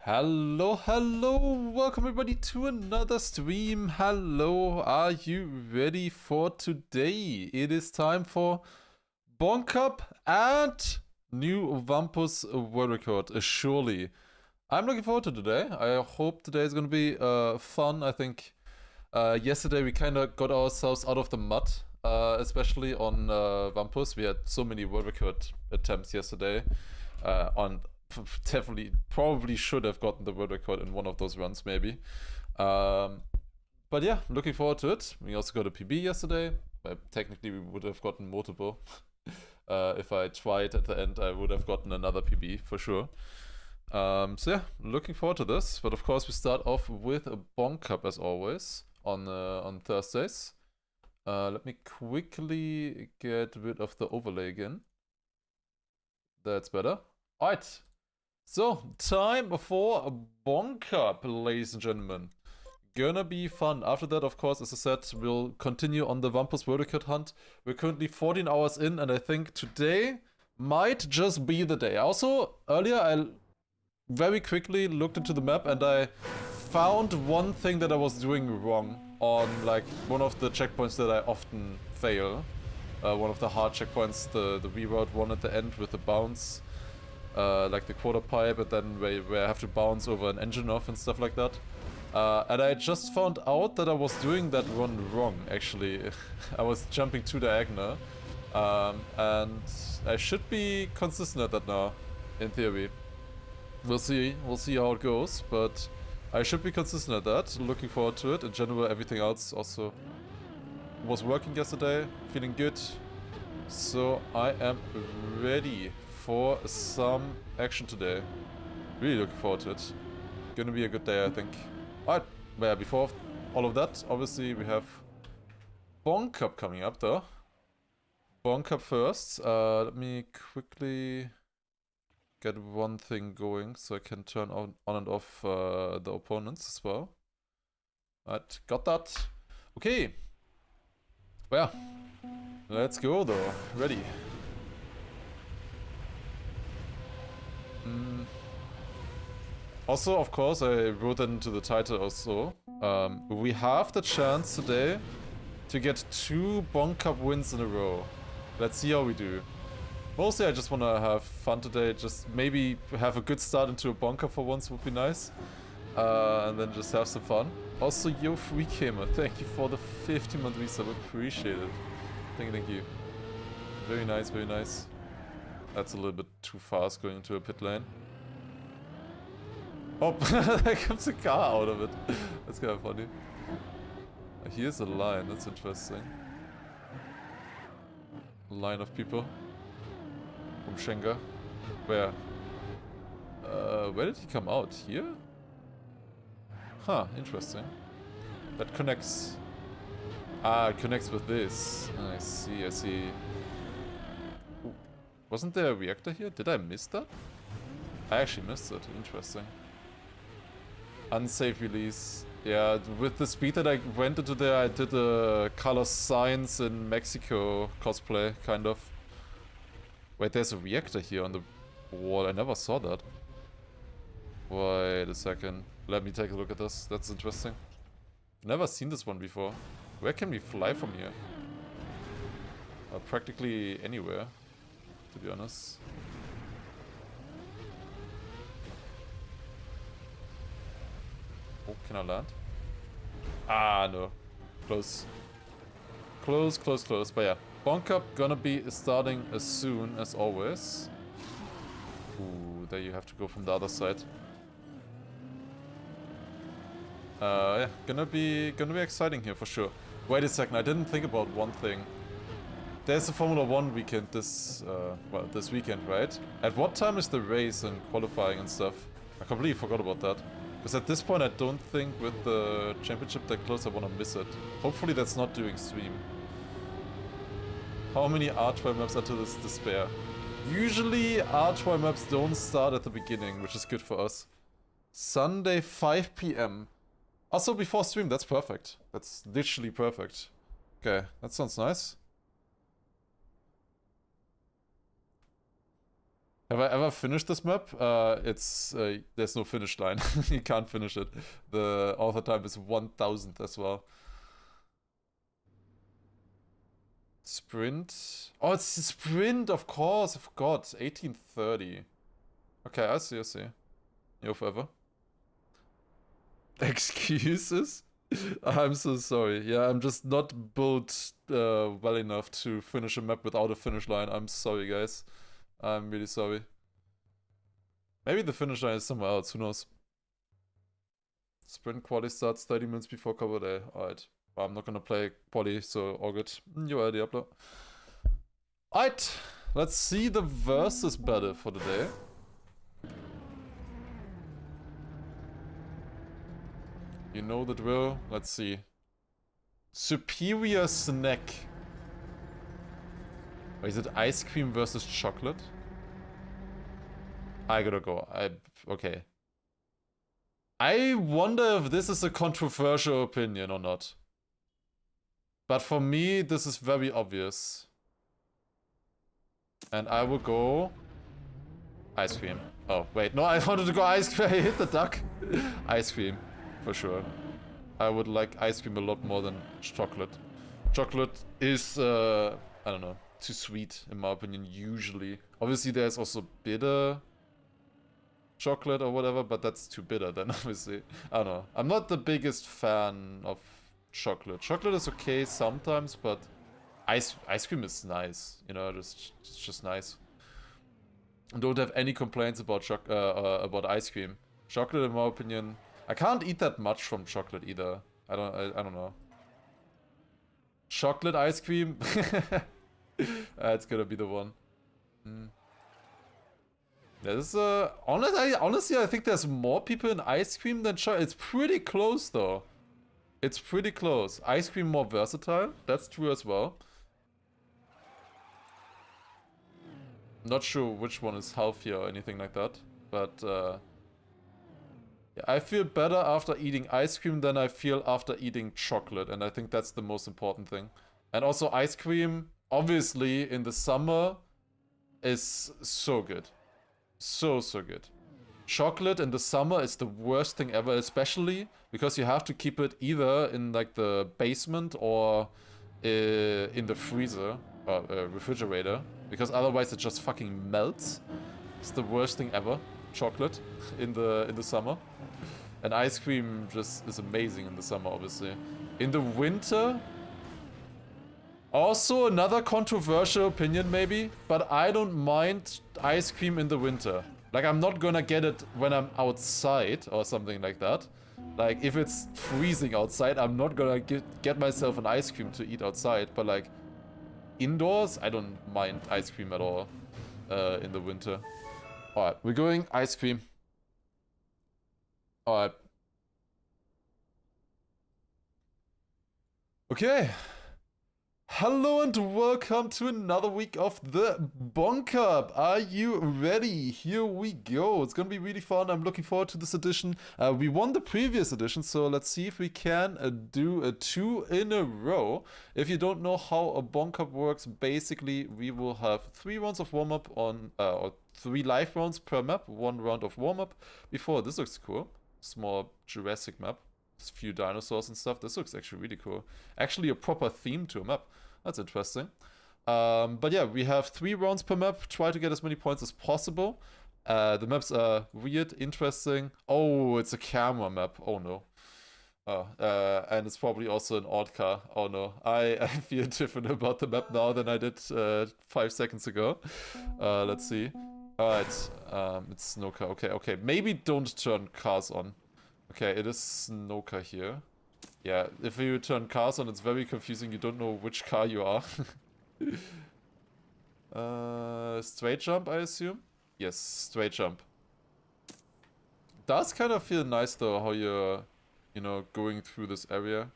Hello, welcome everybody to another stream. Hello, are you ready for today? It is time for Bonk and new Vampus world record, surely. I'm looking forward to today. I hope today is going to be fun. I think yesterday we kind of got ourselves out of the mud, especially on Vampus. We had so many world record attempts yesterday on definitely probably should have gotten the world record in one of those runs maybe, but yeah, looking forward to it. We also got a PB yesterday. Technically we would have gotten multiple. If I tried at the end I would have gotten another PB for sure. So yeah, looking forward to this. But of course we start off with a Bonk Cup as always on Thursdays. Let me quickly get rid of the overlay again. That's better. Alright, so time for a Bonk Cup, ladies and gentlemen. Gonna be fun. After that, of course, as I said, we'll continue on the Vampus world record hunt. We're currently 14 hours in, and I think today might just be the day. Also, earlier I very quickly looked into the map and I found one thing that I was doing wrong on like one of the checkpoints that I often fail. One of the hard checkpoints, the reroute one at the end with the bounce. Like the quarter pipe, and then where I have to bounce over an engine off and stuff like that. And I just found out that I was doing that one wrong, actually. I was jumping too diagonal. And I should be consistent at that now, in theory. We'll see how it goes, but I should be consistent at that. Looking forward to it. In general, everything else also was working yesterday, feeling good. So I am ready for some action today. Really looking forward to it. Gonna be a good day, I think. Alright, but yeah, before all of that, obviously we have Bonk Cup coming up though. Bonk Cup first. Let me quickly get one thing going so I can turn on and off the opponents as well. Alright, got that. Okay. Well, yeah. Let's go though. Ready. Also, of course, I wrote that into the title also. We have the chance today to get 2 Bonk Cup wins in a row. Let's see how we do. Mostly I just want to have fun today, just maybe have a good start into a Bonk Cup for once would be nice. And then just have some fun. Also, yo, Free Gamer, thank you for the 50-month resub, appreciate it. Thank you. Very nice, very nice. That's a little bit too fast going into a pit lane. Oh, there comes a car out of it. That's kind of funny. Here's a line, that's interesting. A line of people. From Schenker. Where? Where did he come out? Here? Huh, interesting. That connects. Ah, it connects with this. I see, I see. Ooh. Wasn't there a reactor here? Did I miss that? I actually missed it. Interesting. Unsafe release. Yeah, with the speed that I went into there, I did a Color Science in Mexico cosplay, kind of. Wait, there's a reactor here on the wall. I never saw that. Wait a second. Let me take a look at this. That's interesting. Never seen this one before. Where can we fly from here? Practically anywhere, to be honest. Oh, can I land? Ah, no. Close. Close. But yeah, Bonk Cup gonna be starting as soon as always. Ooh, there you have to go from the other side. Yeah, gonna be exciting here for sure. Wait a second, I didn't think about one thing. There's a Formula 1 weekend this weekend, right? At what time is the race and qualifying and stuff? I completely forgot about that. Because at this point I don't think with the championship that close I want to miss it. Hopefully that's not during stream. How many R12 maps are to this despair? Usually R12 maps don't start at the beginning, which is good for us. Sunday 5 PM. Also before stream, that's perfect. That's literally perfect. Okay, that sounds nice. Have I ever finished this map? There's no finish line. You can't finish it. The author time is 1000th as well. Sprint. Oh, it's the sprint, of course. I forgot. 1830. Okay, I see. Yo, forever. Excuses? I'm so sorry. Yeah, I'm just not built well enough to finish a map without a finish line. I'm sorry, guys. I'm really sorry. Maybe the finish line is somewhere else. Who knows? Sprint quali starts 30 minutes before cover day. Alright. Well, I'm not gonna play quali, so all good. Yo, Diablo. Alright. Let's see the versus battle for the day. You know the drill. Let's see. Superior snack. Or is it ice cream versus chocolate? I gotta go. Okay. I wonder if this is a controversial opinion or not. But for me, this is very obvious. And I will go... ice cream. Oh, wait. No, I wanted to go ice cream. I hit the duck. Ice cream. For sure. I would like ice cream a lot more than chocolate. Chocolate is, I don't know, too sweet in my opinion, usually. Obviously there's also bitter chocolate or whatever, but that's too bitter then, obviously. I don't know. I'm not the biggest fan of chocolate. Chocolate is okay sometimes, but ice cream is nice, you know, it's just nice. I don't have any complaints about ice cream. Chocolate, in my opinion, I can't eat that much from chocolate either. I don't know. Chocolate ice cream? It's gonna be the one. There's honestly, I think there's more people in ice cream than chocolate. It's pretty close though. It's pretty close. Ice cream more versatile. That's true as well. Not sure which one is healthier or anything like that, but yeah, I feel better after eating ice cream than I feel after eating chocolate, and I think that's the most important thing. And also ice cream, obviously, in the summer is so good. So good. Chocolate in the summer is the worst thing ever, especially because you have to keep it either in like the basement or in the freezer or refrigerator, because otherwise it just fucking melts. It's the worst thing ever. Chocolate in the summer. And ice cream just is amazing in the summer, obviously. In the winter, also another controversial opinion maybe, but I don't mind ice cream in the winter. Like, I'm not gonna get it when I'm outside or something like that. Like, if it's freezing outside, I'm not gonna get myself an ice cream to eat outside, but like, indoors, I don't mind ice cream at all in the winter. Alright, we're going ice cream. Alright. Okay. Hello and welcome to another week of the Bonk Cup. Are you ready? Here we go. It's gonna be really fun. I'm looking forward to this edition. We won the previous edition, so let's see if we can do a 2 in a row. If you don't know how a Bonk Cup works, basically we will have 3 rounds of warm-up on, or 3 live rounds per map, 1 round of warm-up. Before, this looks cool. Small Jurassic map. There's a few dinosaurs and stuff. This looks actually really cool. Actually a proper theme to a map. That's interesting. But yeah, we have 3 rounds per map. Try to get as many points as possible. The maps are weird, interesting. Oh, it's a camera map. Oh no. And it's probably also an odd car. Oh no. I feel different about the map now than I did 5 seconds ago. Let's see. Alright. It's snooker. Okay. Maybe don't turn cars on. Okay, it is snooker here. Yeah, if you turn cars on, it's very confusing. You don't know which car you are. Straight jump, I assume? Yes, straight jump. Does kind of feel nice though, how you're, you know, going through this area.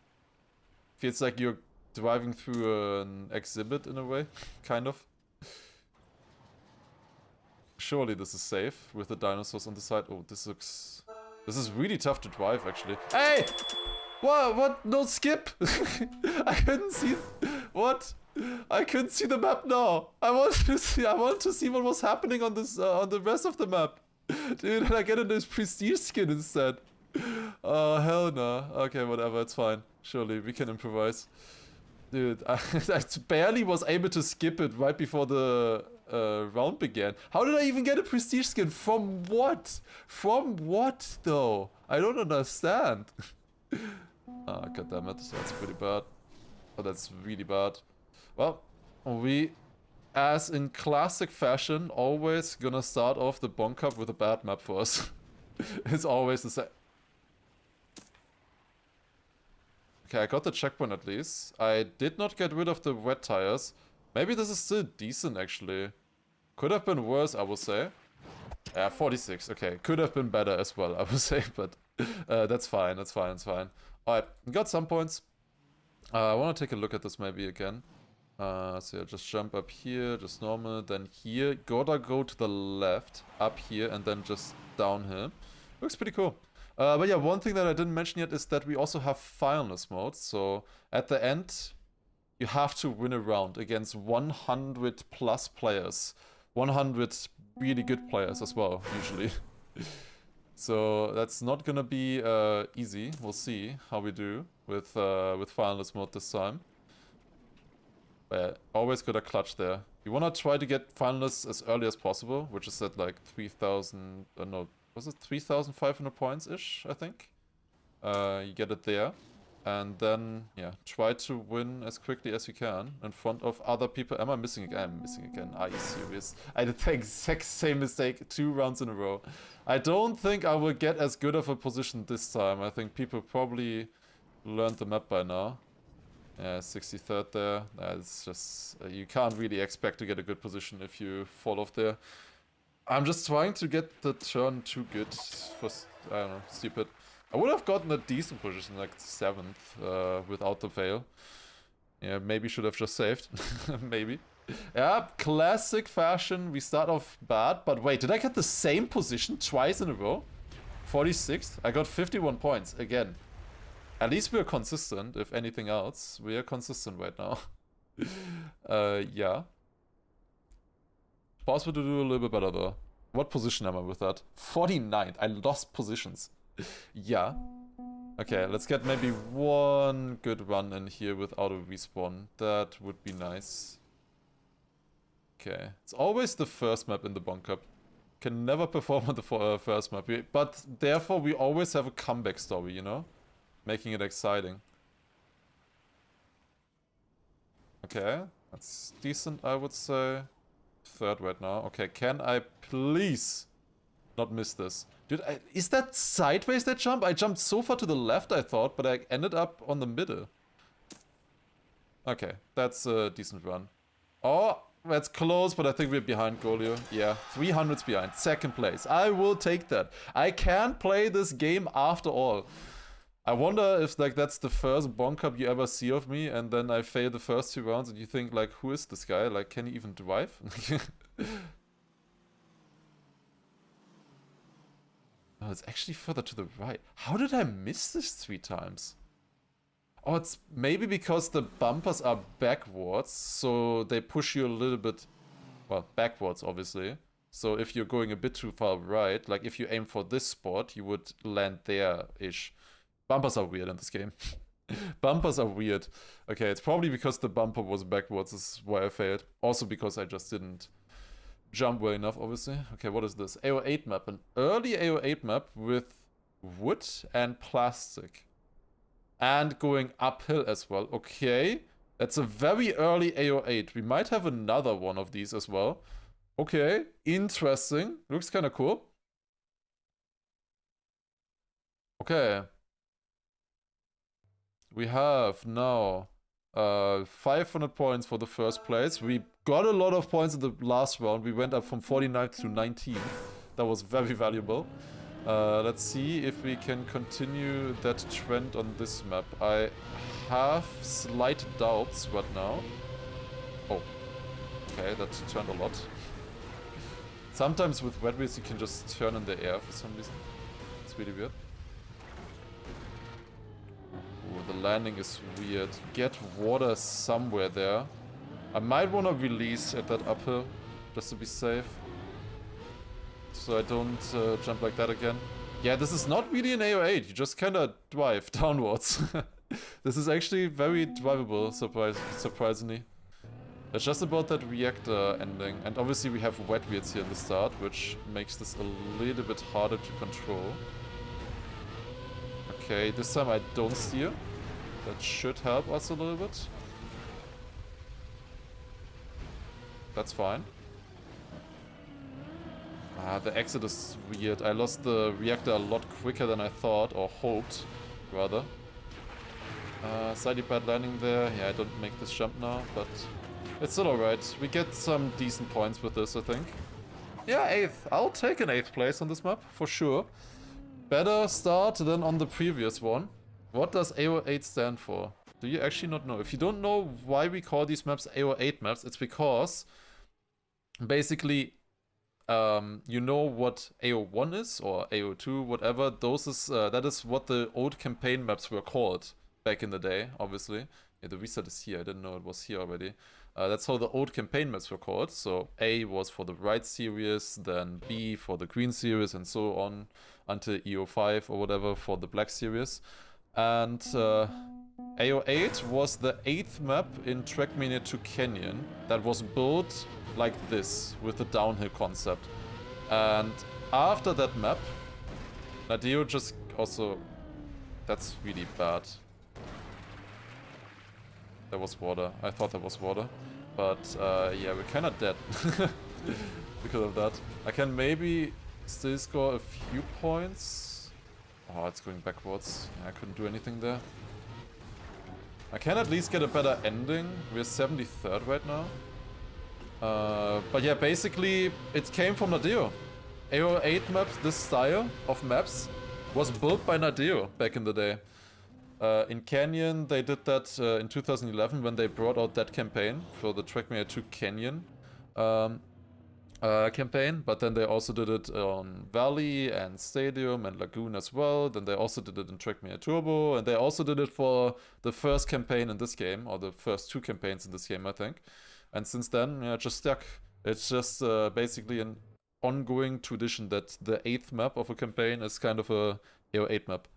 Feels like you're driving through an exhibit in a way, kind of. Surely this is safe with the dinosaurs on the side. Oh, this is really tough to drive, actually. Hey! What? No skip! I couldn't see. What? I couldn't see the map now. I want to see what was happening on this on the rest of the map. Dude, and I get in this prestige skin instead. Oh, hell no. Okay, whatever, it's fine. Surely, we can improvise. Dude, I barely was able to skip it right before the round began. How did I even get a prestige skin? From what? From what, though? I don't understand. Oh, goddammit, that's pretty bad. Oh, that's really bad. Well, we, as in classic fashion, always gonna start off the Bonk Cup with a bad map for us. It's always the same. Okay, I got the checkpoint at least. I did not get rid of the wet tires. Maybe this is still decent, actually. Could have been worse, I would say. Yeah, 46. Okay, could have been better as well, I would say, but that's fine, that's fine, that's fine. Alright, got some points. I want to take a look at this maybe again. So yeah, just jump up here, just normal, then here. Gotta go to the left, up here, and then just down here. Looks pretty cool. But yeah, one thing that I didn't mention yet is that we also have finalist mode. So at the end, you have to win a round against 100 plus players. 100 really good players as well, usually. So that's not gonna be easy. We'll see how we do with finalist mode this time. But always got a clutch there. You wanna try to get finalists as early as possible, which is at like 3,000. No, was it 3,500 points-ish, I think? You get it there. And then, yeah, try to win as quickly as you can in front of other people. Am I missing again? I'm missing again. Are you serious? I did the exact same mistake 2 rounds in a row. I don't think I will get as good of a position this time. I think people probably learned the map by now. Yeah, 63rd there. That's just... you can't really expect to get a good position if you fall off there. I'm just trying to get the turn too good for, I don't know, stupid. I would have gotten a decent position, like 7th, without the fail. Yeah, maybe should have just saved. Maybe. Yeah, classic fashion. We start off bad, but wait, did I get the same position twice in a row? 46th? I got 51 points, again. At least we're consistent, if anything else. We are consistent right now. Yeah. Possible to do a little bit better though. What position am I with that? 49th. I lost positions. Yeah. Okay, let's get maybe one good run in here without a respawn. That would be nice. Okay. It's always the first map in the Bonk Cup. Can never perform on the first map. But therefore we always have a comeback story, you know? Making it exciting. Okay. That's decent, I would say. 3rd right now. Okay, can I please not miss this? Dude, is that sideways, that jump? I jumped so far to the left, I thought, but I ended up on the middle. Okay, that's a decent run. Oh, that's close, but I think we're behind Golio. Yeah, 300s behind. 2nd place. I will take that. I can play this game after all. I wonder if like that's the first Bonk Cup you ever see of me, and then I fail the first 2 rounds, and you think like, who is this guy? Like, can he even drive? Oh, it's actually further to the right. How did I miss this 3 times? Oh, it's maybe because the bumpers are backwards, so they push you a little bit, well, backwards, obviously. So if you're going a bit too far right, like if you aim for this spot, you would land there-ish. Bumpers are weird in this game. Bumpers are weird. Okay, it's probably because the bumper was backwards is why I failed. Also because I just didn't jump well enough, obviously. Okay, what is this? AO8 map. An early AO8 map with wood and plastic. And going uphill as well. Okay, that's a very early AO8. We might have another one of these as well. Okay, interesting. Looks kind of cool. Okay. We have now 500 points for the first place. We got a lot of points in the last round. We went up from 49th to 19th. That was very valuable. Let's see if we can continue that trend on this map. I have slight doubts right now. Oh, okay, that turned a lot. Sometimes with wet wheels you can just turn in the air for some reason. It's really weird. Ooh, the landing is weird. Get water somewhere there. I might want to release at that uphill, just to be safe. So I don't jump like that again. Yeah, this is not really an AO8, you just kinda drive downwards. This is actually very drivable, surprisingly. It's just about that reactor ending, and obviously we have wet weirds here in the start, which makes this a little bit harder to control. Okay, this time I don't steer. That should help us a little bit. That's fine. Ah, the exit is weird. I lost the reactor a lot quicker than I thought, or hoped, rather. Slightly bad landing there. Yeah, I don't make this jump now, but it's still alright. We get some decent points with this, I think. Yeah, 8th. I'll take an 8th place on this map, for sure. Better start than on the previous one. What does AO8 stand for? Do you actually not know? If you don't know why we call these maps AO8 maps, it's because basically you know what AO1 is, or AO2, whatever. Those is that is what the old campaign maps were called back in the day, obviously. Yeah, the reset is here. I didn't know it was here already. That's how the old campaign maps were called. So A was for the right series, then B for the green series, and so on until EO5 or whatever for the black series. And AO8 was the 8th map in Trackmania 2 Canyon that was built like this, with the downhill concept. And after that map, Nadeo just also... That's really bad. There was water. I thought there was water. But yeah, we're kinda dead. Because of that. I can maybe still score a few points. Oh, it's going backwards. Yeah, I couldn't do anything there. I can at least get a better ending. We're 73rd right now. But yeah, basically, it came from Nadeo. AO8 maps, this style of maps, was built by Nadeo back in the day. In Canyon, they did that in 2011 when they brought out that campaign for the Trackmania 2 Canyon campaign. But then they also did it on Valley and Stadium and Lagoon as well. Then they also did it in Trackmania Turbo. And they also did it for the first campaign in this game, or the first 2 campaigns in this game, I think. And since then, yeah, just stuck. It's just basically an ongoing tradition that the 8th map of a campaign is kind of a AO8 map.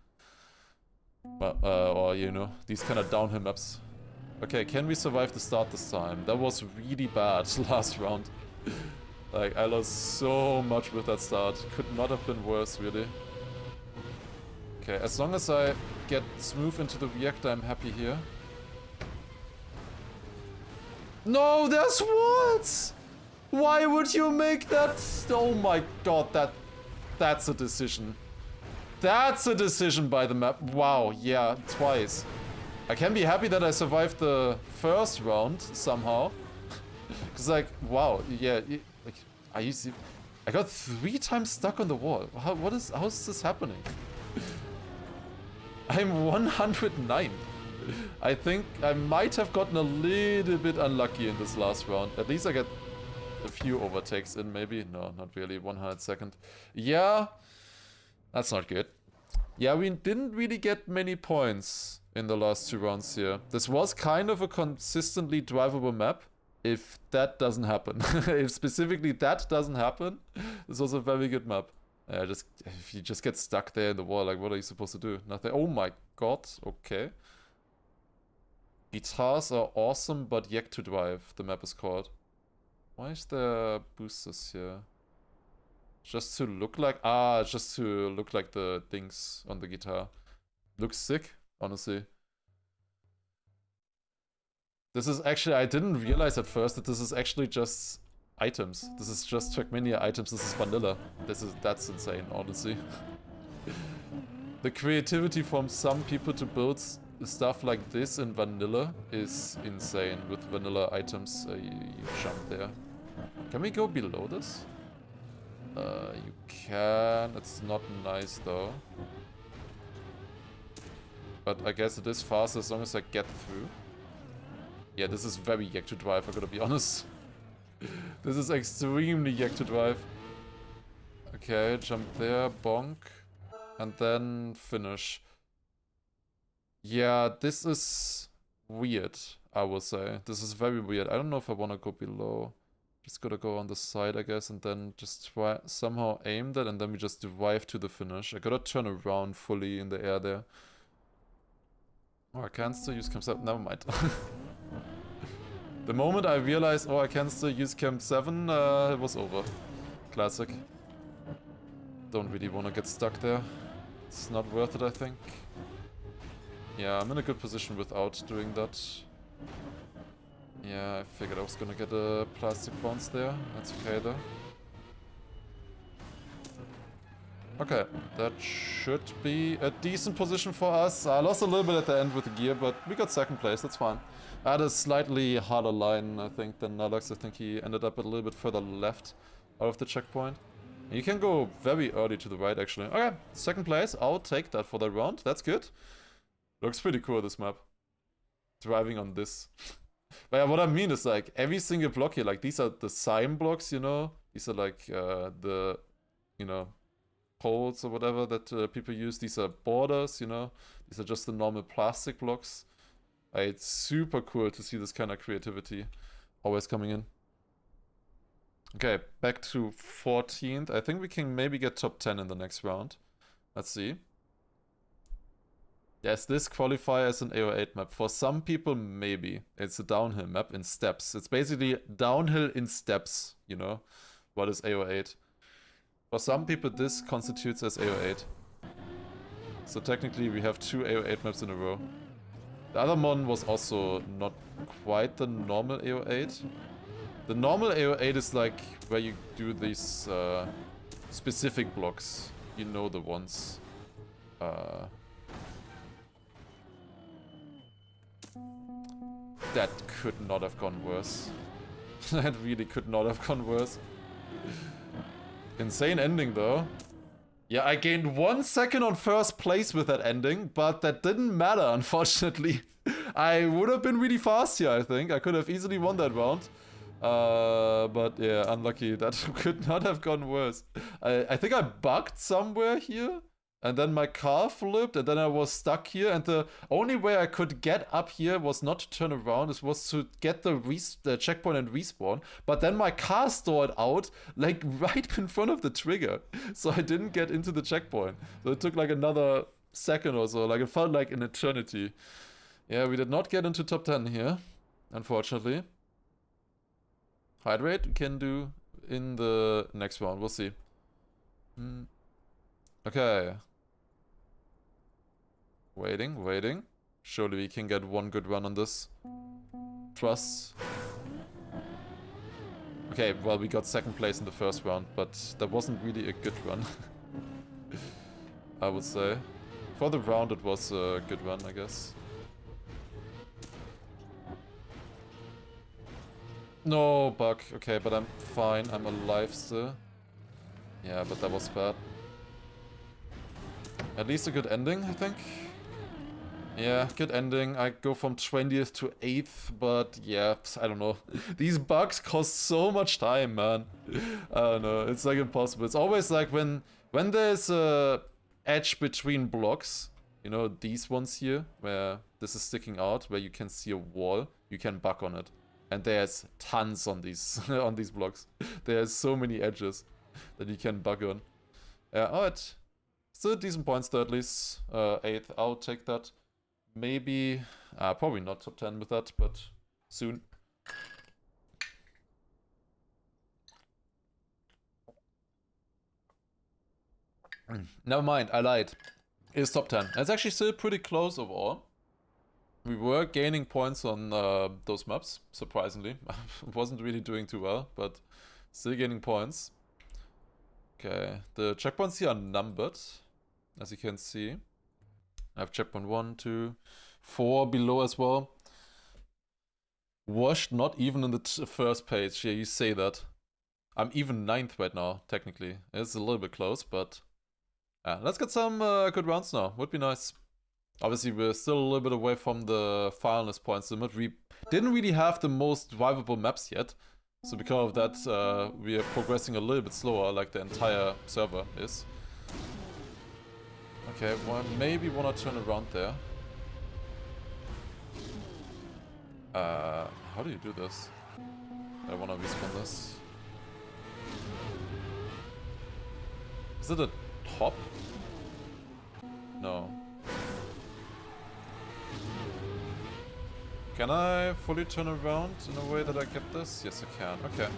Or, you know, these kind of downhill maps. Okay, can we survive the start this time? That was really bad last round. Like, I lost so much with that start. Could not have been worse, really. Okay, as long as I get smooth into the reactor, I'm happy here. No, there's walls! Why would you make that? Oh my god, that's a decision. That's a decision by the map. Wow, yeah, twice. I can be happy that I survived the first round somehow. Cause like, wow, yeah, like, I got 3 times stuck on the wall. How is this happening? I'm 109. I think I might have gotten a little bit unlucky in this last round. At least I got a few overtakes in, maybe. No, not really. 102nd. Yeah, that's not good. Yeah, we didn't really get many points in the last 2 rounds here. This was kind of a consistently drivable map. If that doesn't happen. If specifically that doesn't happen, this was a very good map. If you just get stuck there in the wall, like, what are you supposed to do? Nothing. Oh my god, okay. Guitars are awesome, but yet to drive, the map is called. Why is there boosters here? Just to look like... just to look like the things on the guitar. Looks sick, honestly. This is actually... I didn't realize at first that this is actually just items. This is just Trackmania items, this is vanilla. That's insane, honestly. The creativity from some people to build stuff like this in vanilla is insane with vanilla items. You jump there. Can we go below this? You can. It's not nice though. But I guess it is fast as long as I get through. Yeah, this is very yak to drive, I gotta be honest. This is extremely yak to drive. Okay, jump there, bonk. And then finish. Yeah, this is weird, I will say. This is very weird. I don't know if I want to go below. Just gotta go on the side, I guess, and then just try somehow aim that, and then we just drive to the finish. I gotta turn around fully in the air there. Oh, I can still use Camp 7. Never mind. The moment I realized, oh, I can still use Camp 7, it was over. Classic. Don't really want to get stuck there. It's not worth it, I think. Yeah, I'm in a good position without doing that. Yeah, I figured I was gonna get a plastic bounce there. That's okay though. Okay, that should be a decent position for us. I lost a little bit at the end with the gear, but we got second place, that's fine. I had a slightly harder line, I think, than Nalux. I think he ended up a little bit further left out of the checkpoint. You can go very early to the right, actually. Okay, second place. I'll take that for that round. That's good. Looks pretty cool, this map. Driving on this. But yeah, what I mean is, like, every single block here, like, these are the sign blocks, you know? These are, like, the, you know, poles or whatever that people use. These are borders, you know? These are just the normal plastic blocks. It's super cool to see this kind of creativity always coming in. Okay, back to 14th. I think we can maybe get top 10 in the next round. Let's see. Yes, this qualifies as an AO8 map. For some people, maybe. It's a downhill map in steps. It's basically downhill in steps, you know? What is AO8? For some people, this constitutes as AO8. So technically, we have 2 AO8 maps in a row. The other one was also not quite the normal AO8. The normal AO8 is like where you do these specific blocks. You know the ones. That could not have gone worse. That really could not have gone worse. Insane ending though. Yeah, I gained 1 second on first place with that ending, but that didn't matter, unfortunately. I would have been really fast here, I think. I could have easily won that round. But yeah, unlucky. That could not have gone worse. I think I bugged somewhere here, and then my car flipped, and then I was stuck here, and the only way I could get up here was not to turn around, it was to get the checkpoint and respawn, but then my car stalled out, like, right in front of the trigger, so I didn't get into the checkpoint. So it took like another second or so, like it felt like an eternity. Yeah, we did not get into top 10 here, unfortunately. Hydrate we can do in the next round, we'll see. Okay. Waiting. Surely we can get one good run on this. Trust. Okay, well, we got second place in the first round, but that wasn't really a good run. I would say. For the round, it was a good run, I guess. No, bug. Okay, but I'm fine. I'm alive still. Yeah, but that was bad. At least a good ending, I think. Yeah, good ending. I go from 20th to 8th, but yeah, I don't know. These bugs cost so much time, man. I don't know. It's like impossible. It's always like when there's a edge between blocks, you know, these ones here, where this is sticking out, where you can see a wall, you can bug on it. And there's tons on these on these blocks. There's so many edges that you can bug on. Alright. Still decent points though, at least. 8th, I'll take that. Maybe, probably not top 10 with that, but soon. Never mind, I lied. It's top 10. It's actually still pretty close overall. We were gaining points on those maps, surprisingly. Wasn't really doing too well, but still gaining points. Okay, the checkpoints here are numbered, as you can see. I have checkpoint 1, 2, 4 below as well. Washed not even in the first page. Yeah, you say that. I'm even 9th right now, technically. It's a little bit close, but let's get some good rounds now. Would be nice. Obviously, we're still a little bit away from the finalist points limit. We didn't really have the most drivable maps yet. So because of that, we are progressing a little bit slower, like the entire server is. Okay, well, maybe wanna turn around there. How do you do this? I wanna respawn this. Is it a top? No. Can I fully turn around in a way that I get this? Yes, I can. Okay.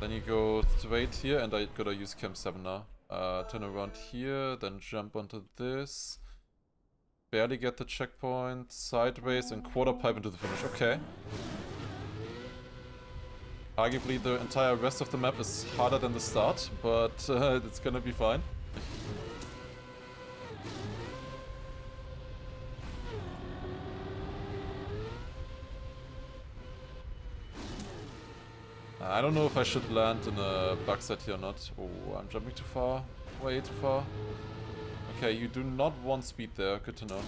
Then you go straight here, and I gotta use Cam 7 now. Turn around here, then jump onto this. Barely get the checkpoint, sideways, and quarter pipe into the finish. Okay. Arguably the entire rest of the map is harder than the start, but it's gonna be fine. I don't know if I should land in a backside here or not. Oh, I'm jumping too far. Way too far. Okay, you do not want speed there. Good to know.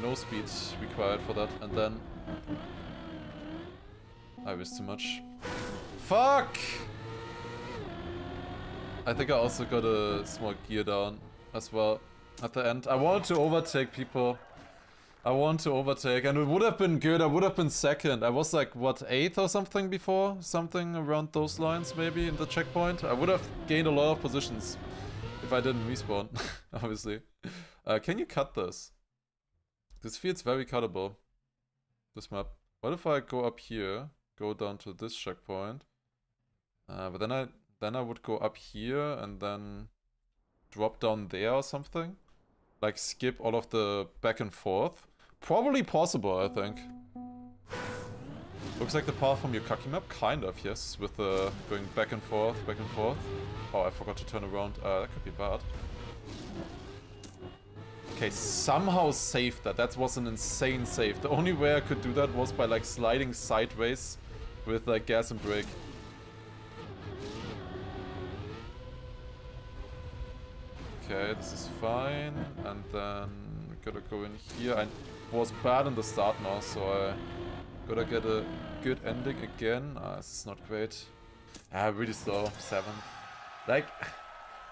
No speed required for that. And then... I risked too much. Fuck! I think I also got a small gear down as well at the end. I wanted to overtake people. And it would have been good. I would have been second. I was like, what, 8th or something before? Something around those lines, maybe, in the checkpoint. I would have gained a lot of positions if I didn't respawn, obviously. Can you cut this? This feels very cuttable, this map. What if I go up here, go down to this checkpoint, but then I would go up here and then drop down there or something? Like skip all of the back and forth? Probably possible, I think. Looks like the path from your Kaki map, kind of, yes, with going back and forth, back and forth. Oh, I forgot to turn around. That could be bad. Okay, somehow saved that. That was an insane save. The only way I could do that was by like sliding sideways with like gas and brake. Okay, this is fine. And then we gotta go in here. I was bad in the start now, so I gotta get a good ending again. This is not great. Really slow. 7th. Like,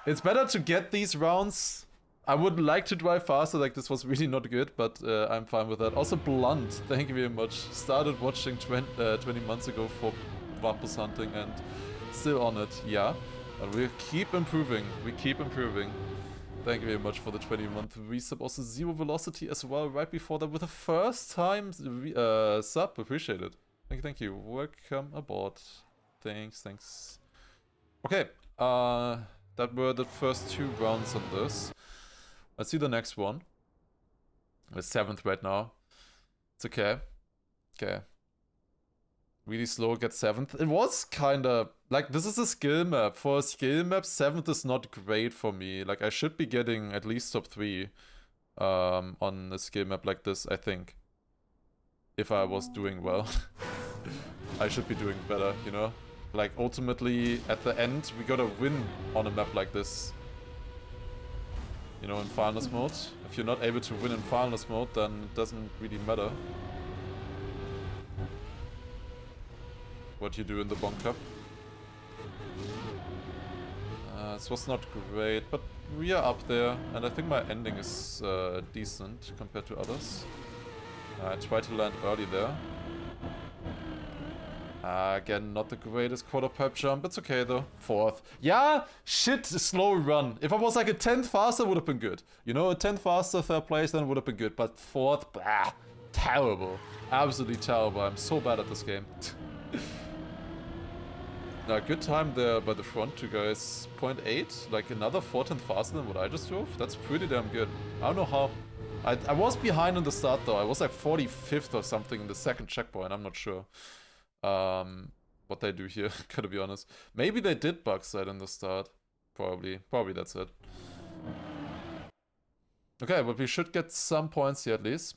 it's better to get these rounds. I would like to drive faster, like this was really not good, but I'm fine with that. Also Blunt, thank you very much. Started watching 20 months ago for Vampus hunting and still on it, yeah. But we keep improving, Thank you very much for the 20-month resub. Also Zero Velocity as well, right before that with the first time sub. Appreciate it. Thank you. Welcome aboard. Thanks. Okay, that were the first 2 rounds on this. Let's see the next one. We're 7th right now. It's okay. Okay. Really slow, get 7th. It was kinda... Like, this is a skill map. For a skill map, 7th is not great for me. Like, I should be getting at least top 3 on a skill map like this, I think. If I was doing well. I should be doing better, you know? Like, ultimately, at the end, we gotta win on a map like this. You know, in finals mode. If you're not able to win in finals mode, then it doesn't really matter what you do in the Bonk Cup. This was not great, but we are up there, and I think my ending is decent compared to others. I tried to land early there. Again, not the greatest quarter pipe jump. It's okay though. 4th. Yeah, shit, slow run. If I was like a 10th faster, would have been good. You know, a 10th faster, 3rd place, then would have been good. But 4th, bah, terrible. Absolutely terrible. I'm so bad at this game. Good time there by the front two guys. 0.8, like another 4/10 faster than what I just drove. That's pretty damn good. I don't know how. I was behind in the start though. I was like 45th or something in the 2nd checkpoint. I'm not sure what they do here, gotta be honest. Maybe they did backside in the start. Probably that's it. Okay, but we should get some points here at least.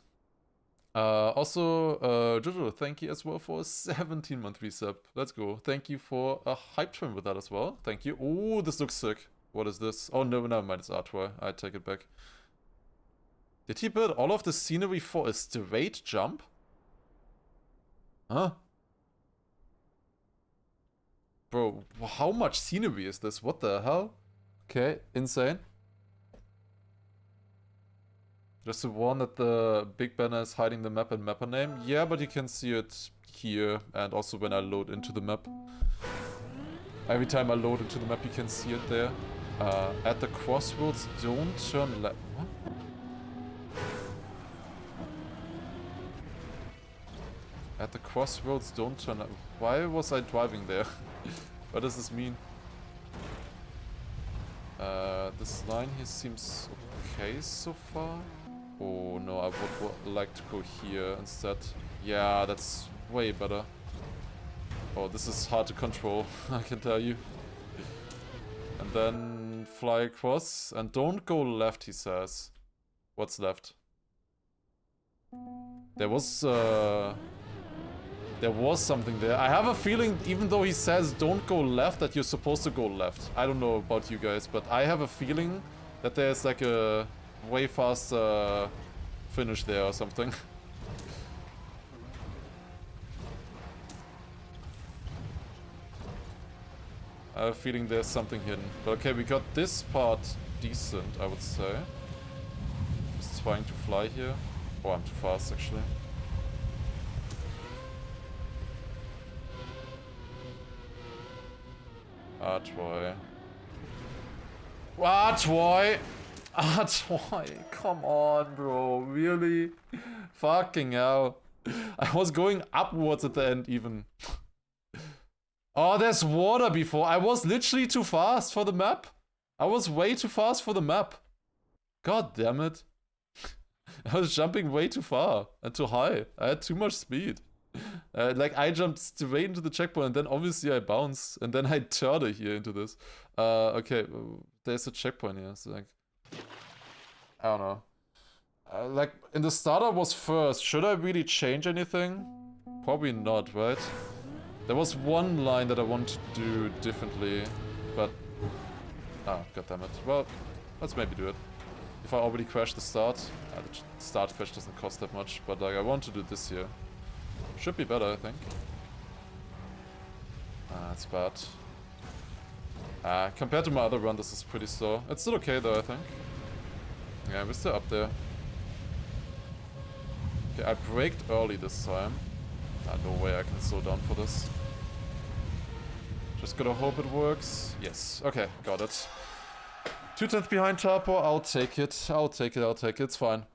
Also, Jojo, thank you as well for a 17-month resub. Let's go. Thank you for a hype train with that as well. Thank you. Oh, this looks sick. What is this? Oh, no, never mind. It's Artois. I take it back. Did he build all of the scenery for a straight jump? Huh? Bro, how much scenery is this? What the hell? Okay, insane. There's the one that the big banner is hiding the map and mapper name. Yeah, but you can see it here and also when I load into the map. Every time I load into the map, you can see it there. At the crossroads, don't turn left. What? At the crossroads, don't turn left. Why was I driving there? What does this mean? This line here seems okay so far. Oh no, I would like to go here instead. Yeah, that's way better. Oh, this is hard to control, I can tell you. And then fly across. And don't go left, he says. What's left? There was something there. I have a feeling, even though he says don't go left, that you're supposed to go left. I don't know about you guys, but I have a feeling that there's like a way faster finish there or something. I have a feeling there's something hidden. But okay, we got this part decent, I would say. Just trying to fly here. Oh, I'm too fast, actually. Troy. Troy! Troy! Come on, bro. Really? Fucking hell. I was going upwards at the end, even. Oh, there's water before. I was literally too fast for the map. I was way too fast for the map. God damn it. I was jumping way too far and too high. I had too much speed. Like, I jumped straight into the checkpoint and then obviously I bounced. And then I turned here into this. Okay, there's a checkpoint here. So, like, I don't know. Like, in the starter was first. Should I really change anything? Probably not, right? There was one line that I wanted to do differently, but... Ah, goddammit. Well, let's maybe do it. If I already crashed the start, the start crash doesn't cost that much, but like I want to do this here. Should be better, I think. That's bad. Compared to my other run, this is pretty slow. It's still okay though, I think. Yeah, we're still up there. Okay, I braked early this time. No way I can slow down for this. Just gotta hope it works. Yes, okay, got it. 2/10 behind Tarpo, I'll take it. I'll take it, it's fine.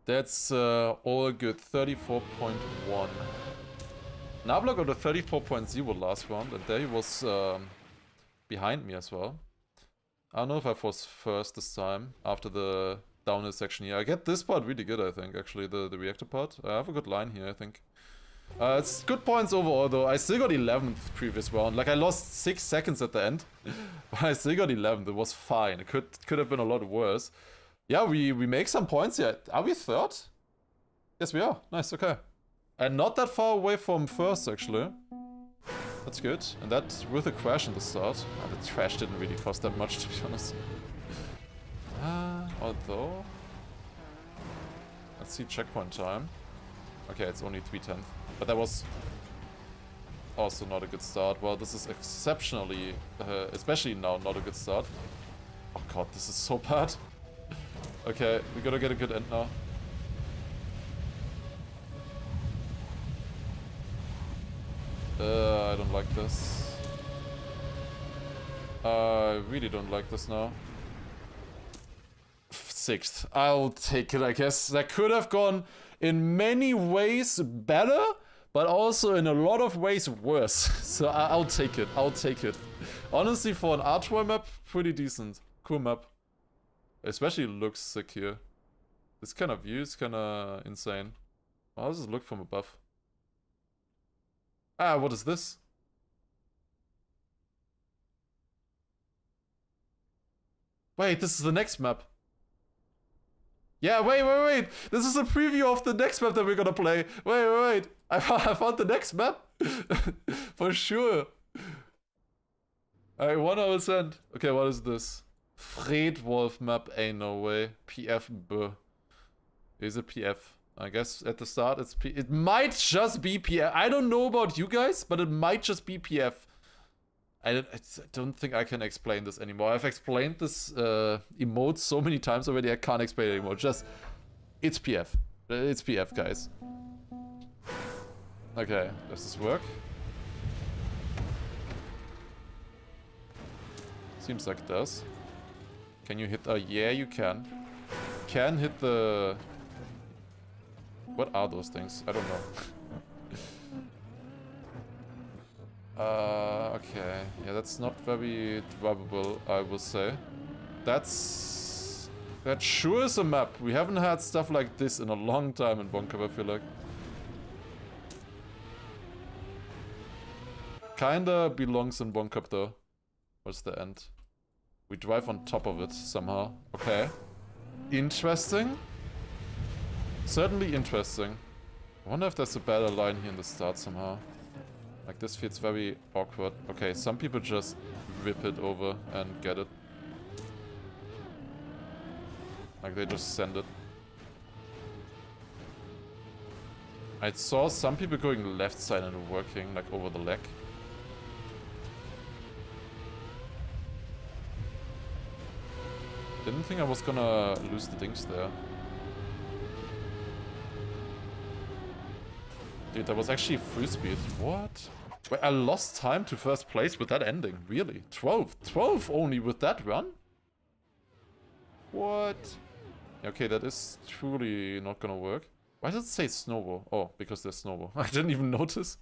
That's all good, 34.1. Nabla got a 34.0 last round, and there he was behind me as well. I don't know if I was first this time, after the downhill section here. I get this part really good, I think, actually, the reactor part. I have a good line here, I think. It's good points overall, though. I still got 11th previous round. Like, I lost 6 seconds at the end, but I still got 11th. It was fine. It could have been a lot worse. Yeah, we make some points here. Are we third? Yes, we are. Nice, okay. And not that far away from first, actually. That's good. And that with a crash in the start. The crash didn't really cost that much, to be honest. Although... Let's see checkpoint time. Okay, it's only 3/10. But that was also not a good start. Well, this is exceptionally, especially now, not a good start. Oh god, this is so bad. Okay, we gotta get a good end now. I don't like this. I really don't like this now. 6th. I'll take it, I guess. That could have gone in many ways better, but also in a lot of ways worse. So I'll take it. I'll take it. Honestly, for an Archway map, pretty decent. Cool map. Especially looks sick here. This kind of view is kind of insane. How does it look from above? What is this? Wait, this is the next map. Yeah, wait. This is a preview of the next map that we're gonna play. Wait. I found the next map. For sure. Alright, 100%. Okay, what is this? Fred Wolf map. Ain't no way. PF B. Is it PF? I guess at the start it's It might just be PF. I don't know about you guys, but it might just be PF. I don't think I can explain this anymore. I've explained this emote so many times already, I can't explain it anymore. Just, it's PF. It's PF, guys. Okay, does this work? Seems like it does. Can you hit... yeah, you can. Can hit the... What are those things? I don't know. Okay. Yeah, that's not very drivable, I will say. That sure is a map. We haven't had stuff like this in a long time in Bonk, I feel like. Kinda belongs in Bonk though. What's the end? We drive on top of it somehow. Okay. Interesting. Certainly interesting. I wonder if there's a better line here in the start somehow. Like, this feels very awkward. Okay, some people just rip it over and get it. Like, they just send it. I saw some people going left side and working, like, over the leg. Didn't think I was gonna lose the dings there. Dude, that was actually free speed. What? Wait, I lost time to first place with that ending. Really? 12? 12 only with that run? What? Okay, that is truly not gonna work. Why does it say snowball? Oh, because there's snowball. I didn't even notice.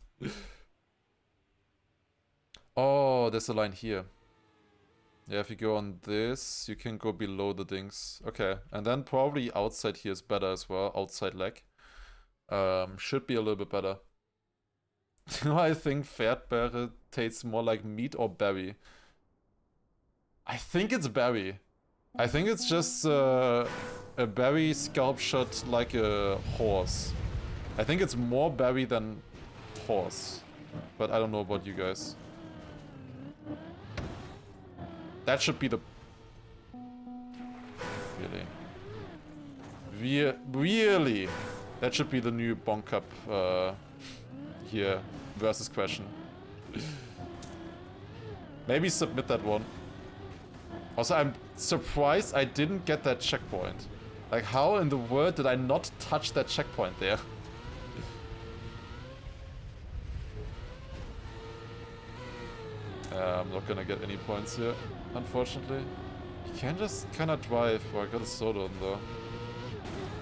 Oh, there's a line here. Yeah, if you go on this, you can go below the dings. Okay, and then probably outside here is better as well. Outside leg. Should be a little bit better. I think Pferdbeere tastes more like meat or berry. I think it's berry. I think it's just a berry sculptured like a horse. I think it's more berry than horse. But I don't know about you guys. That should be the... Really? Really? That should be the new Bonk Cup here versus question. Maybe submit that one. Also, I'm surprised I didn't get that checkpoint. Like, how in the world did I not touch that checkpoint there? I'm not gonna get any points here, unfortunately. You can just kinda drive. Oh, I got a soda on though.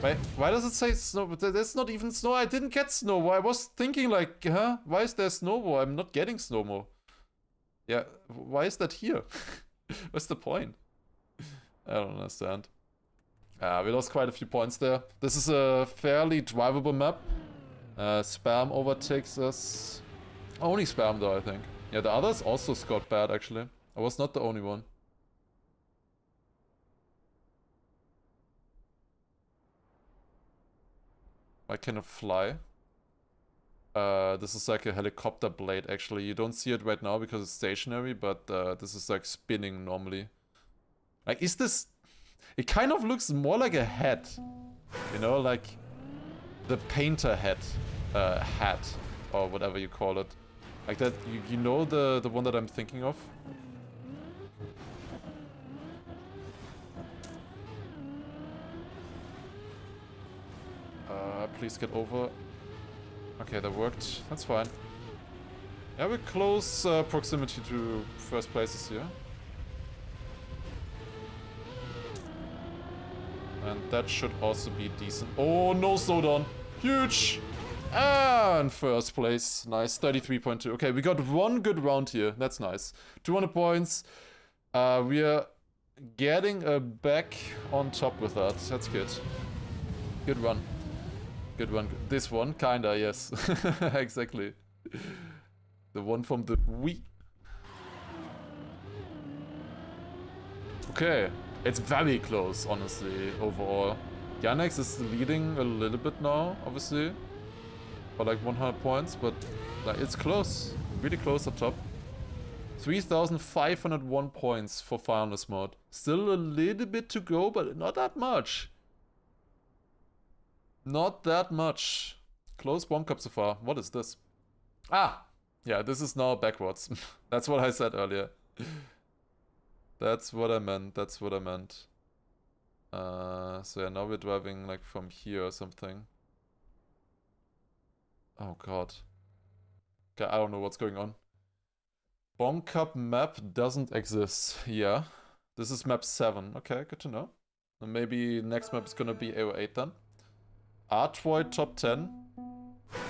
Wait, why does it say snow? There's not even snow. I didn't get snow. I was thinking like, huh? Why is there snow? I'm not getting snow. Yeah, why is that here? What's the point? I don't understand. We lost quite a few points there. This is a fairly drivable map. Spam overtakes us. Only Spam though, I think. Yeah, the others also scored bad actually. I was not the only one. I can fly. This is like a helicopter blade actually. You don't see it right now because it's stationary, but this is like spinning normally. Like, is this... It kind of looks more like a hat. You know, like the painter hat. Hat. Or whatever you call it. Like that, you know the one that I'm thinking of? Please get over. Okay, that worked. That's fine. Yeah, we're close proximity to first places here. And that should also be decent. Oh, no slowdown. Huge! And first place. Nice, 33.2. Okay, we got one good round here. That's nice. 200 points. We are getting back on top with that. That's good. Good run. Good one. This one, kinda, yes. Exactly. The one from the Wii. Okay. It's very close, honestly, overall. Yannex is leading a little bit now, obviously. For like 100 points, but like, it's close. Really close up top. 3,501 points for finalist mode. Still a little bit to go, but not that much. Not that much. Close Bonk Cup so far. What is this? Ah! Yeah, this is now backwards. That's what I said earlier. That's what I meant. That's what I meant. So yeah, now we're driving like from here or something. Oh god. Okay, I don't know what's going on. Bonk Cup map doesn't exist. Yeah. This is map 7. Okay, good to know. And maybe next map is gonna be AO8 then. Artroid top 10.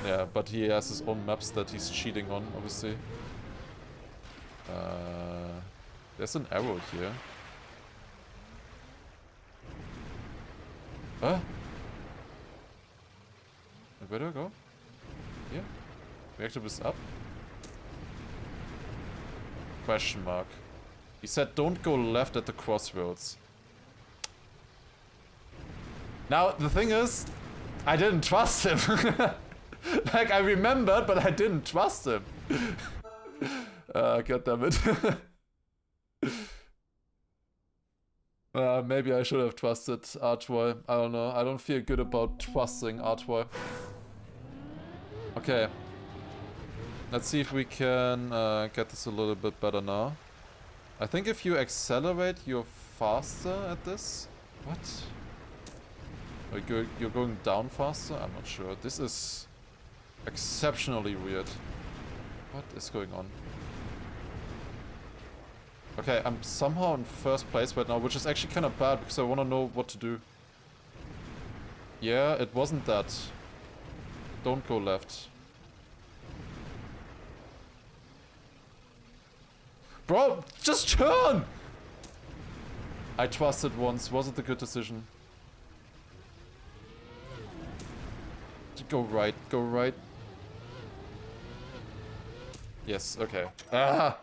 Yeah, but he has his own maps that he's cheating on, obviously. There's an arrow here. Huh? Where do I go? Here? Reactor is up? Question mark. He said don't go left at the crossroads. Now, the thing is, I didn't trust him. Like, I remembered, but I didn't trust him. God damn it. Maybe I should have trusted Artroy. I don't know. I don't feel good about trusting Artroy. Okay. Let's see if we can get this a little bit better now. I think if you accelerate, you're faster at this. What? You're going down faster? I'm not sure. This is exceptionally weird. What is going on? Okay, I'm somehow in first place right now, which is actually kind of bad because I want to know what to do. Yeah, it wasn't that. Don't go left. Bro, just turn! I trusted once. Was it a good decision? Go right, go right. Yes, okay. Ah!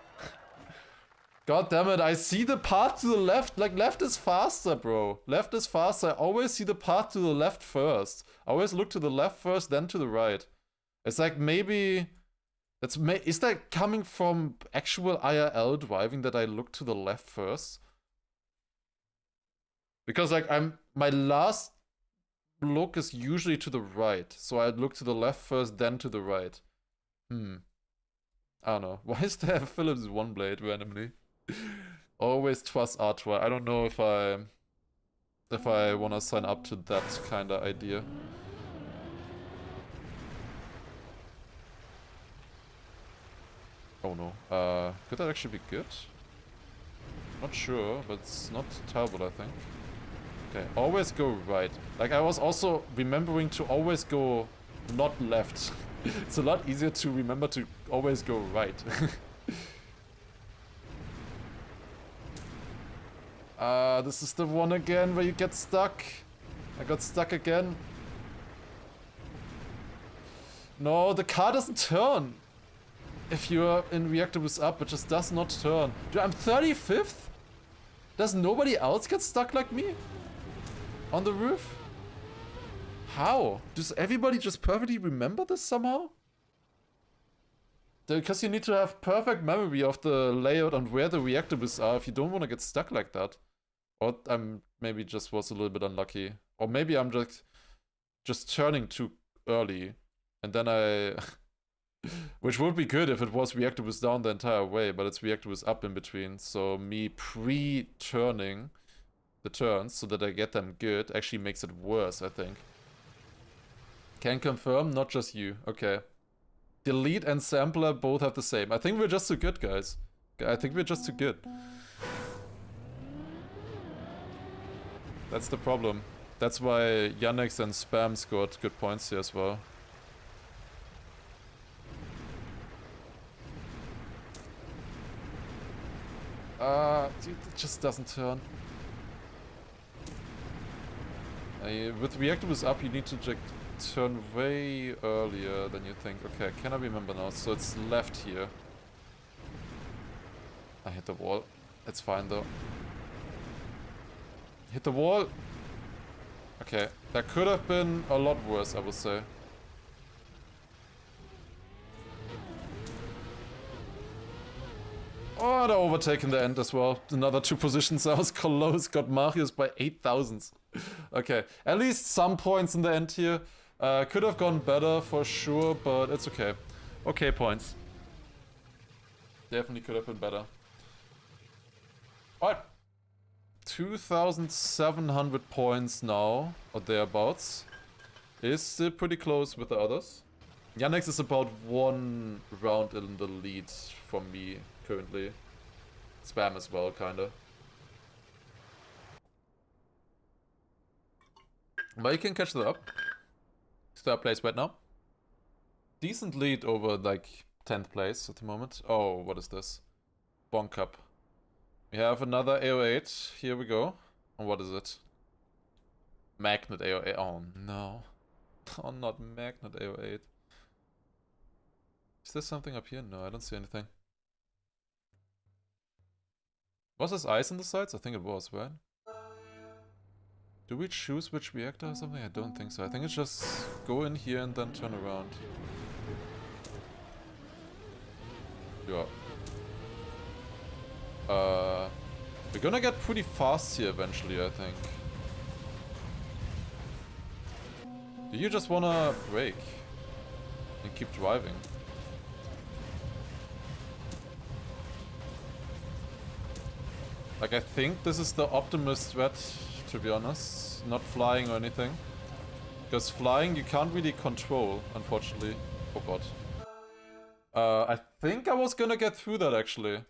God damn it, I see the path to the left. Like, left is faster, bro. Left is faster. I always see the path to the left first. I always look to the left first, then to the right. It's like maybe... is that coming from actual IRL driving that I look to the left first? Because, like, my last look is usually to the right. So I look to the left first, then to the right. I don't know. Why is there a Philips One Blade randomly? Always trust Artois. I don't know if I want to sign up to that kind of idea. Oh no. Could that actually be good? Not sure, but it's not terrible, I think. Okay, always go right. Like, I was also remembering to always go not left. It's a lot easier to remember to always go right. This is the one again where you get stuck. I got stuck again. No, the car doesn't turn. If you're in reactor with up, it just does not turn. Dude, I'm 35th? Does nobody else get stuck like me? On the roof? How? Does everybody just perfectly remember this somehow? Because you need to have perfect memory of the layout and where the reactors are if you don't want to get stuck like that. Or I'm maybe just was a little bit unlucky. Or maybe I'm just turning too early. And then I... Which would be good if it was reactor was down the entire way, but it's reactor was up in between. So me pre-turning the turns so that I get them good actually makes it worse, I think. Can confirm, not just you. Okay. Delete and sampler both have the same. I think we're just too good, guys. I think we're just too good. That's the problem. That's why Yannick and Spam scored good points here as well. Dude, it just doesn't turn. With reactors up, you need to turn way earlier than you think. Okay, can I remember now? So it's left here. I hit the wall. It's fine though. Hit the wall. Okay, that could have been a lot worse, I would say. Oh, they're overtaking the end as well. Another 2 positions. I was close. Got Marius by 8,000. Okay, at least some points in the end here. Could have gone better for sure, but it's okay. Okay points. Definitely could have been better. Alright. 2,700 points now, or thereabouts. Is still pretty close with the others. Yannick is about 1 round in the lead from me currently. Spam as well, kinda. But you can catch that up. 3rd place right now. Decent lead over like 10th place at the moment. Oh, what is this? Bonk Cup. We have another AO8. Here we go. And what is it? Magnet AO8. Oh no. Oh, not Magnet AO8. Is there something up here? No, I don't see anything. Was this ice on the sides? I think it was, right? Do we choose which reactor or something? I don't think so. I think it's just go in here and then turn around. Yeah. We're gonna get pretty fast here eventually, I think. Do you just wanna brake and keep driving? Like, I think this is the optimal strat, to be honest. Not flying or anything. Because flying you can't really control, unfortunately. Oh god. I think I was gonna get through that, actually.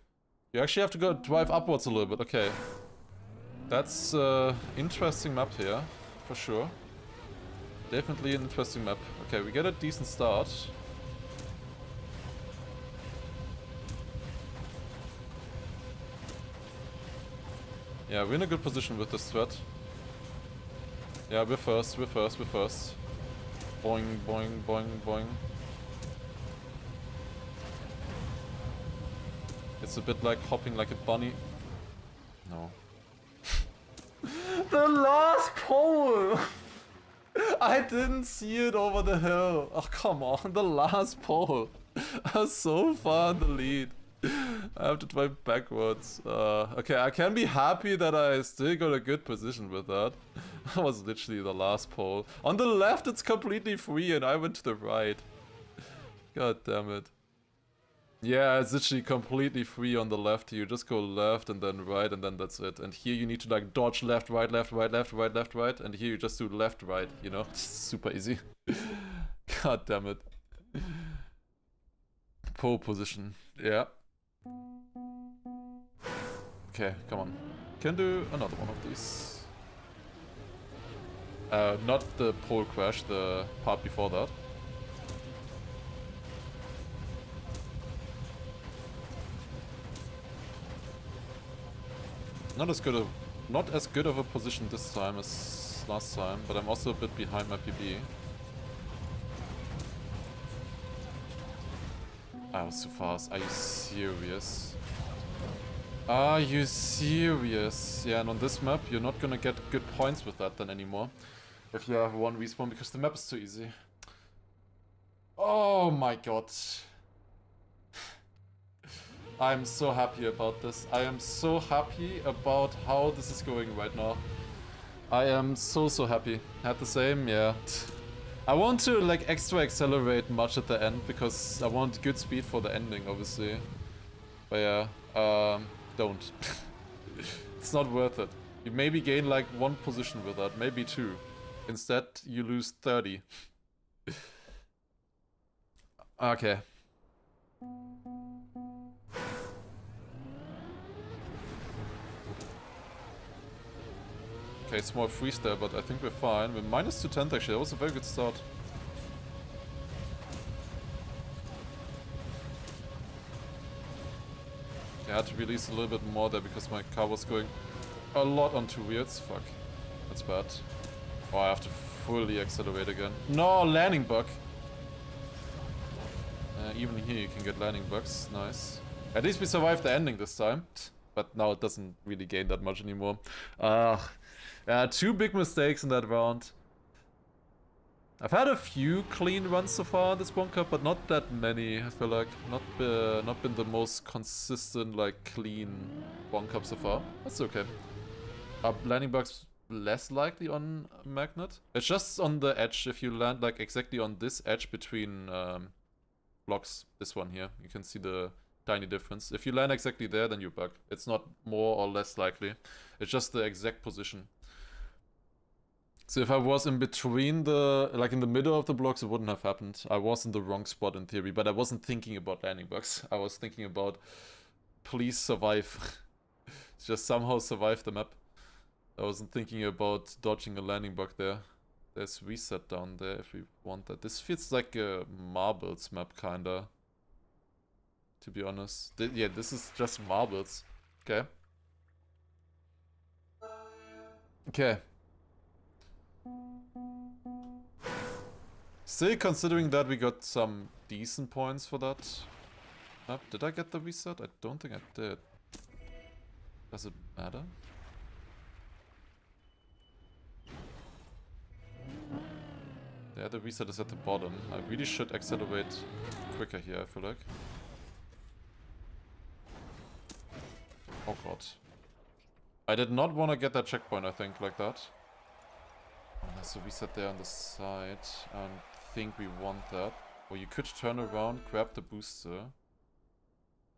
You actually have to go drive upwards a little bit, okay. That's interesting map here, for sure. Definitely an interesting map. Okay, we get a decent start. Yeah, we're in a good position with this threat. Yeah, we're first, we're first, we're first. Boing, boing, boing, boing. It's a bit like hopping like a bunny. No. The last pole! I didn't see it over the hill. Oh, come on, the last pole. I was so far in the lead. I have to drive backwards. Okay, I can be happy that I still got a good position with that. That was literally the last pole. On the left, it's completely free, and I went to the right. God damn it. Yeah, it's literally completely free on the left. You just go left and then right, and then that's it. And here you need to like dodge left, right, left, right, left, right, left, right. And here you just do left, right, you know? It's super easy. God damn it. Pole position. Yeah. Okay, come on. Can do another one of these. Not the pole crash, the part before that. Not as good of a position this time as last time, but I'm also a bit behind my PB. I was too fast. Are you serious? Are you serious? Yeah, and on this map, you're not gonna get good points with that then anymore. If you have one respawn, because the map is too easy. Oh my god. I'm so happy about this. I am so happy about how this is going right now. I am so happy. Had the same, yeah. I want to like extra accelerate much at the end because I want good speed for the ending, obviously. But yeah, don't. It's not worth it. You maybe gain like 1 position with that, maybe 2. Instead, you lose 30. Okay. Okay, it's more freeze there, but I think we're fine. We're minus 210 actually, that was a very good start. I had to release a little bit more there because my car was going a lot on 2 wheels. Fuck. That's bad. Oh, I have to fully accelerate again. No, landing bug. Even here you can get landing bugs. Nice. At least we survived the ending this time. But now it doesn't really gain that much anymore. Yeah, 2 big mistakes in that round. I've had a few clean runs so far in this Bonk Cup, but not that many. I feel like not been the most consistent, like clean Bonk Cup so far. That's okay. Are landing bugs less likely on Magnet? It's just on the edge. If you land like exactly on this edge between blocks, this one here, you can see the tiny difference. If you land exactly there, then you bug. It's not more or less likely. It's just the exact position. So if I was in between the, like in the middle of the blocks, it wouldn't have happened. I was in the wrong spot in theory, but I wasn't thinking about landing bugs. I was thinking about, please survive. Just somehow survive the map. I wasn't thinking about dodging a landing bug there. There's reset down there if we want that. This feels like a marbles map kinda. To be honest. Yeah, this is just marbles. Okay. Okay. Still considering that we got some decent points for that map. Did I get the reset? I don't think I did. Does it matter? Yeah, the reset is at the bottom. I really should accelerate quicker here, I feel like. Oh god. I did not want to get that checkpoint, I think, like that. Oh, there's a reset there on the side. I think we want that. Or you could turn around, grab the booster.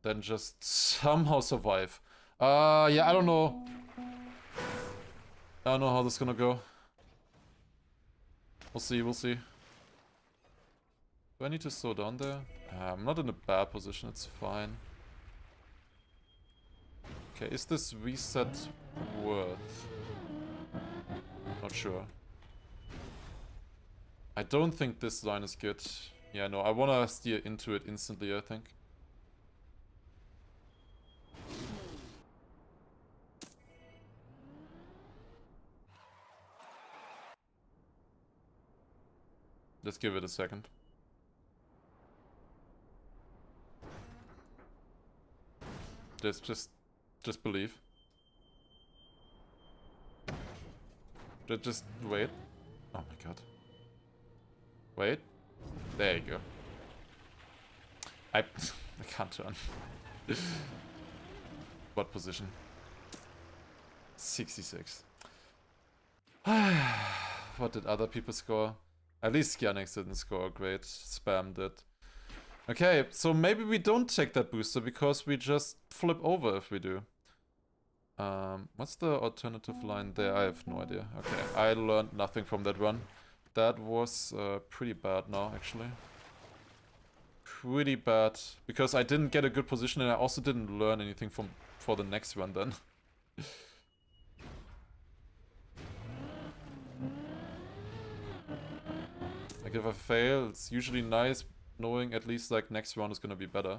Then just somehow survive. Yeah, I don't know. I don't know how this is gonna go. We'll see, we'll see. Do I need to slow down there? I'm not in a bad position, it's fine. Okay, is this reset worth? Not sure. I don't think this line is good. Yeah, no, I wanna steer into it instantly, I think. Let's give it a second. Just believe. Just wait. Oh my god. Wait. There you go. I can't turn. What position? 66. What did other people score? At least Skianex didn't score great. Spam did. Okay, so maybe we don't take that booster because we just flip over if we do. What's the alternative line there? I have no idea. Okay, I learned nothing from that run. That was pretty bad now, actually. Pretty bad. Because I didn't get a good position and I also didn't learn anything for the next run then. Like if I fail, it's usually nice knowing at least like next round is gonna be better.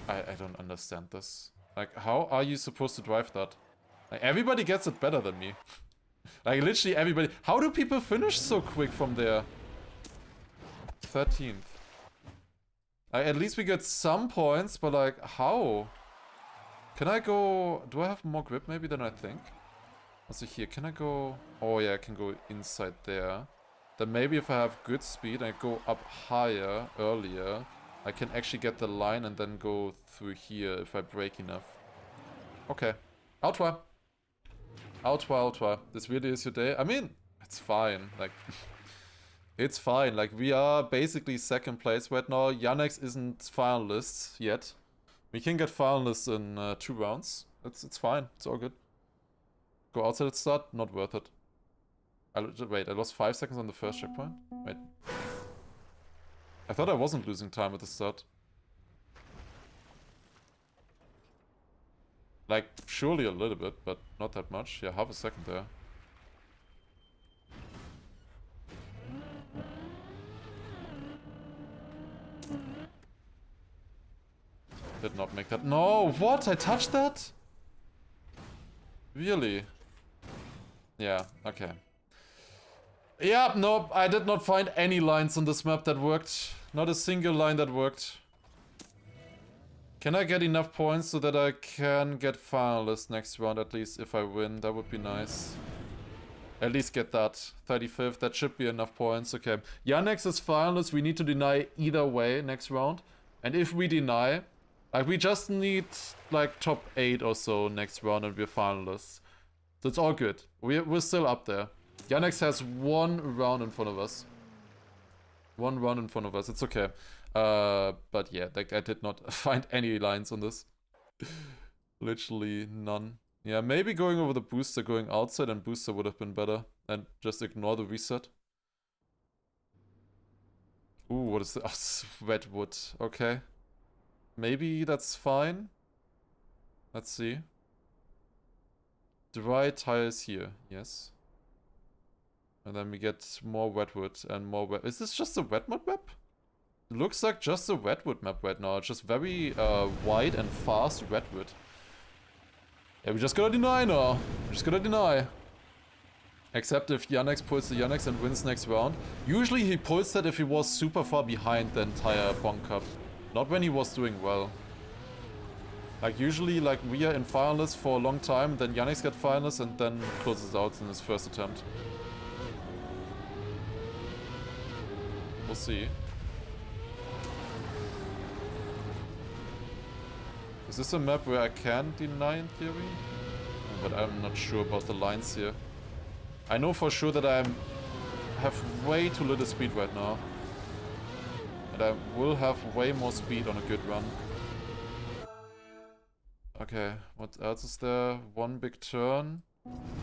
I don't understand this. Like, how are you supposed to drive that? Like, everybody gets it better than me. Like, literally everybody. How do people finish so quick from there? 13th. Like, at least we get some points, but like, how? Can I go... Do I have more grip maybe than I think? Also here, can I go... Oh yeah, I can go inside there. Then maybe if I have good speed and I go up higher earlier, I can actually get the line and then go through here if I brake enough. Okay. I'll try. I'll try. This really is your day. I mean, it's fine. Like, it's fine. Like, we are basically second place right now. Yannex isn't finalist yet. We can get finalists in 2 rounds. It's fine. It's all good. Go outside at start. Not worth it. Wait, I lost 5 seconds on the first checkpoint? Wait. I thought I wasn't losing time at the start. Like, surely a little bit, but not that much. Yeah, half a second there. Did not make that. No, what? I touched that? Really? Yeah, okay. Yeah, no, I did not find any lines on this map that worked. Not a single line that worked. Can I get enough points so that I can get finalist next round at least if I win? That would be nice. At least get that. 35th, that should be enough points. Okay. Yannex is finalist. We need to deny either way next round. And if we deny, like we just need like top 8 or so next round and we're finalists. So it's all good. We're still up there. Yannex has 1 round in front of us. One run in front of us. It's okay. But yeah, like I did not find any lines on this. Literally none. Yeah, maybe going over the booster, going outside and booster would have been better. And just ignore the reset. Ooh, what is this? Oh, redwood. Okay. Maybe that's fine. Let's see. Dry tiles here. Yes. And then we get more redwood and more wet. Is this just a redwood map? It looks like just a redwood map right now. It's just very wide and fast redwood. Yeah, we just gotta deny now. We just gotta deny. Except if Yannex pulls the Yannex and wins next round. Usually he pulls that if he was super far behind the entire Bonk Cup. Not when he was doing well. Like usually like we are in finalists for a long time, then Yannex gets finalists and then closes out in his first attempt. We'll see. Is this a map where I can deny in theory? But I'm not sure about the lines here. I know for sure that I have way too little speed right now. And I will have way more speed on a good run. Okay, what else is there? One big turn.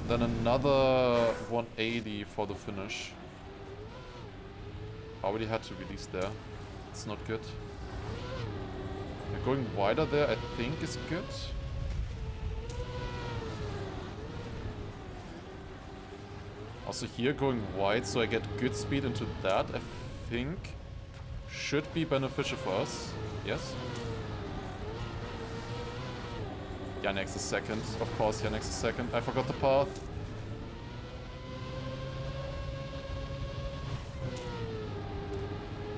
Then another 180 for the finish. I already had to release there. It's not good. Going wider there, I think, is good. Also here, going wide, so I get good speed into that, I think, should be beneficial for us. Yes? Yannex is second. Of course, Yannex is second. I forgot the path.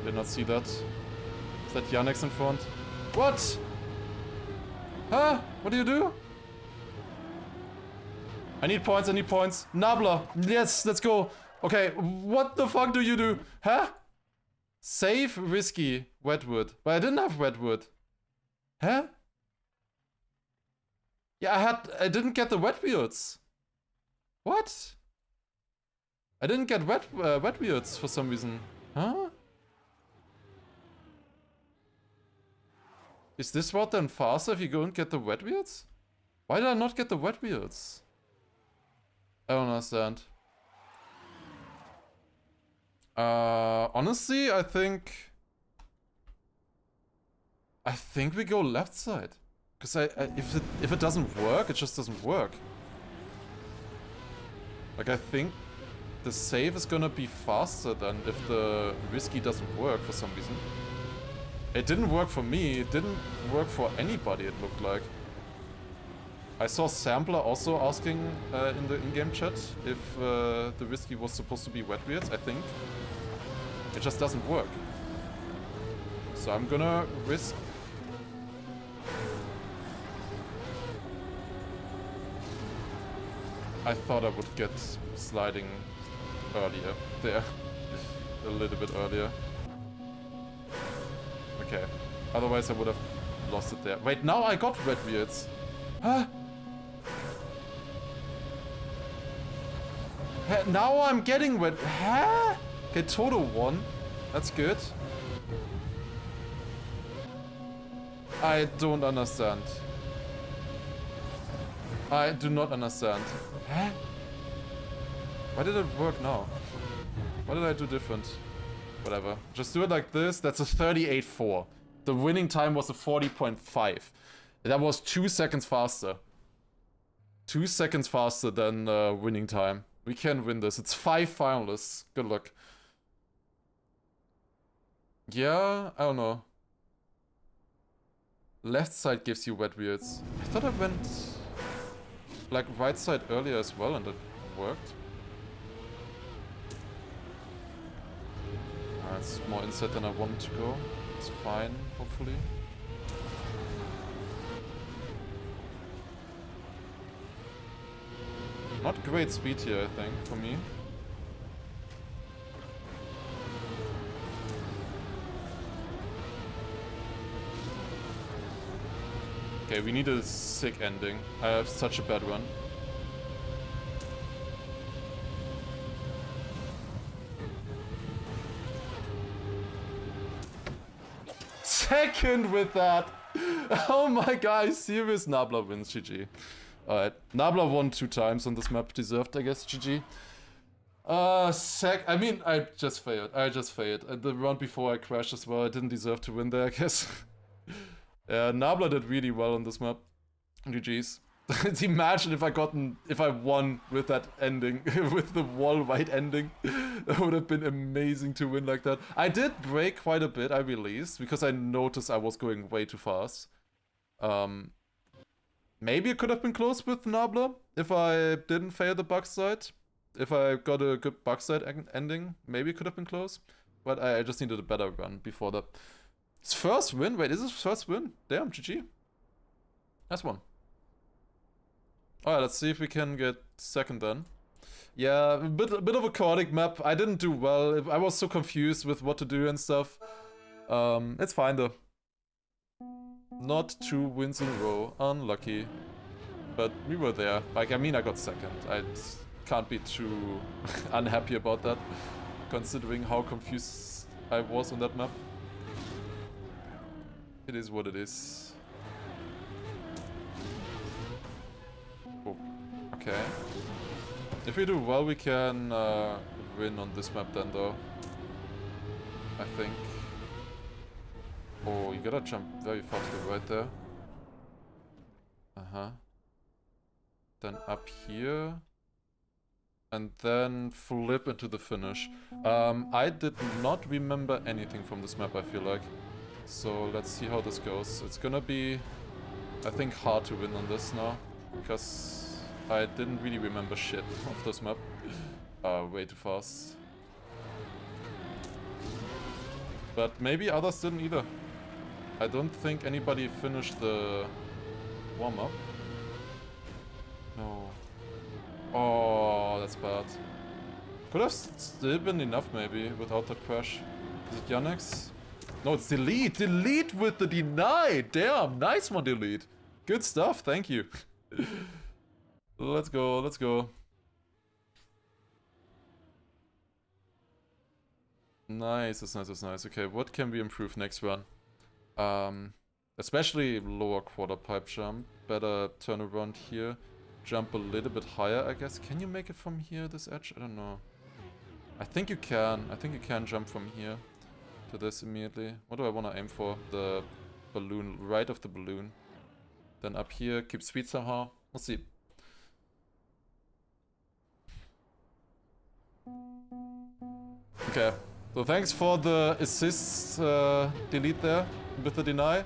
Did not see that. Is that Yannex in front? What? Huh? What do you do? I need points, I need points. Nabla. Yes, let's go. Okay, what the fuck do you do? Huh? Save, risky, redwood. But I didn't have redwood. Huh? Yeah, I didn't get the redwoods. What? I didn't get redwoods for some reason. Huh? Is this route then faster if you go and get the wet wheels? Why did I not get the wet wheels? I don't understand. Honestly, I think we go left side. Because if it doesn't work, it just doesn't work. Like I think the save is gonna be faster than if the risky doesn't work for some reason. It didn't work for me, it didn't work for anybody, it looked like. I saw Sampler also asking in the in-game chat if the risky was supposed to be wet wheels, I think. It just doesn't work. So I'm gonna risk... I thought I would get sliding earlier there. A little bit earlier. Okay. Otherwise I would have lost it there. Wait, now I got red wheels. Huh? Now I'm getting red... Huh? Okay, total 1. That's good. I don't understand. I do not understand. Huh? Why did it work now? What did I do different? Whatever. Just do it like this. That's a 38.4. The winning time was a 40.5. That was 2 seconds faster. 2 seconds faster than winning time. We can win this. It's 5 finalists. Good luck. Yeah, I don't know. Left side gives you wet wheels. I thought I went like right side earlier as well and it worked. It's more inside than I wanted to go. It's fine, hopefully. Not great speed here, I think, for me. Okay, we need a sick ending. I have such a bad run. second with that. Oh my god, serious. Nabla wins, GG. Alright, Nabla won 2 times on this map, deserved, I guess, GG. I mean, I just failed. The round before I crashed as well, I didn't deserve to win there, I guess. Yeah, Nabla did really well on this map. GG's. Imagine if I won with that ending, with the wall white ending. That would have been amazing to win like that. I did brake quite a bit, I released, because I noticed I was going way too fast. Maybe it could have been close with Nabla if I didn't fail the backside. If I got a good backside ending, maybe it could have been close. But I just needed a better run before that. His first win? Wait, is his first win? Damn, GG. Nice one. Alright, let's see if we can get second then. Yeah, a bit of a chaotic map. I didn't do well. I was so confused with what to do and stuff. It's fine though. Not 2 wins in a row. Unlucky. But we were there. Like, I mean, I got second. I can't be too unhappy about that, considering how confused I was on that map. It is what it is. Oh, okay. If we do well, we can win on this map then, though. I think. Oh, you gotta jump very fast right there. Uh-huh. Then up here. And then flip into the finish. I did not remember anything from this map, I feel like. So let's see how this goes. It's gonna be, I think, hard to win on this now. Because I didn't really remember shit of this map. Way too fast. But maybe others didn't either. I don't think anybody finished the warm-up. No. Oh, that's bad. Could have still been enough maybe without that crash. Is it Yannick's? No, it's delete. Delete with the deny. Damn, nice one, delete. Good stuff, thank you. Let's go, let's go. Nice, that's nice, that's nice. Okay, what can we improve next run? Especially lower quarter pipe jump. Better turn around here. Jump a little bit higher, I guess. Can you make it from here, this edge? I don't know. I think you can. I think you can jump from here to this immediately. What do I want to aim for? The balloon, right of the balloon. Then up here, keep speed somehow. We'll see. Okay. So thanks for the assist delete there with the deny.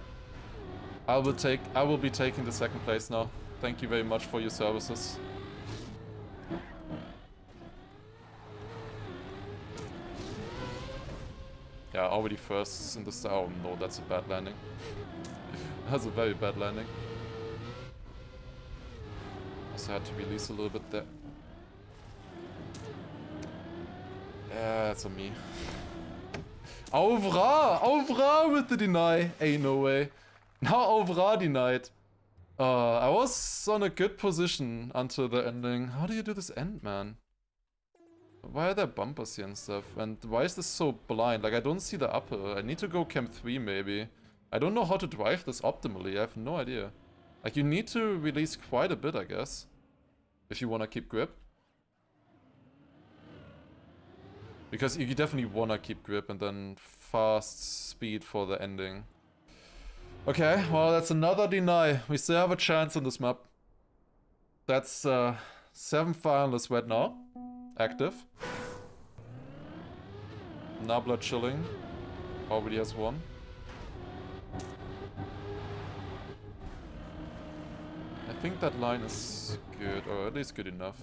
I will be taking the second place now. Thank you very much for your services. Yeah, already first in the star. Oh no, that's a bad landing. That's a very bad landing. Also had to release a little bit there. Yeah, that's on me. Auvra with the deny. Ain't no way. Now Auvra denied. I was on a good position until the ending. How do you do this end, man? Why are there bumpers here and stuff? And why is this so blind? Like, I don't see the upper. I need to go camp 3 maybe. I don't know how to drive this optimally. I have no idea. Like, you need to release quite a bit, I guess. If you want to keep grip. Because you definitely want to keep grip and then fast speed for the ending. Okay, well, that's another deny. We still have a chance on this map. That's 7 finalists right now. Active. Nabla chilling. Already has 1. I think that line is good, or at least good enough.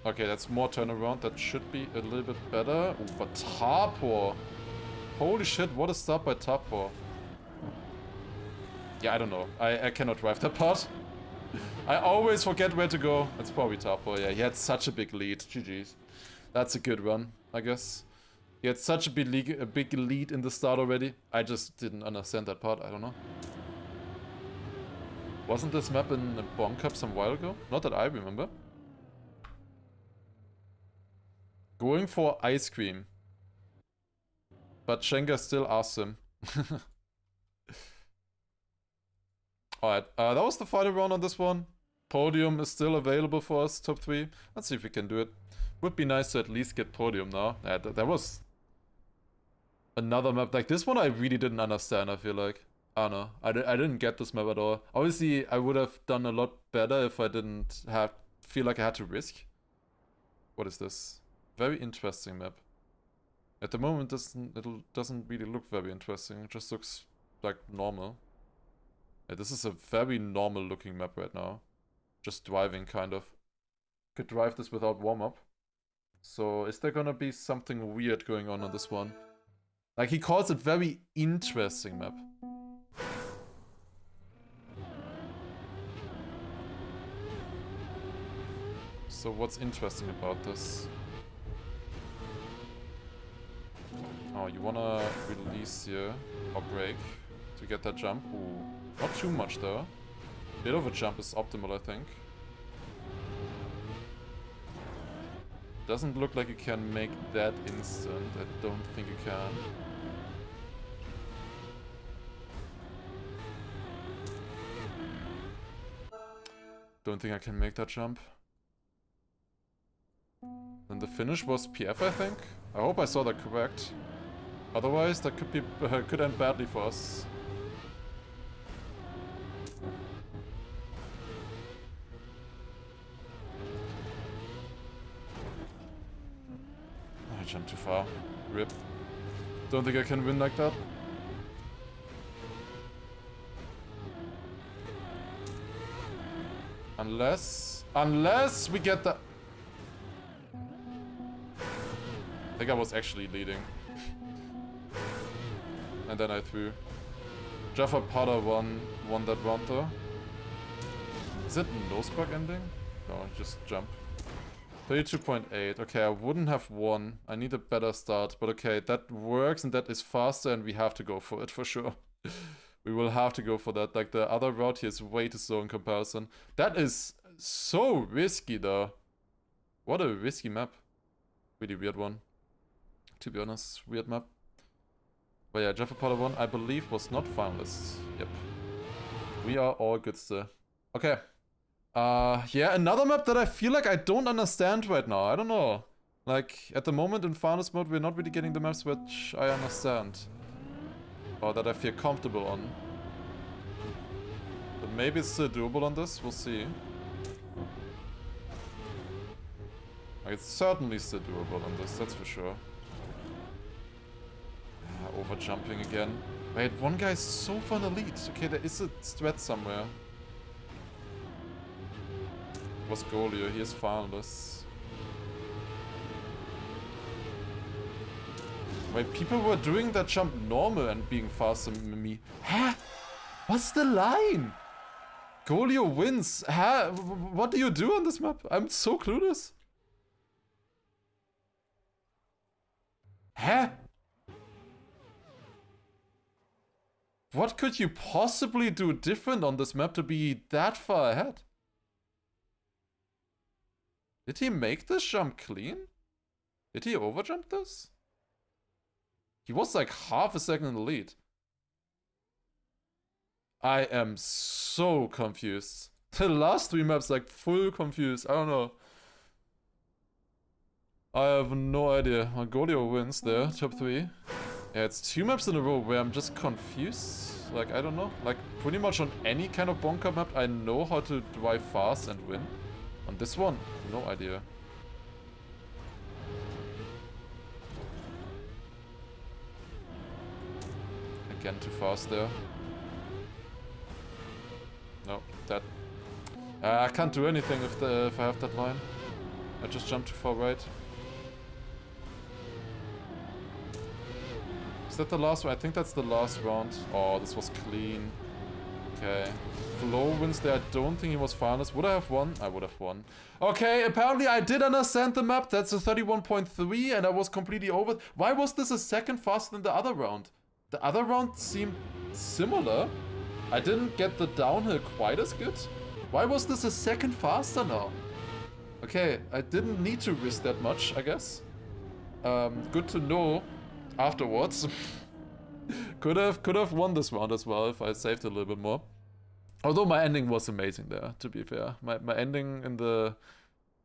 Okay, that's more turnaround. That should be a little bit better. Ooh, but Tapor. Holy shit, what a start by Tapor. Yeah, I don't know. I cannot drive that part. I always forget where to go. It's probably Tapor. Yeah, he had such a big lead. GG's. That's a good run, I guess. He had such a big lead in the start already. I just didn't understand that part. I don't know. Wasn't this map in the Bonk Cup some while ago? Not that I remember. Going for ice cream. But Schenker still awesome. Alright, that was the final round on this one. Podium is still available for us, top 3. Let's see if we can do it. Would be nice to at least get podium now. Yeah, that was another map. Like, this one I really didn't understand, I feel like. I don't know. I didn't get this map at all. Obviously, I would have done a lot better if I didn't feel like I had to risk. What is this? Very interesting map. At the moment, it doesn't really look very interesting. It just looks like normal. Yeah, this is a very normal looking map right now. Just driving, kind of. Could drive this without warm-up. So, is there gonna be something weird going on this one? Like, he calls it very interesting map. So what's interesting about this? Oh, you wanna release here, or break, to get that jump. Ooh, not too much though. Bit of a jump is optimal, I think. Doesn't look like you can make that instant. I don't think you can. Don't think I can make that jump. Then the finish was PF, I think. I hope I saw that correct. Otherwise, that could be could end badly for us. I jumped too far. Rip. Don't think I can win like that. Unless we get the... I think I was actually leading. And then I threw. Jaffa Potter won that round though. Is it nose bug ending? No, just jump. 32.8. Okay, I wouldn't have won. I need a better start. But okay, that works and that is faster and we have to go for it for sure. We will have to go for that. Like, the other route here is way too slow in comparison. That is so risky though. What a risky map. Really weird one. To be honest, weird map. But yeah, Jaffa Potter 1, I believe, was not finalist. Yep. We are all good still. Okay. Yeah, another map that I feel like I don't understand right now. I don't know. Like, at the moment in finalist mode, we're not really getting the maps which I understand. Or that I feel comfortable on. But maybe it's still doable on this, we'll see. Like, it's certainly still doable on this, that's for sure. Over jumping again. Wait, one guy's so far in the lead. Okay, there is a strat somewhere. It was Golio, he is finalist. Wait, people were doing that jump normal and being faster than me. Huh? What's the line? Golio wins. Huh? What do you do on this map? I'm so clueless. Huh? What could you possibly do different on this map to be that far ahead? Did he make this jump clean? Did he overjump this? He was like half a second in the lead. I am so confused. The last 3 maps, like, full confused. I don't know. I have no idea. Golio wins there, top 3. Yeah, it's 2 maps in a row where I'm just confused. Like, I don't know. Like, pretty much on any kind of bunker map, I know how to drive fast and win. On this one, no idea. Again, too fast there. No, that... I can't do anything if I have that line. I just jumped too far right. Is that the last one? I think that's the last round. Oh, this was clean. Okay. Flo wins there. I don't think he was finalist. Would I have won? I would have won. Okay, apparently I did understand the map. That's a 31.3 and I was completely over. Why was this a second faster than the other round? The other round seemed similar. I didn't get the downhill quite as good. Why was this a second faster now? Okay, I didn't need to risk that much, I guess. Good to know. afterwards. could have won this round as well if I saved a little bit more. Although my ending was amazing there, to be fair. My ending in the...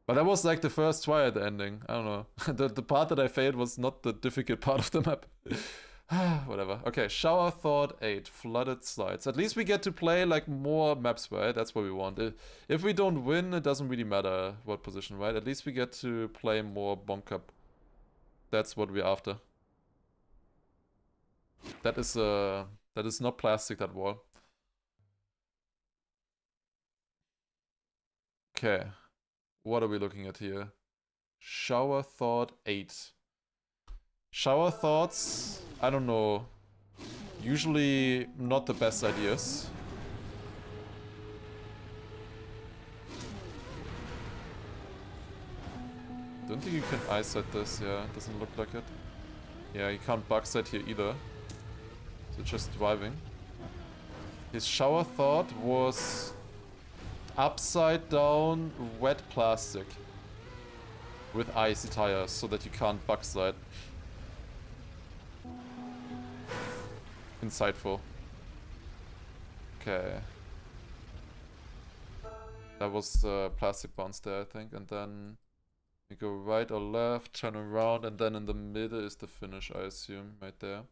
But that was like the first try at the ending. I don't know. the part that I failed was not the difficult part of the map. Whatever. Okay, Shower Thought 8. Flooded Slides. At least we get to play like more maps, right? That's what we want. If we don't win, it doesn't really matter what position, right? At least we get to play more Bonk Cup. That's what we're after. That is not plastic, that wall. Okay. What are we looking at here? Shower Thought 8. Shower Thoughts, I don't know. Usually not the best ideas. Don't think you can eyesight this, yeah, it doesn't look like it. Yeah, you can't bug sight here either. So just driving. His Shower Thought was upside down wet plastic with icy tires so that you can't bug sight. Insightful. Okay. That was plastic bounce there, I think, and then you go right or left, turn around, and then in the middle is the finish, I assume, right there.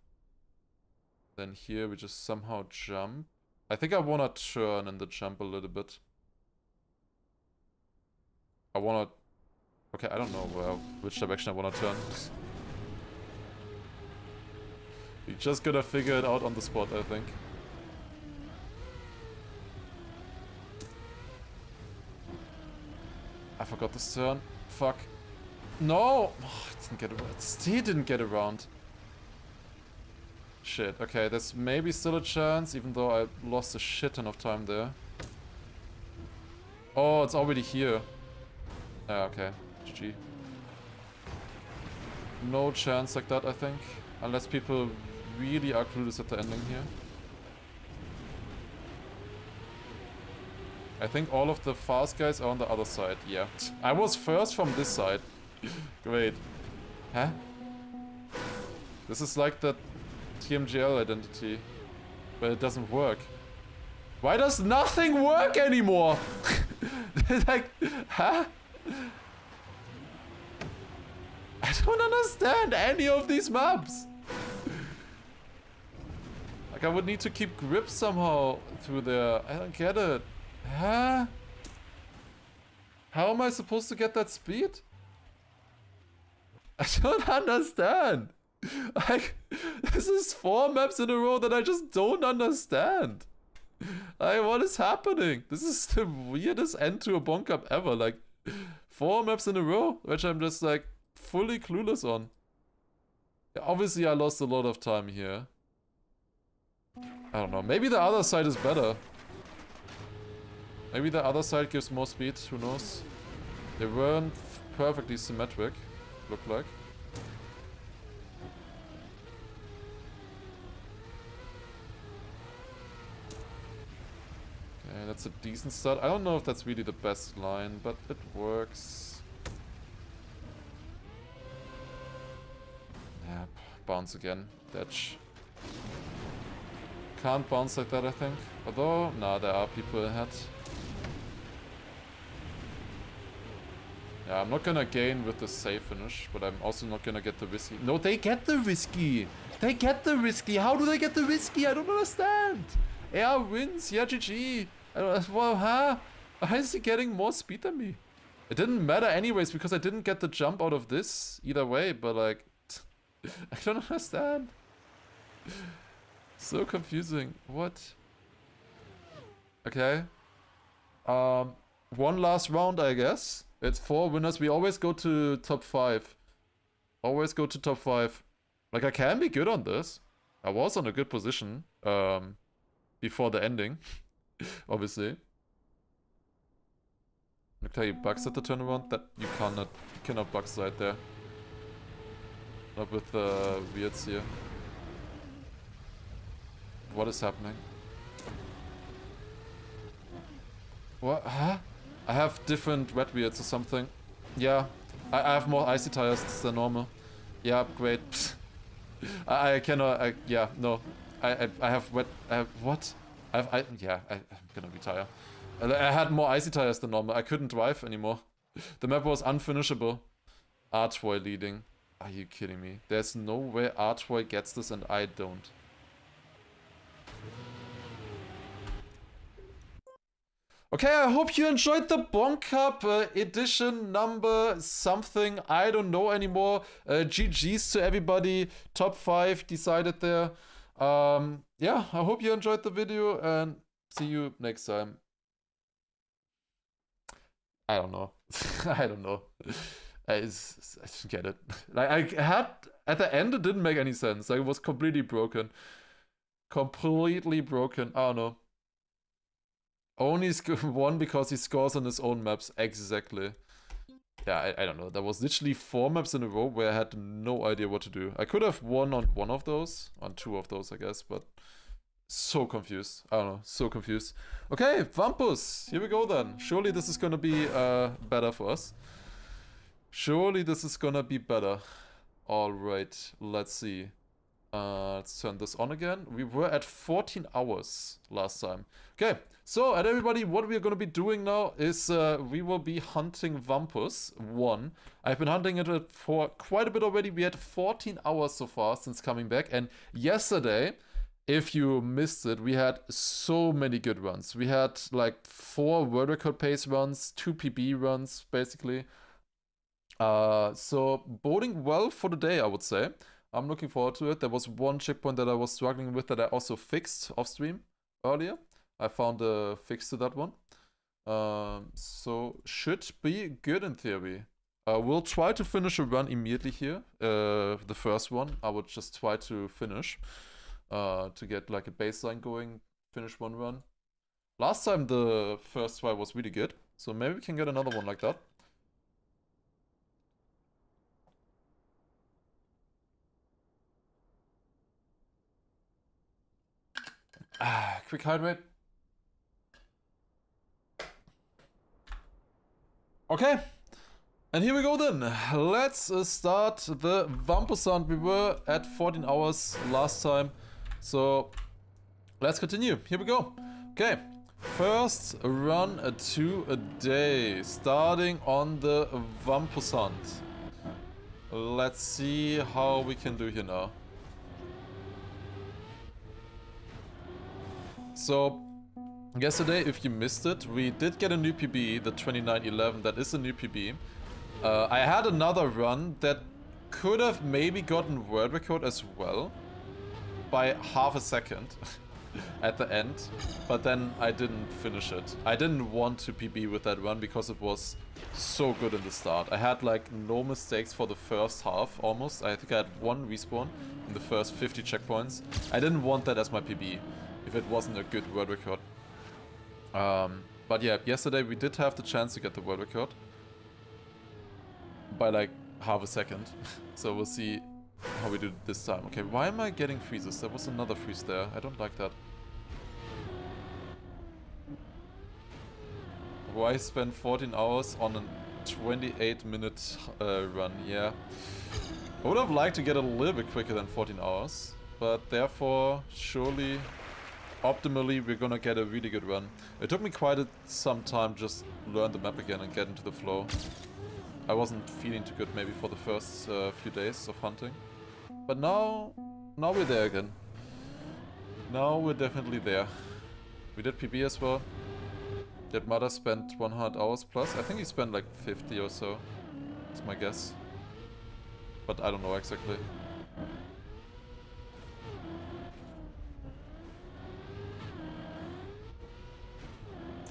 Then here we just somehow jump. I think I wanna turn in the jump a little bit. I wanna... Okay, I don't know which direction I wanna turn. You just gotta figure it out on the spot, I think. I forgot this turn. Fuck. No! Oh, I didn't get around. Still didn't get around. Shit. Okay, there's maybe still a chance, even though I lost a shit ton of time there. Oh, it's already here. Yeah, okay. GG. No chance like that, I think. Unless people really are clueless at the ending here. I think all of the fast guys are on the other side, yeah. I was first from this side. Great. Huh? This is like that TMGL identity, but it doesn't work. Why does nothing work anymore? Like, huh? I don't understand any of these maps. Like, I would need to keep grip somehow through there. I don't get it. Huh? How am I supposed to get that speed? I don't understand. Like, this is 4 maps in a row that I just don't understand. Like, what is happening? This is the weirdest end to a Bonk Cup ever. Like, 4 maps in a row, which I'm just like fully clueless on. Yeah, obviously, I lost a lot of time here. I don't know. Maybe the other side is better. Maybe the other side gives more speed. Who knows? They weren't perfectly symmetric, look like. Okay, that's a decent start. I don't know if that's really the best line, but it works. Yep, bounce again. Datch. Can't bounce like that, I think. Although, nah, there are people ahead. Yeah, I'm not gonna gain with the safe finish, but I'm also not gonna get the risky. No, they get the risky! They get the risky! How do they get the risky? I don't understand! Air wins, yeah, GG! I don't, well, huh? Why is he getting more speed than me? It didn't matter anyways, because I didn't get the jump out of this either way, but like... I don't understand. So confusing. What? Okay. One last round, I guess. It's 4 winners. We always go to top 5. Always go to top 5. Like, I can be good on this. I was on a good position. Before the ending. Obviously. Okay, bugs at the turnaround. That you cannot bug side there. Not with the weirds here. What is happening? What? Huh? I have different red weirds or something. Yeah. I have more icy tires than normal. Yeah, great. I cannot. Yeah, no. I have wet. I have what? Yeah. I'm gonna retire. I had more icy tires than normal. I couldn't drive anymore. The map was unfinishable. Archboy leading. Are you kidding me? There's no way Archboy gets this and I don't. Okay, I hope you enjoyed the Bonk Cup edition number something. I don't know anymore. GG's to everybody. Top 5 decided there. Yeah, I hope you enjoyed the video and see you next time. I don't know. I don't know. I just get it. Like, I had... At the end, it didn't make any sense. Like, it was completely broken. Completely broken. I don't know. Only won because he scores on his own maps. Exactly. Yeah, I don't know. There was literally 4 maps in a row where I had no idea what to do. I could have won on one of those. On 2 of those, I guess. But so confused. I don't know. So confused. Okay, Vampus. Here we go then. Surely this is gonna be better for us. Surely this is gonna be better. Alright, let's see. Let's turn this on again. We were at 14 hours last time. Okay, so and everybody, what we are going to be doing now is we will be hunting Vampus 1. I've been hunting it for quite a bit already. We had 14 hours so far since coming back. And yesterday, if you missed it, we had so many good runs. We had like 4 world record pace runs, 2 PB runs, basically. So boding well for the day, I would say. I'm looking forward to it. There was one checkpoint that I was struggling with that I also fixed off stream earlier. I found a fix to that one. So should be good in theory. We'll try to finish a run immediately here. The first one, I would just try to finish. To get like a baseline going, finish one run. Last time the first try was really good. So maybe we can get another one like that. Quick hydrate. Okay. And here we go then. Let's start the Vampus hunt. We were at 14 hours last time. So let's continue. Here we go. Okay. First run to a day. Starting on the Vampus hunt. Let's see how we can do here now. So, yesterday, if you missed it, we did get a new PB, the 2911, that is a new PB. I had another run that could have maybe gotten world record as well, by half a second at the end, but then I didn't finish it. I didn't want to PB with that run because it was so good in the start. I had like no mistakes for the first half, almost. I think I had 1 respawn in the first 50 checkpoints. I didn't want that as my PB. If it wasn't a good world record. But yeah, yesterday we did have the chance to get the world record. By like half a second. So we'll see how we do this time. Okay, why am I getting freezes? There was another freeze there. I don't like that. Why spend 14 hours on a 28-minute run? Yeah. I would have liked to get it a little bit quicker than 14 hours. But therefore, surely... optimally, we're gonna get a really good run. It took me quite some time to just learn the map again and get into the flow. I wasn't feeling too good maybe for the first few days of hunting. But now we're there again. Now we're definitely there. We did PB as well. Did Mother spend 100 hours plus? I think he spent like 50 or so. That's my guess. But I don't know exactly.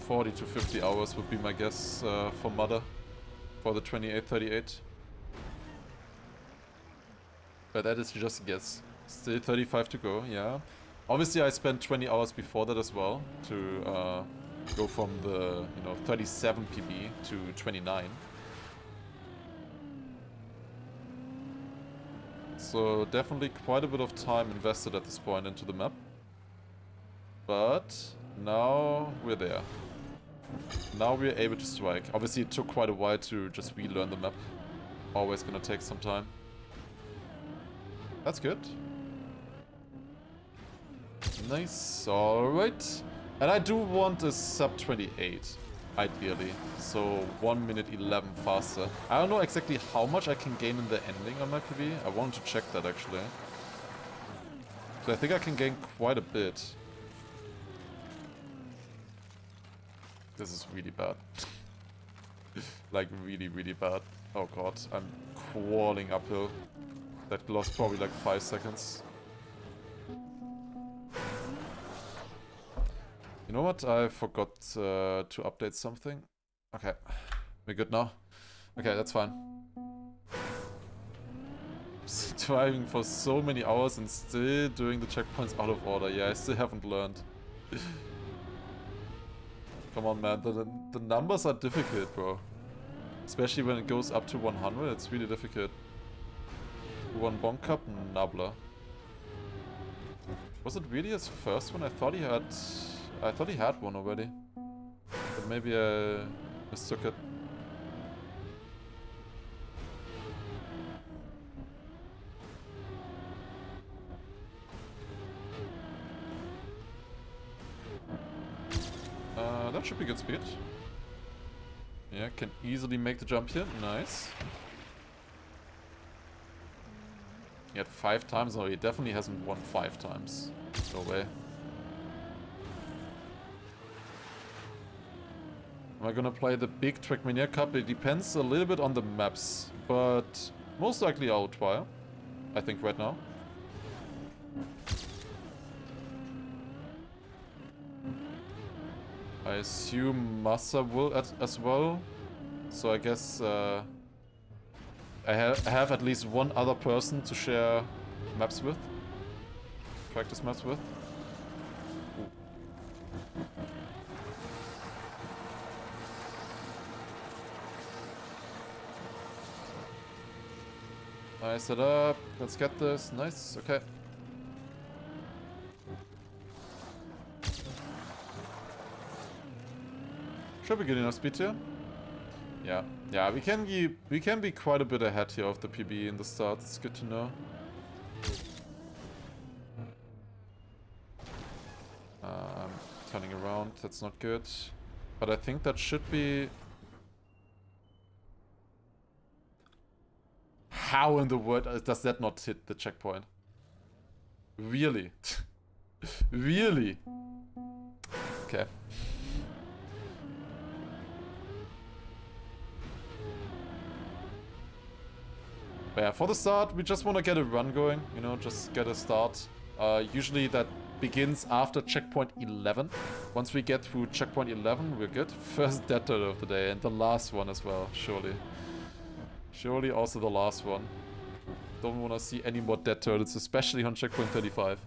40 to 50 hours would be my guess for Mother, for the 2838. But that is just a guess. Still 35 to go, yeah. Obviously I spent 20 hours before that as well to go from the 37 PB to 29. So definitely quite a bit of time invested at this point into the map. But now we're there. Now we're able to strike. Obviously it took quite a while to just relearn the map. Always gonna take some time. That's good. Nice, alright. And I do want a sub 28, ideally. So 1 minute 11 faster. I don't know exactly how much I can gain in the ending on my PB. I wanted to check that actually. So I think I can gain quite a bit. This is really bad. Like really, really bad. Oh god, I'm crawling uphill. That lost probably like 5 seconds. You know what? I forgot to update something. Okay, we're good now. Okay, that's fine. Driving for so many hours and still doing the checkpoints out of order. Yeah, I still haven't learned. Come on, man. The numbers are difficult, bro. Especially when it goes up to 100, it's really difficult. Who won Bonk Cup? Nabla. Was it really his first one? I thought he had one already. But maybe I mistook it. That should be good speed. Yeah, can easily make the jump here. Nice. He had 5 times. No, he definitely hasn't won 5 times. No way. Am I gonna play the big Trackmania Cup? It depends a little bit on the maps, but most likely I'll try. I think right now. I assume Massa will as well, so I guess I have at least one other person to share maps with, practice maps with. I set up, let's get this, nice, okay. Should be good enough speed here. Yeah, yeah, we can be quite a bit ahead here of the PB in the start. It's good to know. Turning around, that's not good. But I think that should be. How in the world does that not hit the checkpoint? Really? Really? Okay. But yeah, for the start, we just want to get a run going, you know, just get a start. Usually that begins after checkpoint 11. Once we get through checkpoint 11, we're good. First dead turtle of the day, and the last one as well, surely. Surely also the last one. Don't want to see any more dead turtles, especially on checkpoint 35.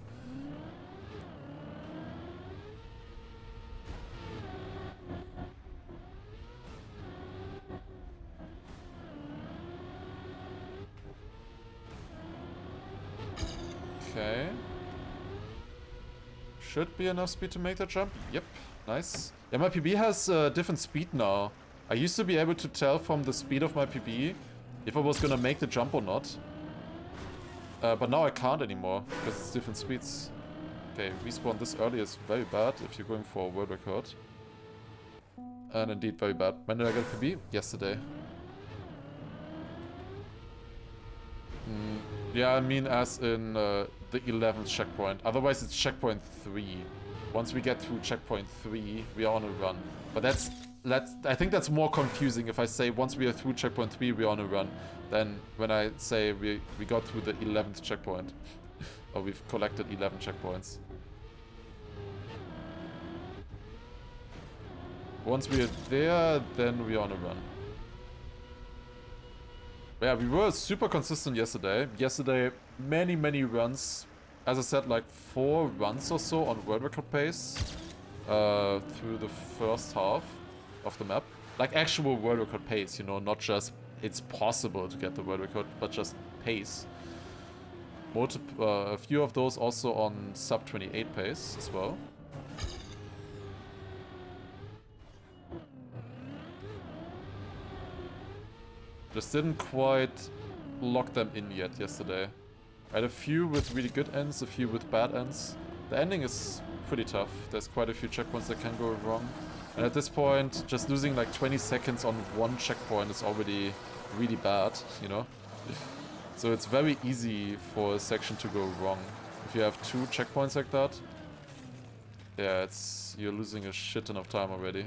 Okay. Should be enough speed to make that jump. Yep, nice. Yeah, my PB has different speed now. I used to be able to tell from the speed of my PB if I was gonna make the jump or not. But now I can't anymore, because it's different speeds. Okay, respawn this early is very bad if you're going for a world record. And indeed very bad. When did I get PB? Yesterday. Yeah, I mean as in the 11th checkpoint. Otherwise it's checkpoint 3. Once we get through checkpoint 3, we are on a run. But that's I think that's more confusing if I say once we are through checkpoint 3, we're on a run, than when I say we got through the 11th checkpoint. Or we've collected 11 checkpoints. Once we are there, then we are on a run. But yeah, we were super consistent yesterday. Yesterday, many runs. As I said, like 4 runs or so on world record pace through the first half of the map. Like actual world record pace, you know, not just it's possible to get the world record, but just pace. A few of those also on sub 28 pace as well. Just didn't quite lock them in yet yesterday. I had a few with really good ends, a few with bad ends. The ending is pretty tough. There's quite a few checkpoints that can go wrong. And at this point, just losing like 20 seconds on one checkpoint is already really bad, you know? So it's very easy for a section to go wrong. If you have 2 checkpoints like that, yeah, you're losing a shit ton of time already.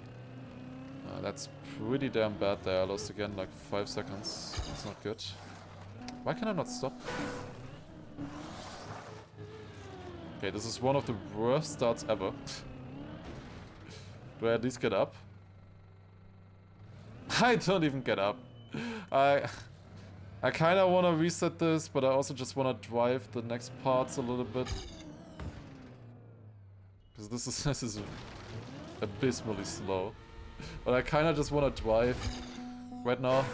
That's pretty damn bad there. I lost again like 5 seconds. That's not good. Why can I not stop? Okay, this is one of the worst starts ever. Do I at least get up? I don't even get up. I kind of want to reset this, but I also just want to drive the next parts a little bit. Because this is abysmally slow. But I kind of just want to drive right now.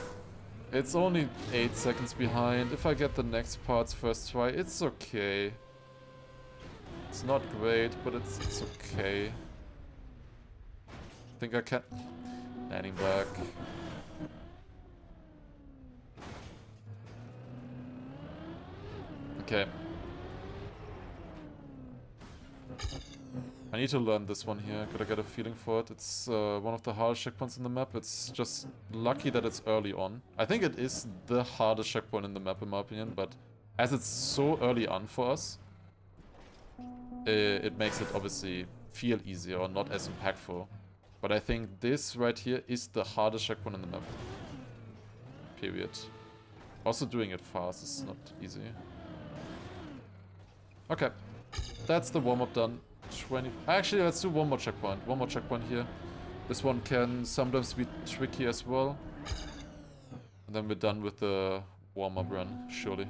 It's only 8 seconds behind. If I get the next parts first try, it's okay. It's not great, but it's okay. I think I can... Landing back. Okay. I need to learn this one here. Gotta get a feeling for it. It's one of the hardest checkpoints in the map. It's just lucky that it's early on. I think it is the hardest checkpoint in the map in my opinion, but as it's so early on for us, it makes it obviously feel easier or not as impactful. But I think this right here is the hardest checkpoint in the map. Period. Also doing it fast is not easy. Okay. That's the warm-up done. 20... Actually, let's do one more checkpoint. One more checkpoint here. This one can sometimes be tricky as well. And then we're done with the warm-up run, surely.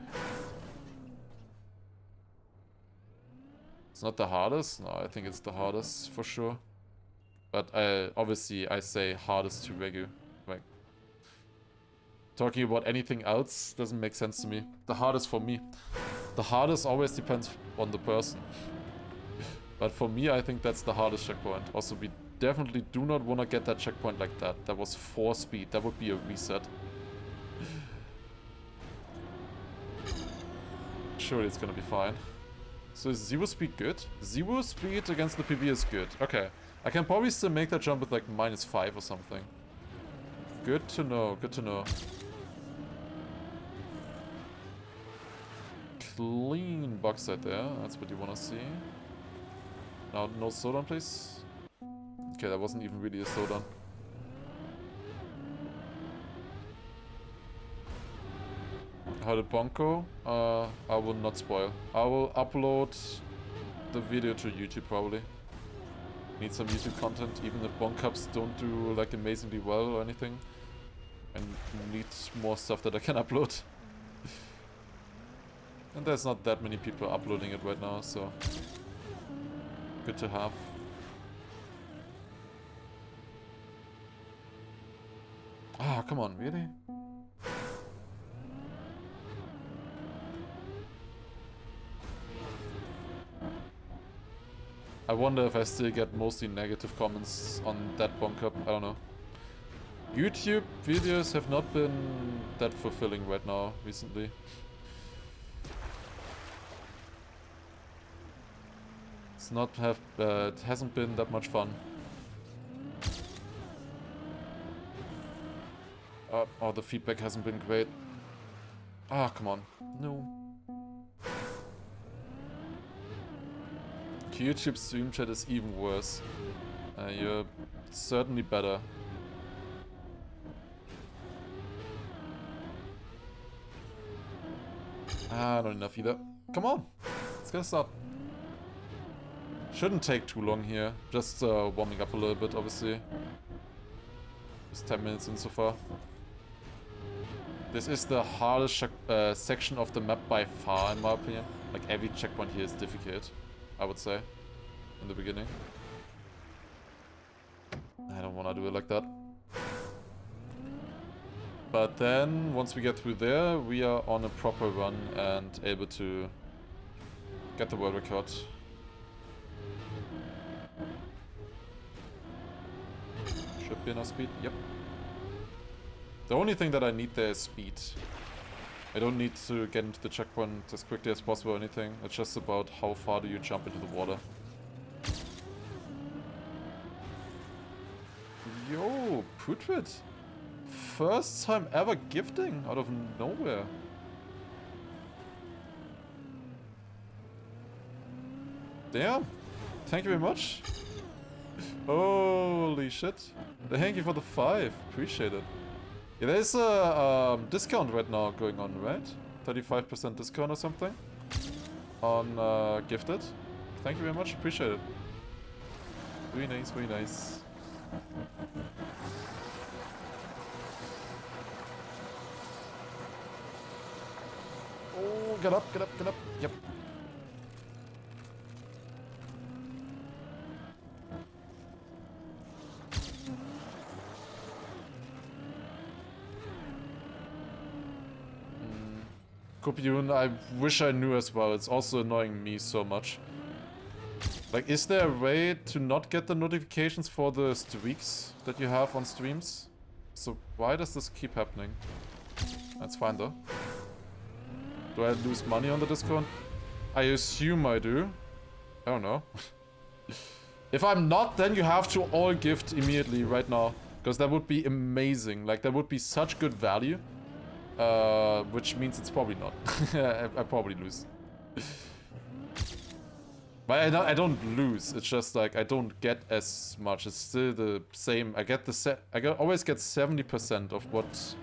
It's not the hardest? No, I think it's the hardest for sure. But obviously I say hardest to regu. Like, talking about anything else doesn't make sense to me. The hardest for me. The hardest always depends on the person. But for me, I think that's the hardest checkpoint. Also, we definitely do not want to get that checkpoint like that. That was 4 speed. That would be a reset. Surely it's gonna be fine. So is 0 speed good? 0 speed against the PB is good. Okay. I can probably still make that jump with like -5 or something. Good to know. Good to know. Clean box side there. That's what you want to see. Now, no slowdown, please. Okay, that wasn't even really a slowdown. How did Bonk go? I will not spoil. I will upload the video to YouTube probably. Need some YouTube content, even if Bonk Cups don't do like amazingly well or anything. And need more stuff that I can upload. And there's not that many people uploading it right now, so good to have. Ah, come on, really? I wonder if I still get mostly negative comments on that Bonk Up. I don't know. YouTube videos have not been that fulfilling right now recently. It hasn't been that much fun. Oh, the feedback hasn't been great. Ah, come on. No. YouTube stream chat is even worse. You're certainly better. Ah, not enough either. Come on! Let's get a start. Shouldn't take too long here. Just warming up a little bit, obviously. Just 10 minutes in so far. This is the hardest section of the map by far, in my opinion. Like, every checkpoint here is difficult, I would say, in the beginning. I don't want to do it like that. But then, once we get through there, we are on a proper run and able to get the world record. Should be enough speed, yep. The only thing that I need there is speed. I don't need to get into the checkpoint as quickly as possible or anything. It's just about how far do you jump into the water. Yo, Putrid. First time ever gifting out of nowhere. Damn. Thank you very much. Holy shit. Thank you for the 5. Appreciate it. Yeah, there's a discount right now going on, right? 35% discount or something on gifted. Thank you very much. Appreciate it. Very nice, very nice. Oh, get up, get up, get up. Yep. Copion, I wish I knew as well. It's also annoying me so much. Like, is there a way to not get the notifications for the streaks that you have on streams? So why does this keep happening? That's fine though. Do I lose money on the Discord? I assume I do. I don't know. If I'm not, then you have to all gift immediately right now. Because that would be amazing. Like, that would be such good value. Which means it's probably not. I probably lose. But I don't lose. It's just like I don't get as much. It's still the same. I always get 70% of what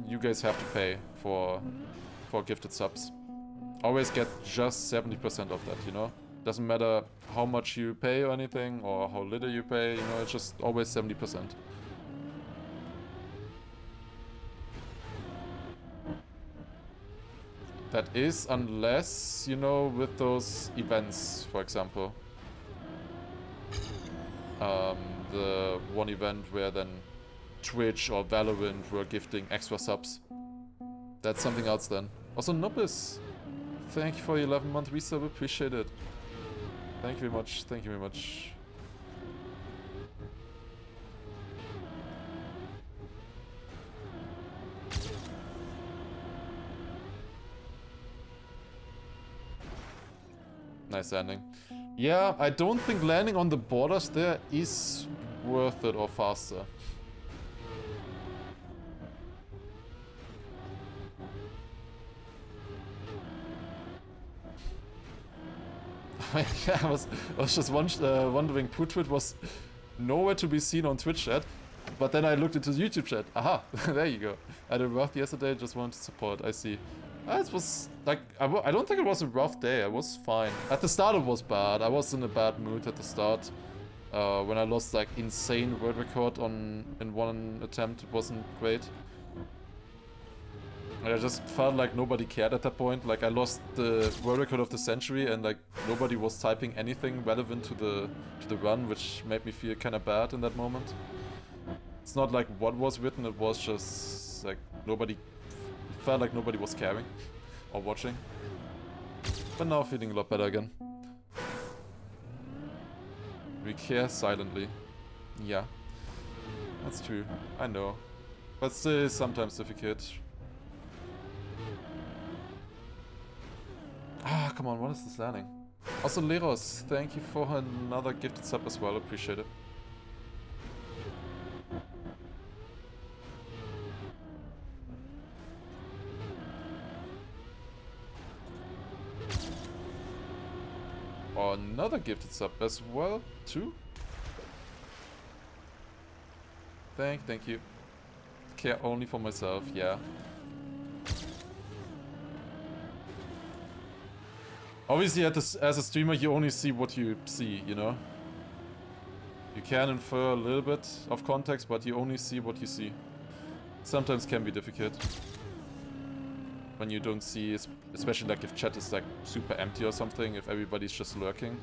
you guys have to pay for gifted subs. Always get just 70% of that, you know? Doesn't matter how much you pay or anything, or how little you pay, you know, it's just always 70%. That is, unless, you know, with those events, for example. The one event where then Twitch or Valorant were gifting extra subs. That's something else then. Also, Nubis, thank you for your 11-month resub, appreciate it. Thank you very much, thank you very much. Nice landing. Yeah, I don't think landing on the borders there is worth it or faster. I was just wondering, Putrid was nowhere to be seen on Twitch chat, but then I looked into the YouTube chat. Aha, there you go. I had a rough yesterday, just wanted to support, I see. It was, like, I don't think it was a rough day, I was fine. At the start it was bad, I was in a bad mood at the start. When I lost, like, insane world record in one attempt, it wasn't great. I just felt like nobody cared at that point. Like, I lost the world record of the century and, like, nobody was typing anything relevant to the run, which made me feel kind of bad in that moment. It's not like what was written, it was just, like, nobody... It felt like nobody was caring or watching. But now feeling a lot better again. We care silently. Yeah. That's true. I know. But still sometimes difficult. Ah, come on, what is this landing? Also, Leros, thank you for another gifted sub as well, appreciate it. Another gifted sub as well, too. Thank you. Care only for myself, yeah. Obviously, as a streamer, you only see what you see, you know? You can infer a little bit of context, but you only see what you see. Sometimes can be difficult. When you don't see, especially like if chat is like super empty or something, if everybody's just lurking.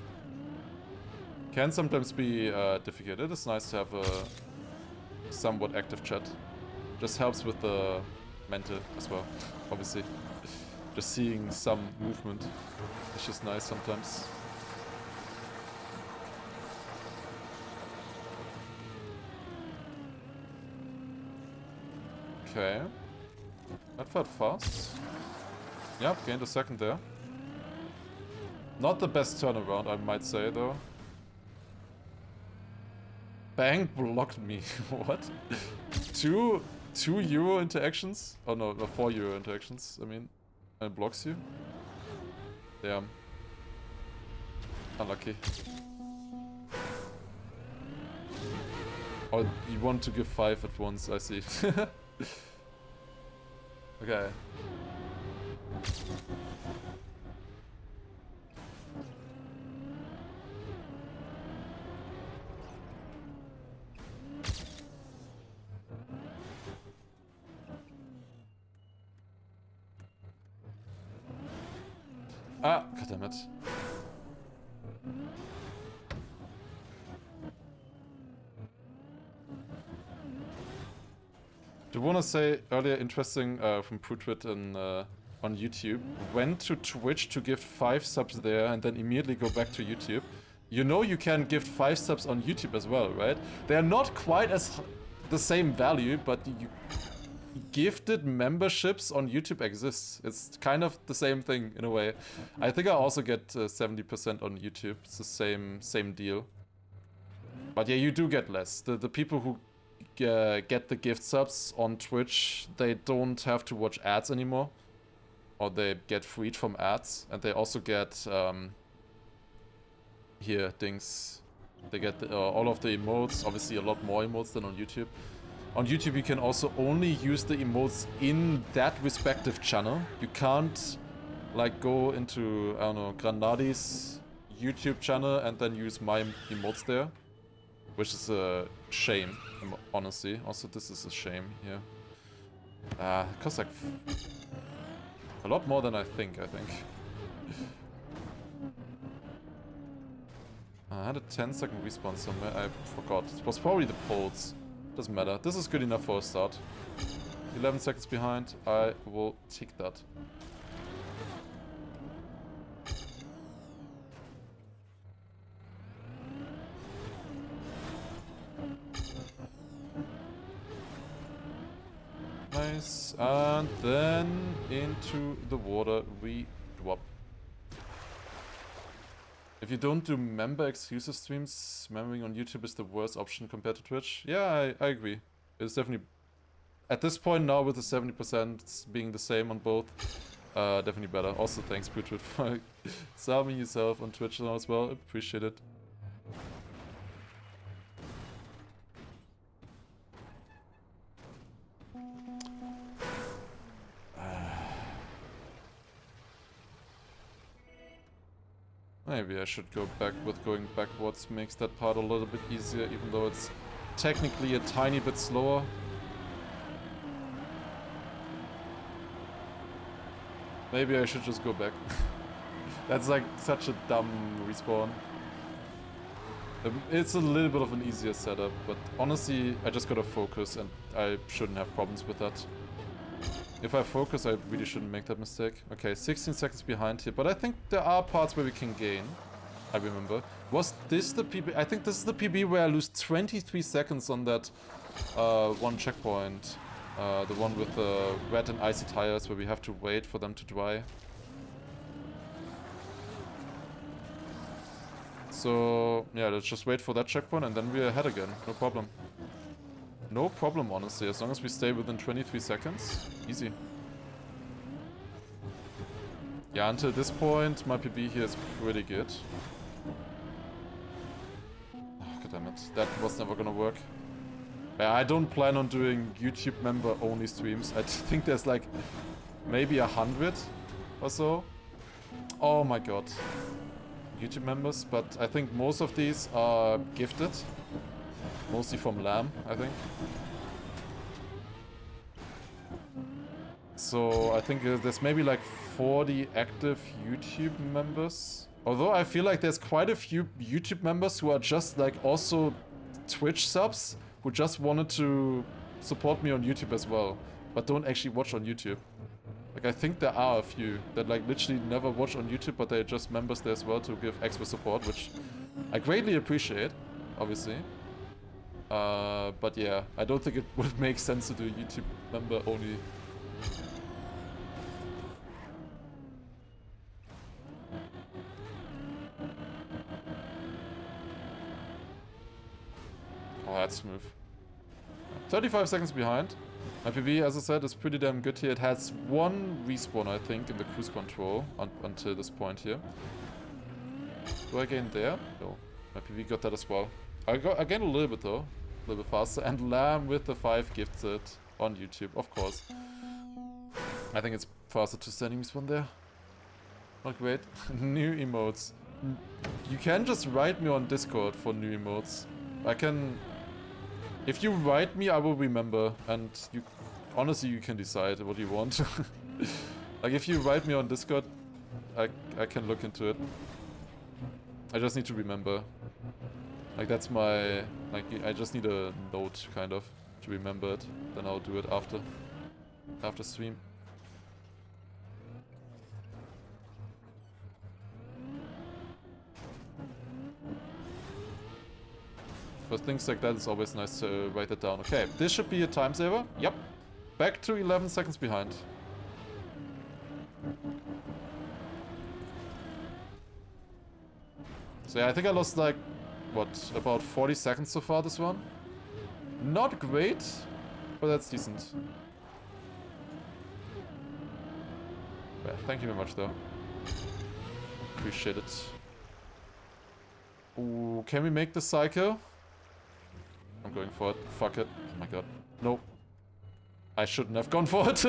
Can sometimes be difficult. It is nice to have a somewhat active chat. Just helps with the mental as well, obviously. Just seeing some movement. It's just nice sometimes. Okay. That felt fast. Yep, gained a second there. Not the best turnaround, I might say, though. Bang blocked me. What? two euro interactions? Oh no, 4 euro interactions, I mean. And blocks you? Damn. Unlucky. Oh, you want to give 5 at once, I see. Okay. Ah, goddammit. Do you want to say earlier interesting from Putrid on YouTube? Went to Twitch to give 5 subs there and then immediately go back to YouTube. You know you can give 5 subs on YouTube as well, right? They're not quite as the same value, but gifted memberships on YouTube exists. It's kind of the same thing in a way. I think I also get 70% on YouTube. It's the same deal. But yeah, you do get less. The people who get the gift subs on Twitch, they don't have to watch ads anymore. Or they get freed from ads. And they also get here things. They get all of the emotes, obviously a lot more emotes than on YouTube. On YouTube you can also only use the emotes in that respective channel. You can't like go into, I don't know, Granadi's YouTube channel and then use my emotes there. Which is a shame, honestly. Also this is a shame here. It costs like a lot more than I think. I had a 10-second respawn somewhere, I forgot. It was probably the poles. Doesn't matter. This is good enough for a start. 11 seconds behind. I will take that. Nice. And then into the water we drop. If you don't do member exclusive streams, membering on YouTube is the worst option compared to Twitch. Yeah, I agree. It's definitely, at this point now with the 70% being the same on both, definitely better. Also thanks Putrid for subbing yourself on Twitch now as well. Appreciate it. Maybe I should go back with going backwards, makes that part a little bit easier, even though it's technically a tiny bit slower. Maybe I should just go back. That's like such a dumb respawn. It's a little bit of an easier setup, but honestly, I just gotta focus and I shouldn't have problems with that. If I focus, I really shouldn't make that mistake. Okay, 16 seconds behind here, but I think there are parts where we can gain. I remember. Was this the PB? I think this is the PB where I lose 23 seconds on that one checkpoint. The one with the wet and icy tires where we have to wait for them to dry. So, yeah, let's just wait for that checkpoint and then we're ahead again. No problem. No problem, honestly, as long as we stay within 23 seconds. Easy. Yeah, until this point, my PB here is pretty good. Oh, God damn it. That was never gonna work. Yeah, I don't plan on doing YouTube member-only streams. I think there's like maybe 100 or so. Oh my god. YouTube members, but I think most of these are gifted. Mostly from Lamb, I think. So I think there's maybe like 40 active YouTube members. Although I feel like there's quite a few YouTube members who are just like also Twitch subs who just wanted to support me on YouTube as well, but don't actually watch on YouTube. Like I think there are a few that like literally never watch on YouTube, but they're just members there as well to give extra support, which I greatly appreciate, obviously. But yeah, I don't think it would make sense to do YouTube member only Oh, that's smooth. 35 seconds behind. My PB, as I said, is pretty damn good here. It has one respawn, I think, in the cruise control until this point here. Do I gain there? No. My PB got that as well. I gained a little bit though. A little bit faster. And Lamb with the 5 gifted on YouTube, of course. I think it's faster to standing respawn there. Not great. New emotes. You can just write me on Discord for new emotes. I can... If you write me, I will remember. And you... Honestly, you can decide what you want. Like, if you write me on Discord, I can look into it. I just need to remember. Like, that's my... Like, I just need a note, kind of, to remember it. Then I'll do it after stream. For things like that, it's always nice to write it down. Okay, this should be a time saver. Yep. Back to 11 seconds behind. So yeah, I think I lost like, what, about 40 seconds so far this one. Not great, but that's decent. Yeah, thank you very much though. Appreciate it. Ooh, can we make the cycle? I'm going for it. Fuck it. Oh my god. Nope. I shouldn't have gone for it.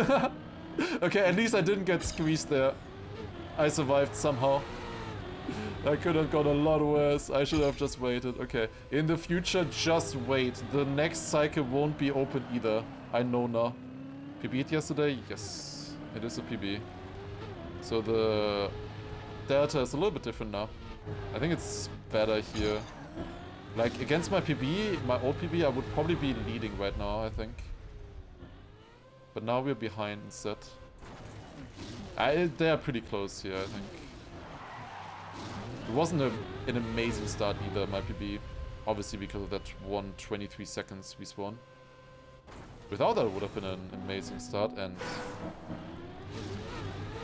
Okay, at least I didn't get squeezed there. I survived somehow. I could have gone a lot worse. I should have just waited. Okay. In the future, just wait. The next cycle won't be open either. I know now. PB'd yesterday? Yes. It is a PB. So the delta is a little bit different now. I think it's better here. Like, against my PB, my old PB, I would probably be leading right now, I think. But now we're behind instead. They are pretty close here, I think. It wasn't an amazing start either, my PB. Obviously because of that 1:23 seconds respawn. Without that, it would have been an amazing start, and...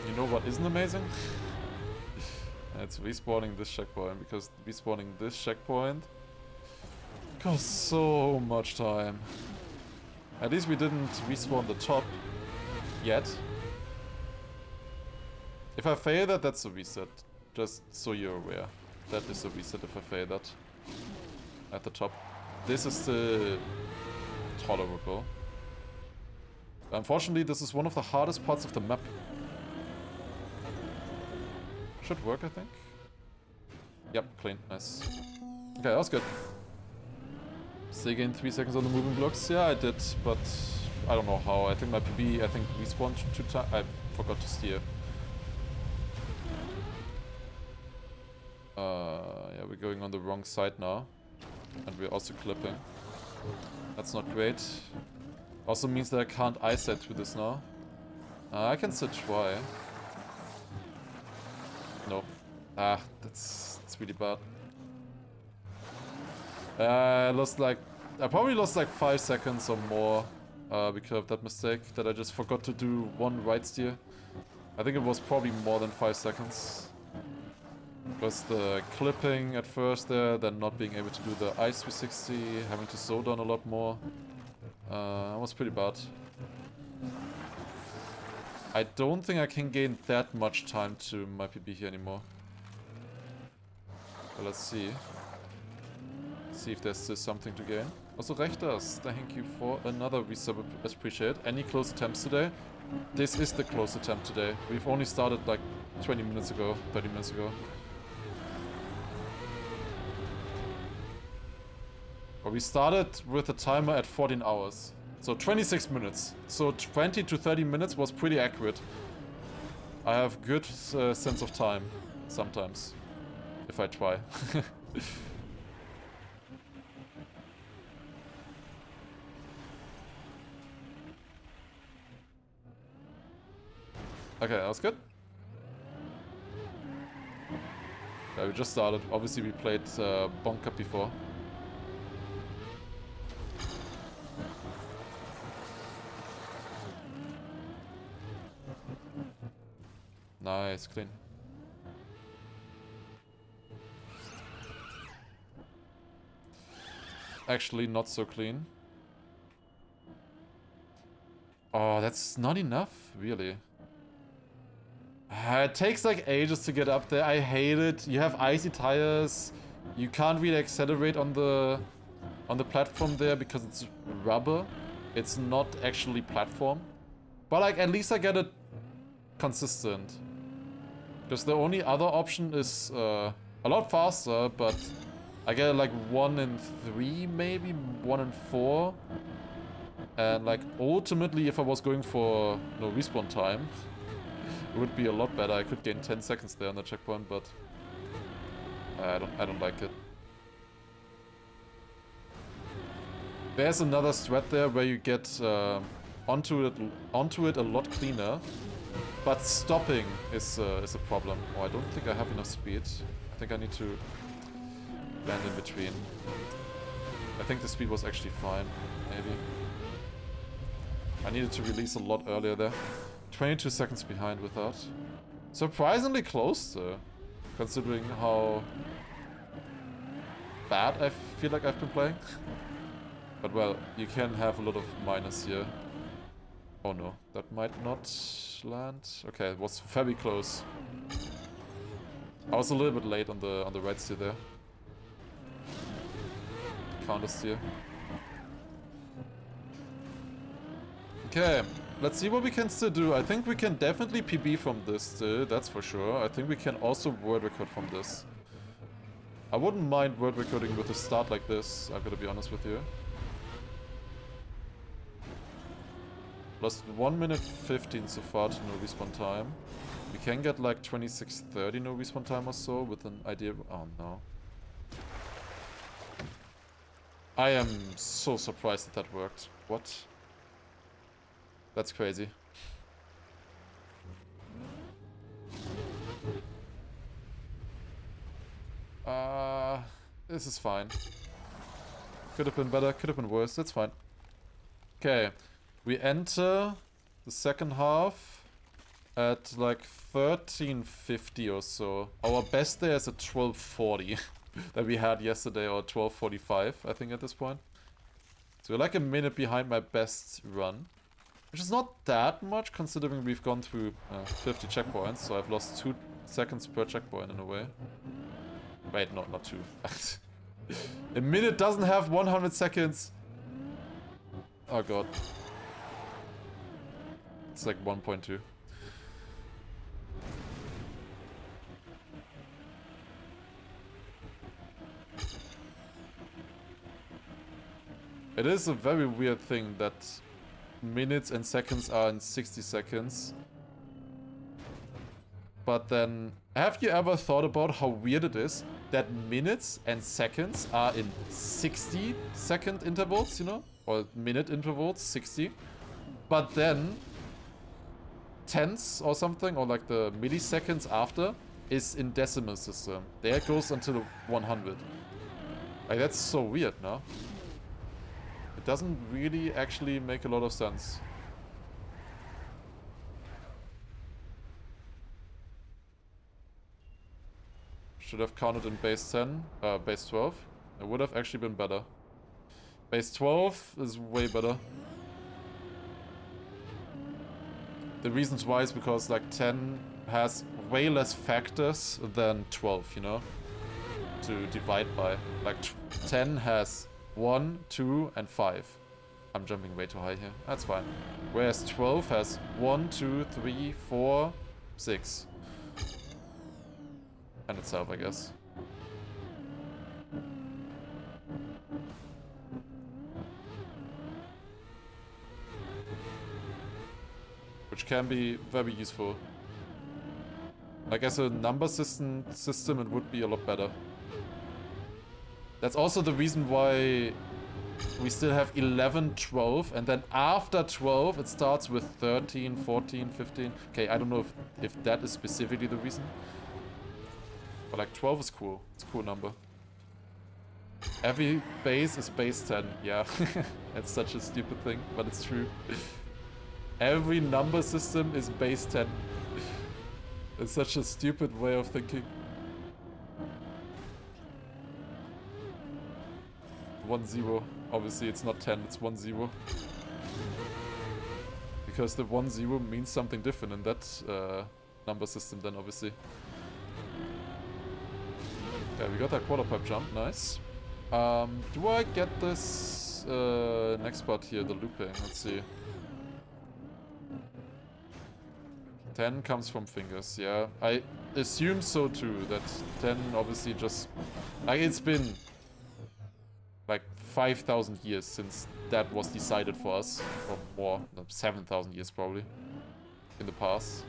You know what isn't amazing? It's respawning this checkpoint, because respawning this checkpoint costs so much time. At least we didn't respawn the top yet. If I fail that, that's a reset. Just so you're aware. That is a reset if I fail that. At the top. This is still tolerable. Unfortunately, this is one of the hardest parts of the map. Should work, I think. Yep, clean. Nice. Okay, that was good. Still gained 3 seconds on the moving blocks. Yeah, I did, but I don't know how. I think my PB, respawned 2 times. I forgot to steer. Yeah, we're going on the wrong side now. And we're also clipping. That's not great. Also means that I can't eyesight through this now. I can still try. No. That's really bad. I probably lost like 5 seconds or more because of that mistake that I just forgot to do one right steer. I think it was probably more than 5 seconds. Because the clipping at first there, then not being able to do the ice 360, having to slow down a lot more. It was pretty bad. I don't think I can gain that much time to my PB here anymore. But let's see. See if there's still something to gain. Also, Rechters, thank you for another resub. Appreciate it. Any close attempts today? This is the close attempt today. We've only started like 20 minutes ago, 30 minutes ago. But we started with a timer at 14 hours. So 26 minutes. So 20 to 30 minutes was pretty accurate. I have good sense of time sometimes. If I try. Okay, that was good. Yeah, we just started. Obviously we played Bonk before. Nice, clean. actually not so clean. Oh, that's not enough, really. It takes like ages to get up there. I hate it. You have icy tires. You can't really accelerate on the platform there because it's rubber. It's not actually platform. But like at least I get it consistent. Because the only other option is a lot faster, but I get like 1 in 3 maybe, 1 in 4. And like ultimately if I was going for no respawn time, it would be a lot better. I could gain 10 seconds there on the checkpoint, but I don't like it. There's another strat there where you get onto it a lot cleaner, but stopping is a problem. Oh, I don't think I have enough speed. I think I need to land in between. I think the speed was actually fine, maybe. I needed to release a lot earlier there. 22 seconds behind with that. Surprisingly close though, considering how bad I feel like I've been playing. But well, you can have a lot of minus here. Oh no, that might not land. Okay, it was very close. I was a little bit late on the right steer there. Counter steer. Okay, let's see what we can still do. I think we can definitely PB from this still, that's for sure. I think we can also world record from this. I wouldn't mind world recording with a start like this, I'm gonna be honest with you. Lost 1 minute 15 so far to no respawn time. We can get like 26:30 no respawn time or so with an idea. Oh no. I am so surprised that worked. What? That's crazy. This is fine. Could have been better, could have been worse, that's fine. Okay, we enter the second half at like 13:50 or so. Our best there is at 12:40 that we had yesterday, or 12:45 I think at this point. So we're like a minute behind my best run. Which is not that much, considering we've gone through 50 checkpoints, so I've lost 2 seconds per checkpoint in a way. Wait, no, not 2. A minute doesn't have 100 seconds! Oh god. It's like 1.2. It is a very weird thing that minutes and seconds are in 60 seconds. But then, have you ever thought about how weird it is that minutes and seconds are in 60-second intervals, you know? Or minute intervals, 60. But then, tenths or something, or like the milliseconds after, is in decimal system. There it goes until 100. Like, that's so weird, no? It doesn't really actually make a lot of sense. Should have counted in base 10, base 12. It would have actually been better. Base 12 is way better. The reasons why is because like 10 has way less factors than 12, you know? To divide by. Like 10 has 1, 2, and 5. I'm jumping way too high here. That's fine. Whereas 12 has 1, 2, 3, 4, 6. And itself, I guess. Which can be very useful. Like as a number system, it would be a lot better. That's also the reason why we still have 11, 12, and then after 12 it starts with 13, 14, 15. Okay, I don't know if that is specifically the reason. But like 12 is cool. It's a cool number. Every base is base 10. Yeah, that's such a stupid thing, but it's true. Every number system is base 10. It's such a stupid way of thinking. 1-0. Obviously, it's not 10, it's 1-0. Because the 1-0 means something different in that number system then, obviously. Yeah, we got that quarter pipe jump, nice. Do I get this next part here, the looping? Let's see. 10 comes from fingers, yeah. I assume so too, that 10 obviously just... Like, it's been like 5,000 years since that was decided for us. Or more, 7,000 years probably. In the past.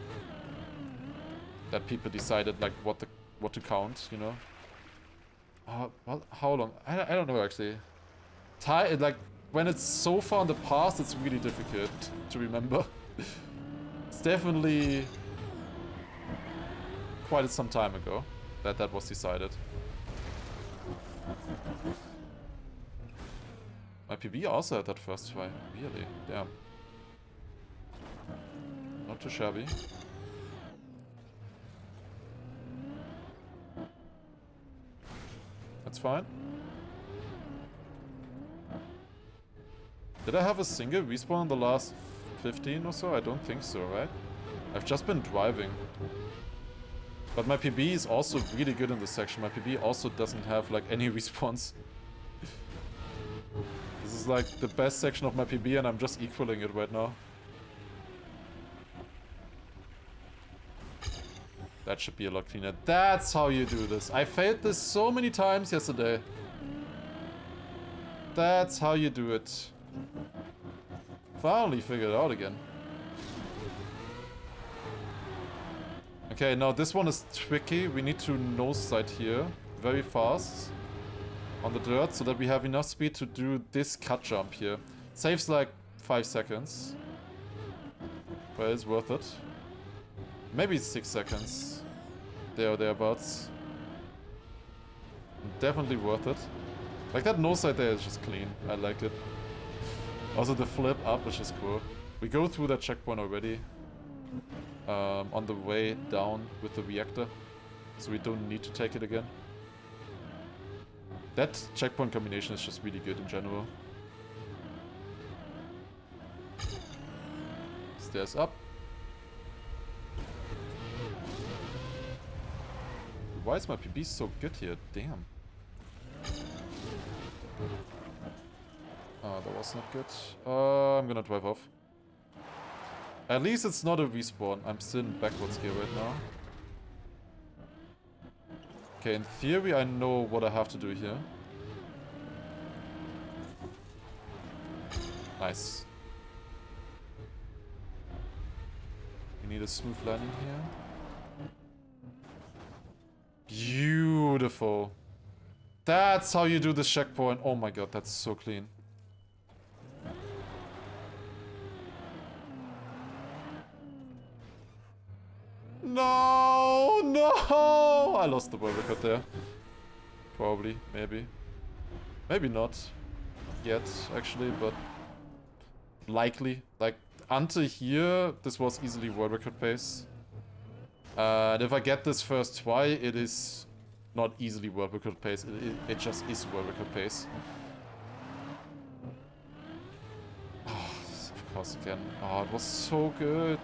That people decided like what to count, you know. Well, how long? I don't know actually. Like, when it's so far in the past, it's really difficult to remember. It's definitely quite some time ago that was decided. My PB also had that first try. Really? Damn. Not too shabby. That's fine. Did I have a single respawn in the last 15 or so? I don't think so, right? I've just been driving. But my PB is also really good in this section. My PB also doesn't have like any respawns. This is like the best section of my PB and I'm just equaling it right now. That should be a lot cleaner. That's how you do this. I failed this so many times yesterday. That's how you do it. Finally figured it out again. Okay, now this one is tricky. We need to nose side here very fast on the dirt so that we have enough speed to do this cut jump here. Saves like 5 seconds. But it's worth it. Maybe 6 seconds. There or thereabouts. Definitely worth it. Like that nose side there is just clean. I like it. Also the flip up is just cool. We go through that checkpoint already. On the way down with the reactor. So we don't need to take it again. That checkpoint combination is just really good in general. Stairs up. Why is my PB so good here? Damn. Oh, that was not good. I'm gonna drive off. At least it's not a respawn. I'm still in backwards gear right now. Okay, in theory I know what I have to do here. Nice. We need a smooth landing here. Beautiful. That's how you do this checkpoint. Oh my god, that's so clean. No, no! I lost the world record there. Probably, maybe. Maybe not yet, actually, but likely. Like, until here, this was easily world record pace. And if I get this first try, it is not easily world record pace. It just is world record pace. Oh, of course again. Oh, it was so good.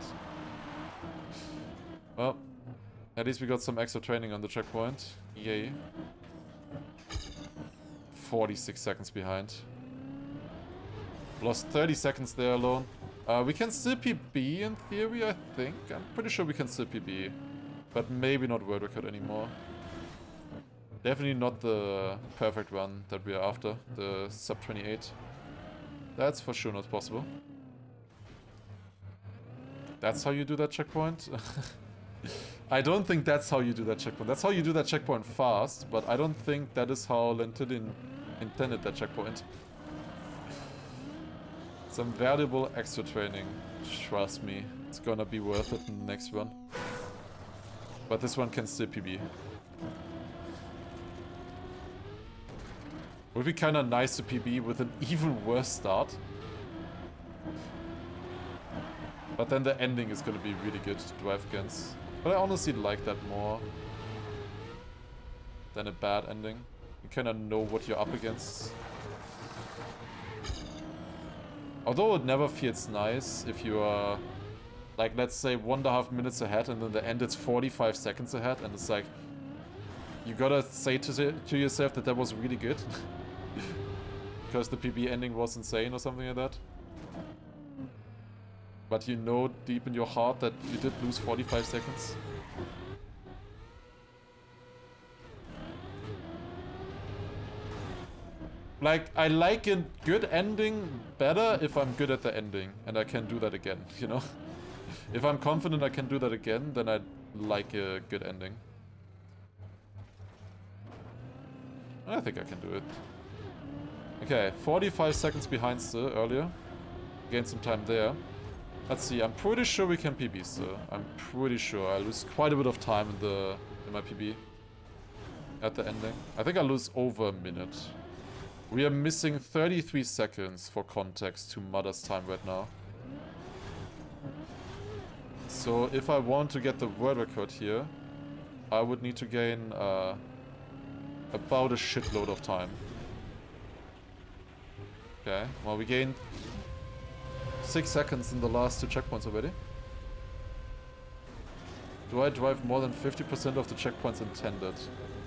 Well, at least we got some extra training on the checkpoint. Yay. 46 seconds behind. Lost 30 seconds there alone. We can still PB in theory, I think. I'm pretty sure we can still PB. But maybe not world record anymore. Definitely not the perfect run that we are after. The sub 28. That's for sure not possible. That's how you do that checkpoint? I don't think that's how you do that checkpoint. That's how you do that checkpoint fast, but I don't think that is how Lentidin intended that checkpoint. Some valuable extra training. Trust me, it's gonna be worth it in the next run. But this one can still PB. Would be kinda nice to PB with an even worse start. But then the ending is gonna be really good to drive against. But I honestly like that more than a bad ending. You kinda know what you're up against. Although it never feels nice if you are, like, let's say 1.5 minutes ahead and then the end it's 45 seconds ahead and it's like, you gotta say to yourself that was really good. Because the PB ending was insane or something like that. But you know deep in your heart that you did lose 45 seconds. Like, I like a good ending better if I'm good at the ending and I can do that again, you know? If I'm confident I can do that again, then I like a good ending. I think I can do it. Okay, 45 seconds behind still earlier. Gain some time there. Let's see, I'm pretty sure we can PB still. I'm pretty sure. I lose quite a bit of time in my PB. At the ending. I think I lose over a minute. We are missing 33 seconds for context to Mother's time right now. So if I want to get the world record here, I would need to gain about a shitload of time. Okay, well we gained 6 seconds in the last 2 checkpoints already. Do I drive more than 50% of the checkpoints intended?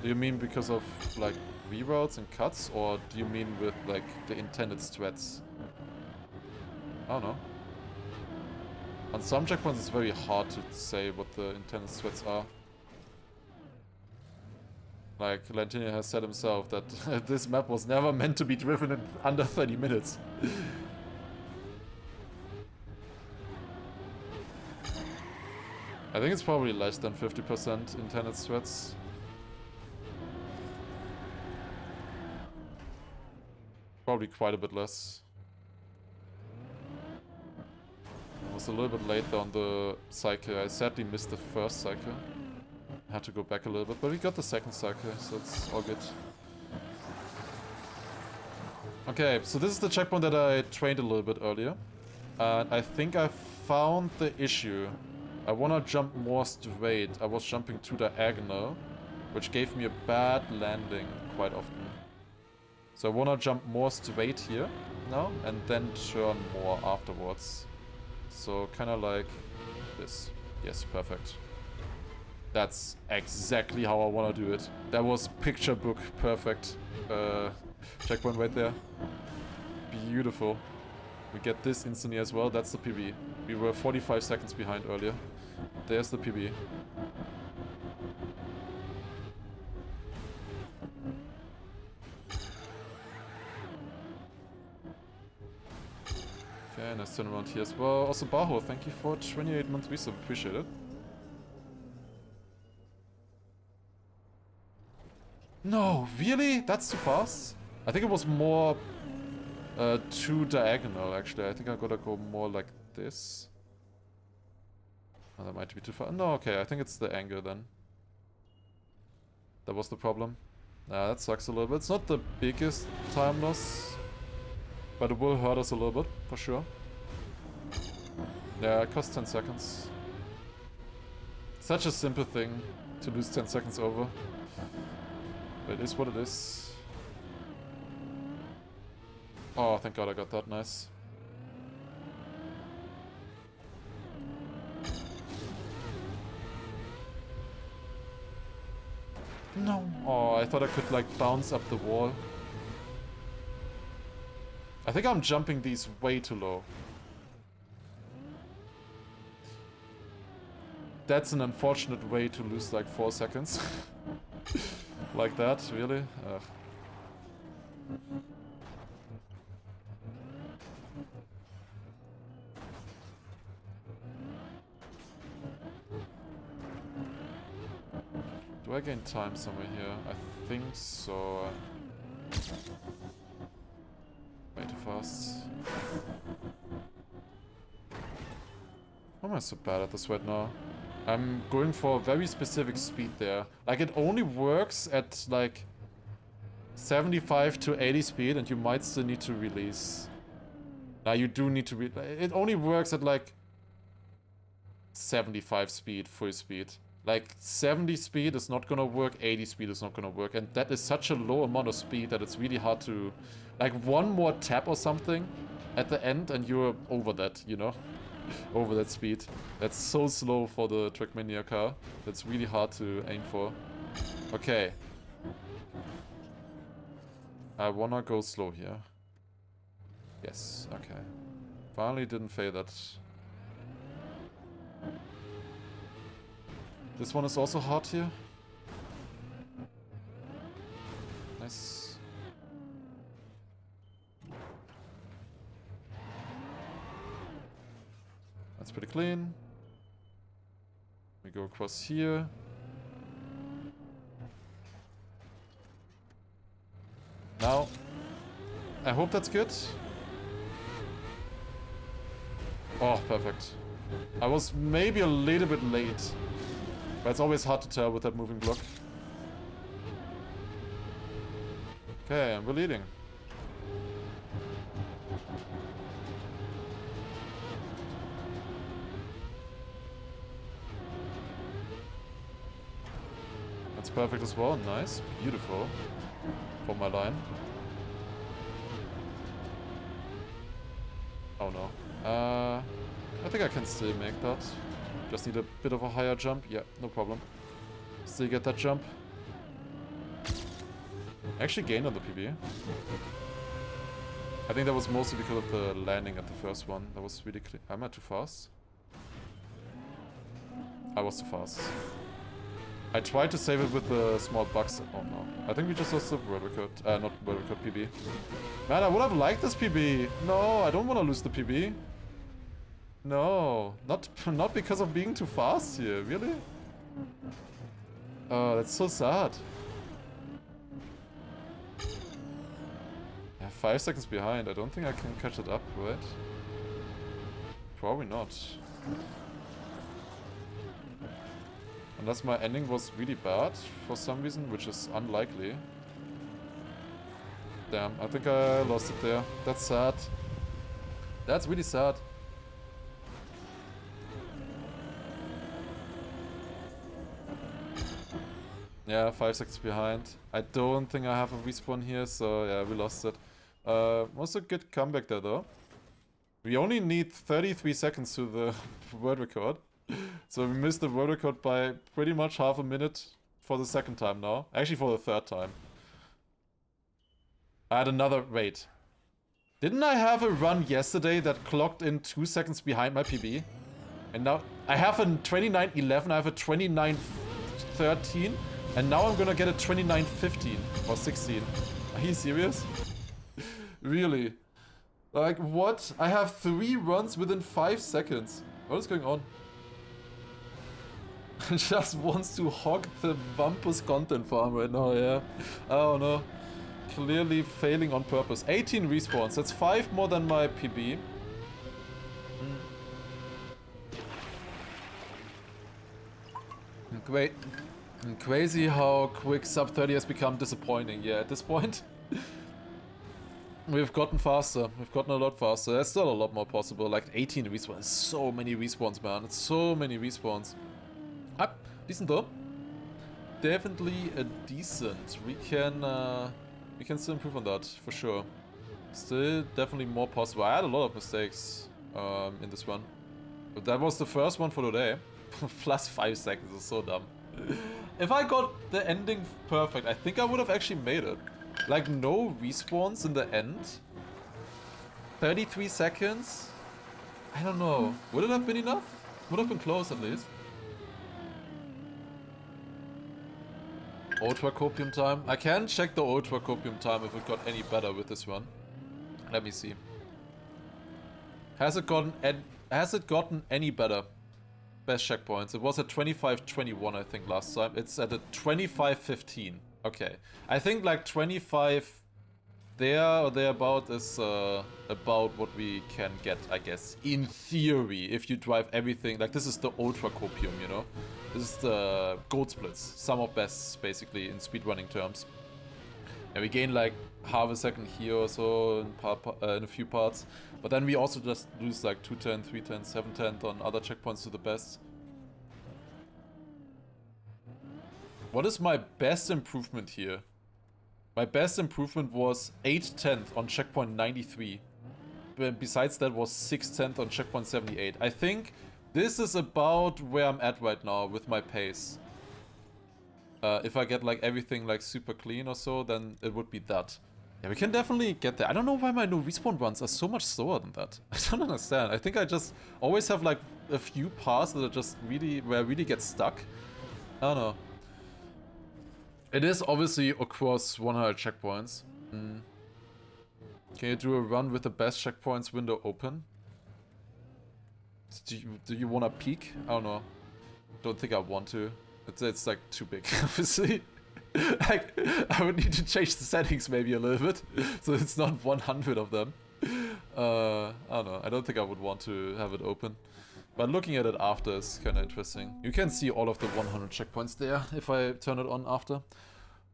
Do you mean because of, like, reroutes and cuts, or do you mean with, like, the intended strats? I don't know. On some checkpoints it's very hard to say what the intended strats are. Like, Lantini has said himself that this map was never meant to be driven in under 30 minutes. I think it's probably less than 50% intended strats. Probably quite a bit less. I was a little bit late on the cycle. I sadly missed the first cycle. I had to go back a little bit, but we got the second cycle, so it's all good. Okay, so this is the checkpoint that I trained a little bit earlier. And I think I found the issue. I wanna jump more straight. I was jumping too diagonal, which gave me a bad landing quite often. So I wanna jump more straight here now, and then turn more afterwards. So kinda like this. Yes, perfect. That's exactly how I wanna do it. That was picture book perfect checkpoint right there. Beautiful. We get this instantly as well. That's the PB. We were 45 seconds behind earlier. There's the PB. Okay, nice turn around here as well. Also, Baho, thank you for 28 months resub. Appreciate it. No, really? That's too fast? I think it was more too diagonal, actually. I think I gotta go more like this. Oh, that might be too far. No, okay, I think it's the angle then. That was the problem. Nah, that sucks a little bit. It's not the biggest time loss, but it will hurt us a little bit, for sure. Yeah, it costs 10 seconds. Such a simple thing to lose 10 seconds over. But it is what it is. Oh, thank god I got that. Nice. No. Oh, I thought I could, like, bounce up the wall. I think I'm jumping these way too low. That's an unfortunate way to lose, like, 4 seconds. Like that, really? Ugh. Do I gain time somewhere here? I think so. Way too fast. Why am I so bad at this right now? I'm going for a very specific speed there. Like, it only works at, like, 75 to 80 speed, and you might still need to release. Now, you do need to it only works at, like, 75 speed, full speed. Like 70 speed is not gonna work, 80 speed is not gonna work, and that is such a low amount of speed that it's really hard to... Like one more tap or something at the end and you're over that, you know? Over that speed. That's so slow for the Trackmania car. That's really hard to aim for. Okay. I wanna go slow here. Yes, okay. Finally didn't fail that. This one is also hard here. Nice. That's pretty clean. We go across here. Now, I hope that's good. Oh, perfect. I was maybe a little bit late. But it's always hard to tell with that moving block. Okay, and we're leading. That's perfect as well. Nice. Beautiful. For my line. Oh no. I think I can still make that. Just need a bit of a higher jump. Yeah, no problem. Still get that jump. Actually gained on the PB. I think that was mostly because of the landing at the first one. That was really clean. Am I too fast? I was too fast. I tried to save it with the small bugs. Oh no. I think we just lost the world record. Not world record, PB. Man, I would have liked this PB. No, I don't want to lose the PB. No, not because of being too fast here, really? Oh, that's so sad. Yeah, 5 seconds behind. I don't think I can catch it up, right? Probably not. Unless my ending was really bad for some reason, which is unlikely. Damn, I think I lost it there. That's sad. That's really sad. Yeah, 5 seconds behind. I don't think I have a respawn here, so yeah, we lost it. Was a good comeback there, though. We only need 33 seconds to the world record. So we missed the world record by pretty much half a minute for the second time now. Actually, for the third time. I had another... Wait. Didn't I have a run yesterday that clocked in 2 seconds behind my PB? And now I have a 29.11, I have a 29.13. And now I'm gonna get a 29.15 or 16. Are you serious? Really? Like, what? I have 3 runs within 5 seconds. What is going on? Just wants to hog the Vampus content farm right now, yeah. I don't know. Clearly failing on purpose. 18 respawns. That's 5 more than my PB. Great. Crazy how quick sub 30 has become disappointing. Yeah, at this point, we've gotten faster. We've gotten a lot faster. There's still a lot more possible. Like 18 respawns. So many respawns, man. It's so many respawns. Up. Decent though. Definitely a decent. We can still improve on that for sure. Still definitely more possible. I had a lot of mistakes in this one. But that was the first one for today. Plus 5 seconds is so dumb. If I got the ending perfect, I think I would have actually made it. Like, no respawns in the end. 33 seconds? I don't know. Would it have been enough? Would have been close at least. Ultra copium time. I can check the ultra copium time if it got any better with this one. Let me see. Has it gotten any better? Best checkpoints. It was at 25.21, I think, last time. It's at a 25.15. Okay. I think like 25 there or thereabout is about what we can get, I guess. In theory, if you drive everything. Like, this is the ultra copium, you know? This is the gold splits. Sum of bests, basically, in speedrunning terms. And we gain like half a second here or so in a few parts. But then we also just lose like 2/10, 3/10, 7/10 on other checkpoints to the best. What is my best improvement here? My best improvement was 8/10 on checkpoint 93. But besides that was 6/10 on checkpoint 78. I think this is about where I'm at right now with my pace. If I get like everything like super clean or so, then it would be that. Yeah, we can definitely get there. I don't know why my no respawn runs are so much slower than that. I don't understand. I think I just always have like a few paths that are just really, where I really get stuck. I don't know. It is obviously across 100 checkpoints. Can you do a run with the best checkpoints window open? Do you want to peek? I don't know. Don't think I want to. It's like too big, obviously. Like, I would need to change the settings maybe a little bit, so it's not 100 of them. I don't know. I don't think I would want to have it open. But looking at it after is kind of interesting. You can see all of the 100 checkpoints there if I turn it on after.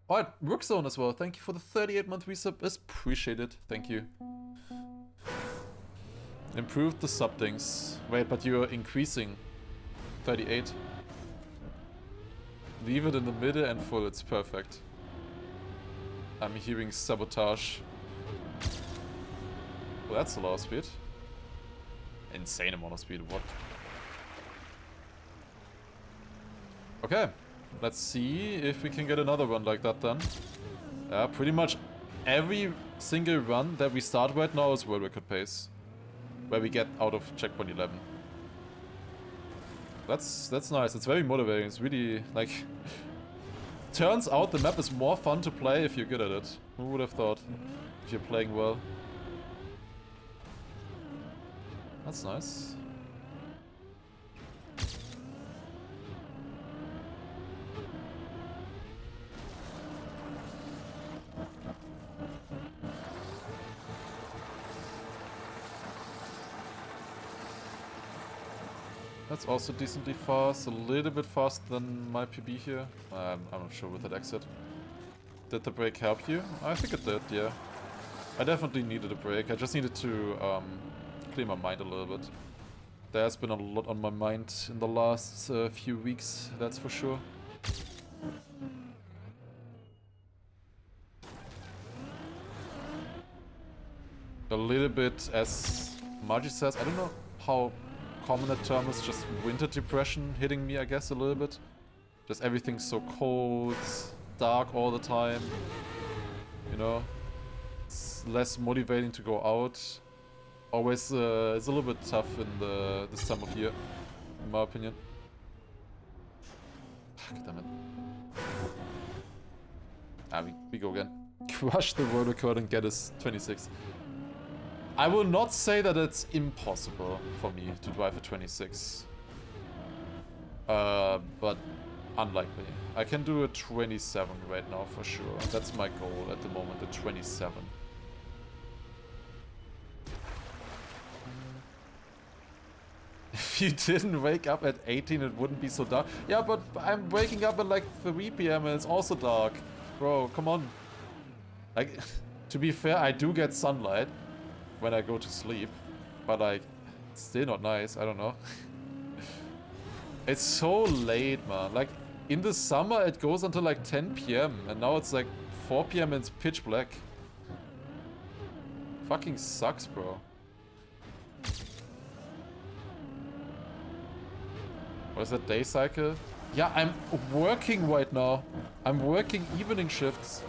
Alright, Rookzone as well. Thank you for the 38-month resub. It's appreciated. Thank you. Improved the sub things. Wait, but you're increasing. 38. Leave it in the middle and full. It's perfect. I'm hearing sabotage. Well, that's a lot of speed. Insane amount of speed. What? Okay. Let's see if we can get another run like that then. Yeah, pretty much every single run that we start right now is world record pace. Where we get out of checkpoint 11. That's nice. It's very motivating. It's really, like... Turns out the map is more fun to play if you're good at it. Who would have thought? If you're playing well. That's nice. That's also decently fast, a little bit faster than my PB here. I'm not sure with that exit. Did the break help you? I think it did, yeah. I definitely needed a break. I just needed to clear my mind a little bit. There's been a lot on my mind in the last few weeks, that's for sure. A little bit, as Margie says, I don't know how common that term is, just winter depression hitting me, I guess, a little bit. Just everything's so cold, dark all the time. You know? It's less motivating to go out. Always, it's a little bit tough in this time of year, in my opinion. Fuck, damn it. Ah, we go again. Crush the world record and get us 26. I will not say that it's impossible for me to drive a 26. But unlikely. I can do a 27 right now for sure. That's my goal at the moment, a 27. If you didn't wake up at 18, it wouldn't be so dark. Yeah, but I'm waking up at like 3 PM and it's also dark. Bro, come on. Like, to be fair, I do get sunlight when I go to sleep, but like, it's still not nice, I don't know. It's so late, man. Like, in the summer it goes until like 10 PM, and now it's like 4 PM and it's pitch black. Fucking sucks, bro. What is that, day cycle? Yeah, I'm working right now. I'm working evening shifts.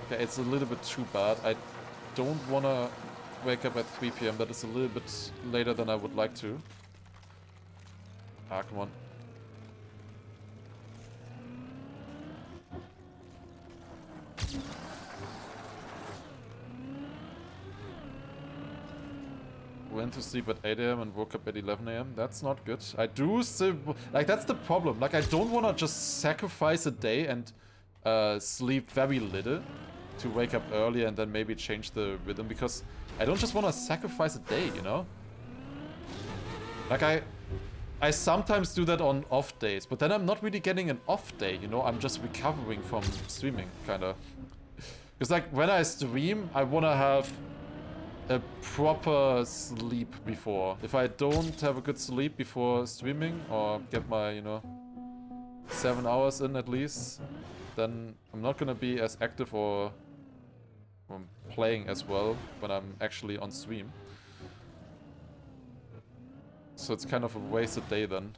Okay, it's a little bit too bad. I don't wanna wake up at 3 PM. That is a little bit later than I would like to. Ah, come on. Went to sleep at 8 AM and woke up at 11 AM. That's not good. I do still... Like, that's the problem. Like, I don't wanna just sacrifice a day and sleep very little to wake up early and then maybe change the rhythm, because I don't just want to sacrifice a day, you know? Like, I sometimes do that on off days, but then I'm not really getting an off day, you know? I'm just recovering from streaming, kind of. Because, like, when I stream, I want to have a proper sleep before. If I don't have a good sleep before streaming, or get my, you know, 7 hours in at least, then I'm not gonna be as active or playing as well when I'm actually on stream. So it's kind of a wasted day then.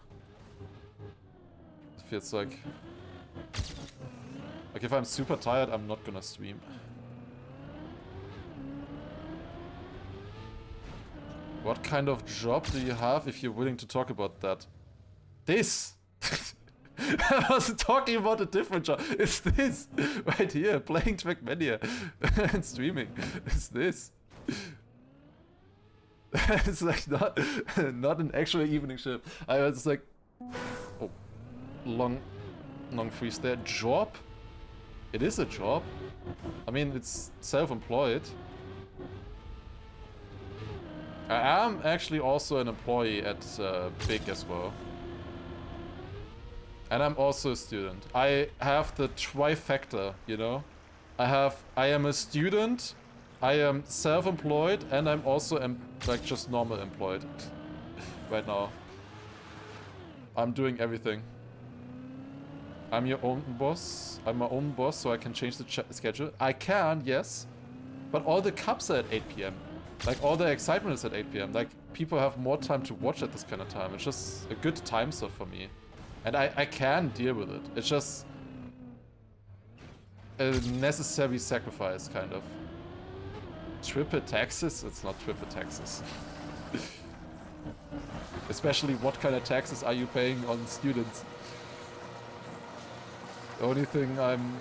It feels like if I'm super tired, I'm not gonna stream. What kind of job do you have if you're willing to talk about that? This! I wasn't talking about a different job. It's this! Right here, playing Trackmania and streaming. It's this. It's like not an actual evening shift. I was like, oh, long freeze there. Job? It is a job. I mean, it's self-employed. I am actually also an employee at Big as well. And I'm also a student. I have the trifecta, you know? I am a student, I am self-employed, and I'm also like just normal employed right now. I'm doing everything. I'm your own boss. I'm my own boss, so I can change the schedule. I can, yes. But all the cups are at 8 PM. Like, all the excitement is at 8 PM. Like, people have more time to watch at this kind of time. It's just a good time slot for me. And I can deal with it. It's just a necessary sacrifice, kind of. Triple taxes? It's not triple taxes. Especially, what kind of taxes are you paying on students? The only thing I'm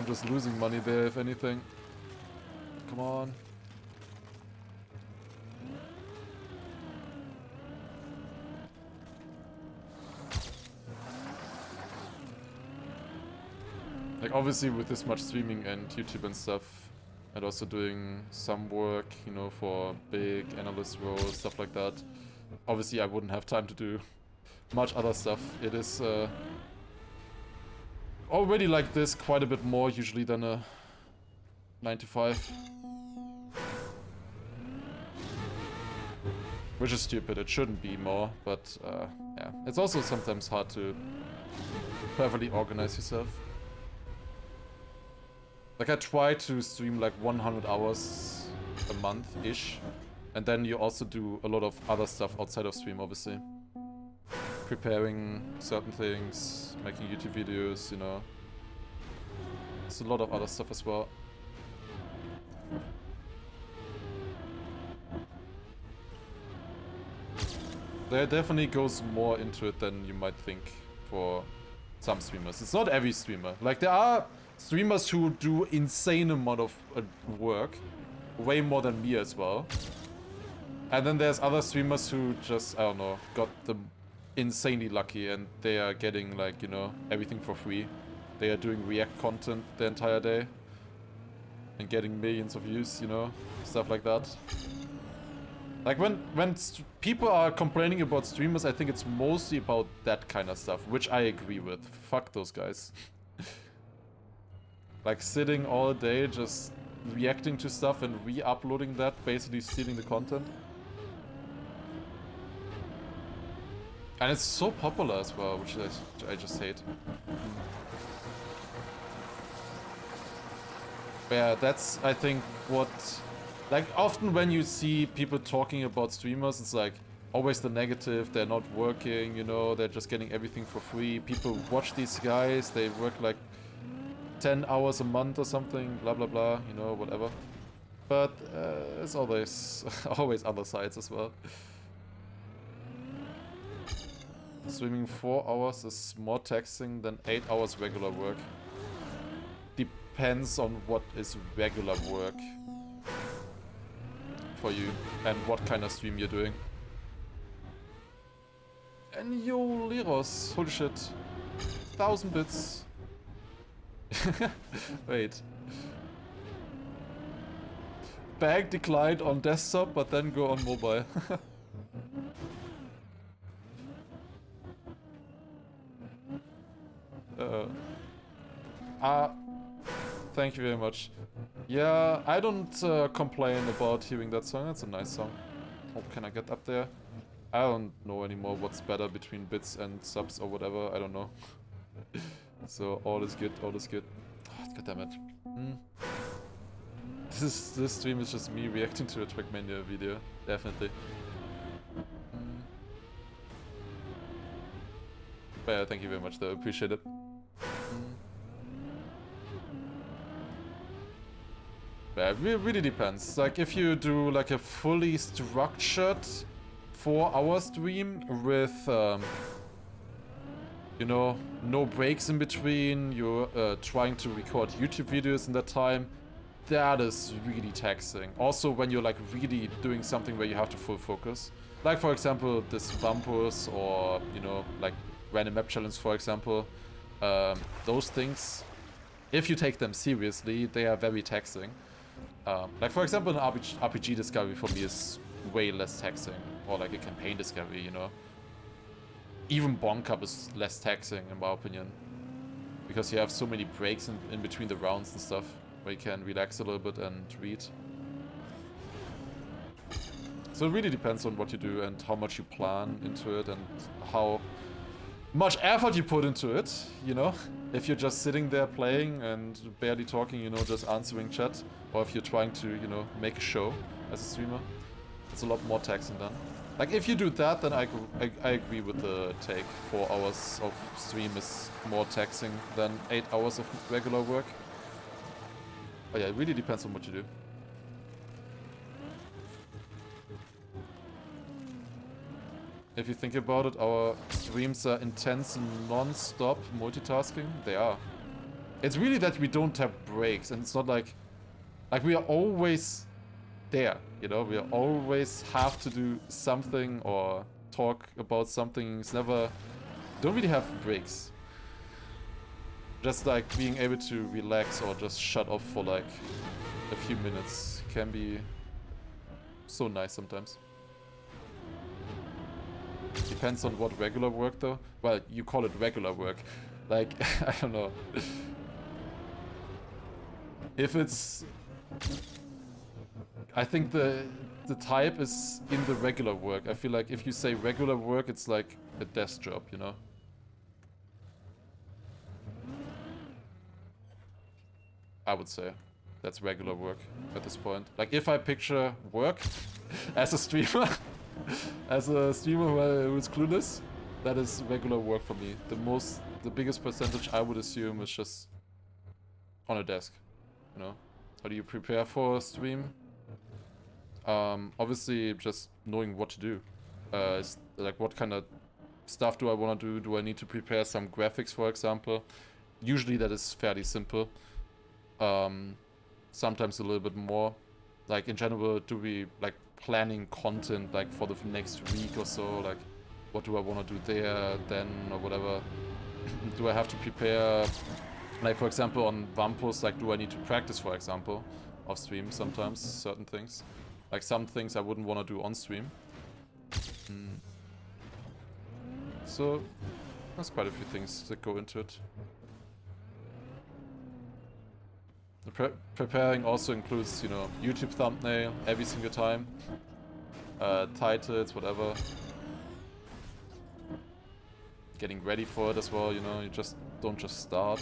just losing money there, if anything. Come on. Like, obviously with this much streaming and YouTube and stuff, and also doing some work, you know, for big analyst roles, stuff like that, obviously I wouldn't have time to do much other stuff. It is already like this quite a bit more usually than a 9 to 5. Which is stupid, it shouldn't be more, but yeah. It's also sometimes hard to perfectly organize yourself. Like, I try to stream like 100 hours a month-ish. And then you also do a lot of other stuff outside of stream, obviously. Preparing certain things, making YouTube videos, you know. There's a lot of other stuff as well. There definitely goes more into it than you might think for some streamers. It's not every streamer. Like, there are streamers who do insane amount of work, way more than me as well. And then there's other streamers who just, I don't know, got them insanely lucky and they are getting, like, you know, everything for free. They are doing React content the entire day and getting millions of views, you know, stuff like that. Like, when people are complaining about streamers, I think it's mostly about that kind of stuff, which I agree with. Fuck those guys. Like, sitting all day just reacting to stuff and re-uploading that, basically stealing the content. And it's so popular as well, which I just hate. Yeah, that's, I think, what... Like, often when you see people talking about streamers, it's like, always the negative, they're not working, you know, they're just getting everything for free. People watch these guys, they work like 10 hours a month or something, blah blah blah, you know, whatever. But it's always other sides as well. Streaming 4 hours is more taxing than 8 hours regular work. Depends on what is regular work for you and what kind of stream you're doing. And yo, Liros, holy shit. 1000 bits. Wait. Bag declined on desktop, but then go on mobile. Thank you very much. Yeah, I don't complain about hearing that song. That's a nice song. How can I get up there? I don't know anymore what's better between bits and subs or whatever. I don't know. So all is good, all is good. Oh, God damn it. This stream is just me reacting to a Trackmania video, definitely. But yeah, thank you very much though, appreciate it. Yeah, it really depends. Like if you do like a fully structured 4-hour stream with you know, no breaks in between, you're trying to record YouTube videos in that time, that is really taxing. Also when you're like really doing something where you have to full focus. Like for example, this Vampus or, you know, like random map challenge for example. Those things, if you take them seriously, they are very taxing. Like for example, an RPG discovery for me is way less taxing. Or like a campaign discovery, you know. Even Bonk is less taxing in my opinion. Because you have so many breaks in between the rounds and stuff. Where you can relax a little bit and read. So it really depends on what you do and how much you plan into it and how much effort you put into it, you know? If you're just sitting there playing and barely talking, you know, just answering chat. Or if you're trying to, you know, make a show as a streamer. It's a lot more taxing then. Like if you do that, then I agree with the take. 4 hours of stream is more taxing than 8 hours of regular work. But yeah, it really depends on what you do. If you think about it, our streams are intense and non-stop multitasking. They are. It's really that we don't have breaks, and it's not like we are always there, you know? We always have to do something or talk about something. It's never... Don't really have breaks. Just like being able to relax or just shut off for like a few minutes can be so nice sometimes. Depends on what regular work though. Well, you call it regular work. Like, I don't know. If it's... I think the type is in the regular work. I feel like if you say regular work, it's like a desk job, you know? I would say that's regular work at this point. Like if I picture work as a streamer, as a streamer who is clueless, that is regular work for me. The biggest percentage I would assume is just on a desk, you know? How do you prepare for a stream? Obviously just knowing what to do. Like what kind of stuff do I want to do? Do I need to prepare some graphics, for example? Usually that is fairly simple. Sometimes a little bit more. Like in general, do we like planning content like for the next week or so? Like what do I want to do there, then, or whatever? Do I have to prepare, like for example on Vampus, like do I need to practice, for example, off stream sometimes, certain things? Like some things I wouldn't want to do on stream. So there's quite a few things that go into it. Preparing also includes, you know, YouTube thumbnail every single time, titles, whatever. Getting ready for it as well, you know, you just don't just start.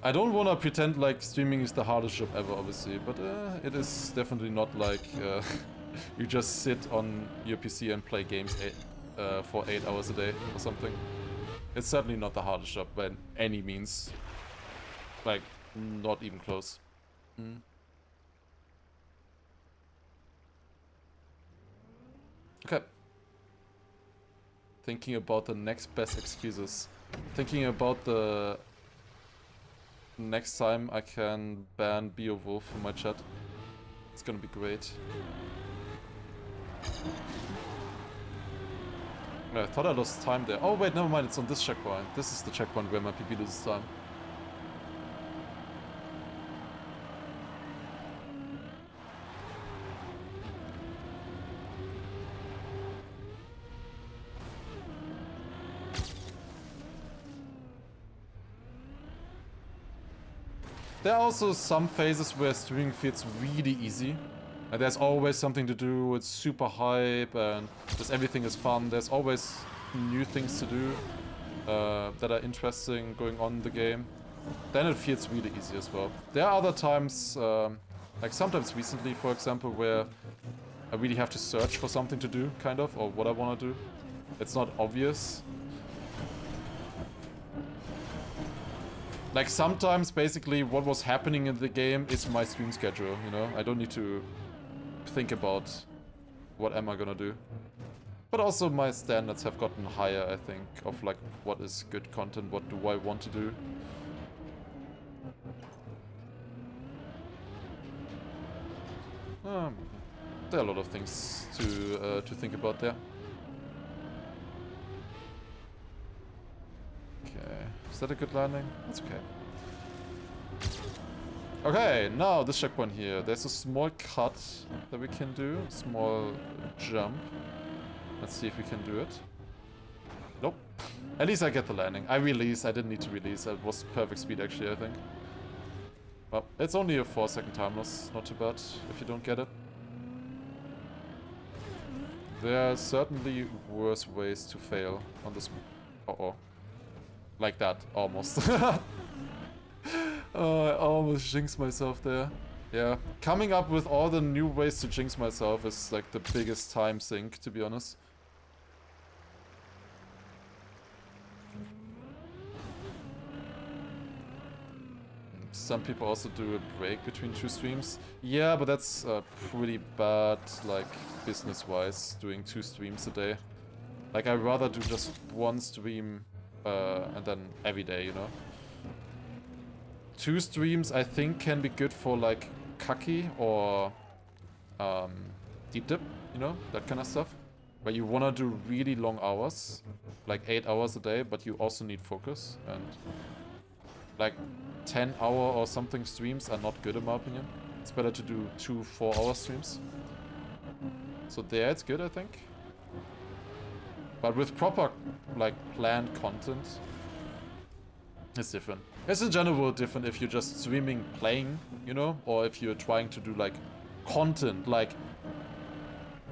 I don't want to pretend like streaming is the hardest job ever, obviously, but it is definitely not like you just sit on your PC and play games for 8 hours a day or something. It's certainly not the hardest job by any means. Like, not even close. Okay. Thinking about the next best excuses. Thinking about the next time I can ban Beowulf from my chat. It's gonna be great. I thought I lost time there. Oh wait, never mind, it's on this checkpoint. This is the checkpoint where my PB loses time. There are also some phases where streaming feels really easy. And there's always something to do, it's super hype, and just everything is fun. There's always new things to do. that are interesting going on in the game, then it feels really easy as well. There are other times, like sometimes recently, for example, where I really have to search for something to do, kind of, or what I want to do. It's not obvious. Like sometimes, basically, what was happening in the game is my stream schedule, you know? I don't need to think about what am I gonna do. But also my standards have gotten higher, I think, of like what is good content, what do I want to do. There are a lot of things to think about there. Okay, is that a good landing? That's okay. Okay, now this checkpoint here. There's a small cut that we can do, small jump. Let's see if we can do it. Nope. At least I get the landing. I release. I didn't need to release. That was perfect speed actually, I think. Well, it's only a 4-second time loss. Not too bad if you don't get it. There are certainly worse ways to fail on this. Uh-oh. Like that, almost. Oh, I almost jinxed myself there. Yeah, coming up with all the new ways to jinx myself is like the biggest time sink, to be honest. Some people also do a break between 2 streams. Yeah, but that's pretty bad, like, business-wise, doing 2 streams a day. Like, I'd rather do just 1 stream and then every day, you know? 2 streams, I think, can be good for, like, Kaki or Deep Dip, you know? That kind of stuff. Where you want to do really long hours, like 8 hours a day, but you also need focus. And, like, 10-hour or something streams are not good in my opinion. It's better to do 2 4-hour streams. So there it's good, I think. But with proper, like, planned content, it's different. It's in general different if you're just streaming playing, you know? Or if you're trying to do, like, content, like,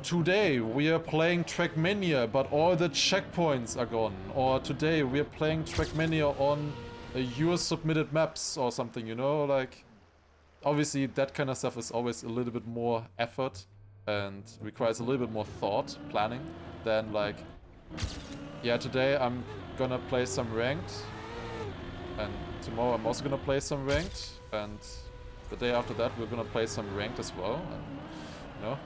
today we are playing Trackmania, but all the checkpoints are gone. Or today we are playing Trackmania on your submitted maps or something, you know? Like, obviously that kind of stuff is always a little bit more effort and requires a little bit more thought, planning, than like, yeah, today I'm gonna play some ranked, and tomorrow I'm also gonna play some ranked, and the day after that we're gonna play some ranked as well, and, you know?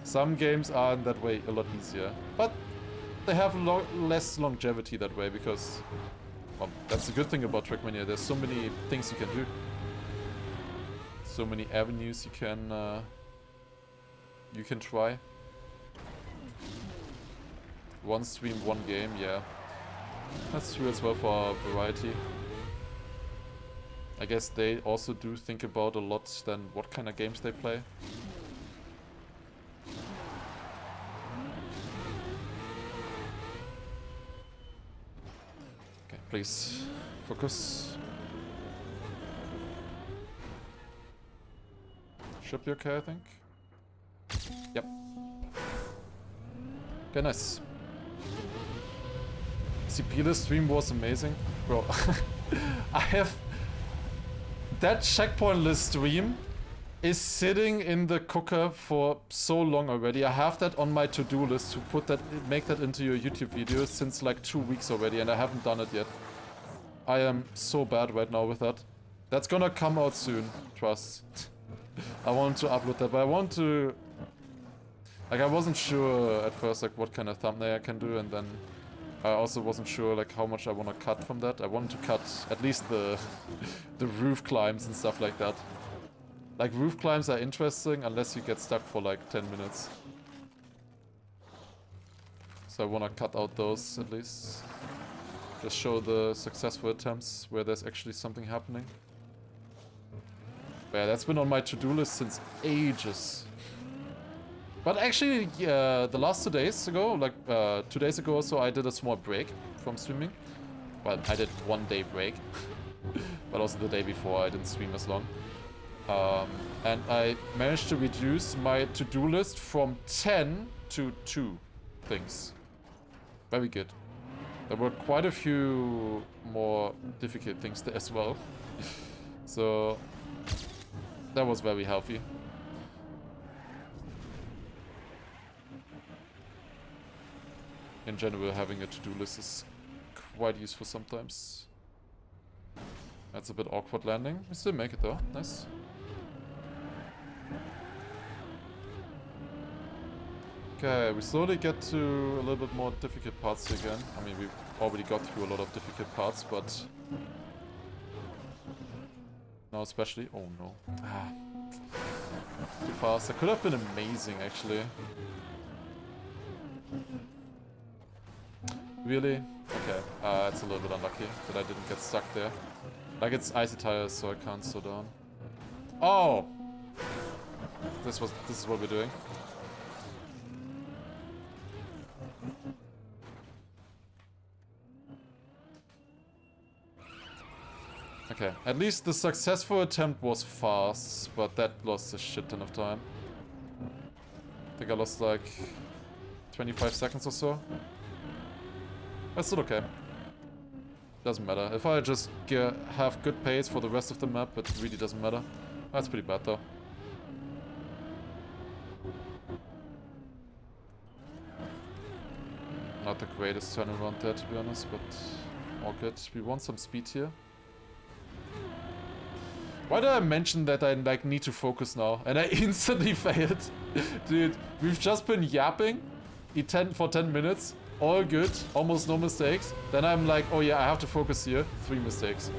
Some games are in that way a lot easier, but they have less longevity that way because, well, that's the good thing about Trackmania. There's so many things you can do, so many avenues you can try. 1 stream, 1 game, yeah, that's true as well for variety. I guess they also do think about a lot than what kind of games they play. Please, focus. Should be okay, I think. Yep. Okay, nice. CP stream was amazing. Bro, I have... That checkpoint list stream is sitting in the cooker for so long already. I have that on my to-do list to put that, make that into your YouTube video since like 2 weeks already, and I haven't done it yet. I am so bad right now with that. That's gonna come out soon, trust. I want to upload that, but I want to... Like, I wasn't sure at first, like, what kind of thumbnail I can do, and then I also wasn't sure, like, how much I want to cut from that. I wanted to cut at least the roof climbs and stuff like that. Like, roof climbs are interesting unless you get stuck for like 10 minutes. So I want to cut out those at least. Just show the successful attempts where there's actually something happening. But yeah, that's been on my to-do list since ages. But actually, the last 2 days ago, like 2 days ago or so, I did a small break from streaming. Well, I did 1 day break. But also the day before I didn't stream as long. And I managed to reduce my to-do list from 10 to 2 things. Very good. There were quite a few more difficult things there as well. So that was very healthy. In general, having a to-do list is quite useful sometimes. That's a bit awkward landing. We still make it though. Nice. Okay, we slowly get to a little bit more difficult parts again. I mean, we've already got through a lot of difficult parts, but now especially... Oh no. Ah. Too fast. That could have been amazing, actually. Really? Okay. It's a little bit unlucky that I didn't get stuck there. Like, it's icy tires, so I can't slow down. Oh! This is what we're doing. Okay, at least the successful attempt was fast, but that lost a shit ton of time. I think I lost like 25 seconds or so. That's still okay. Doesn't matter. If I just have good pace for the rest of the map, it really doesn't matter. That's pretty bad though. Not the greatest turnaround there, to be honest, but all good. We want some speed here. Why did I mention that I like need to focus now? And I instantly failed. Dude, we've just been yapping for 10 minutes. All good, almost no mistakes. Then I'm like, oh yeah, I have to focus here. 3 mistakes.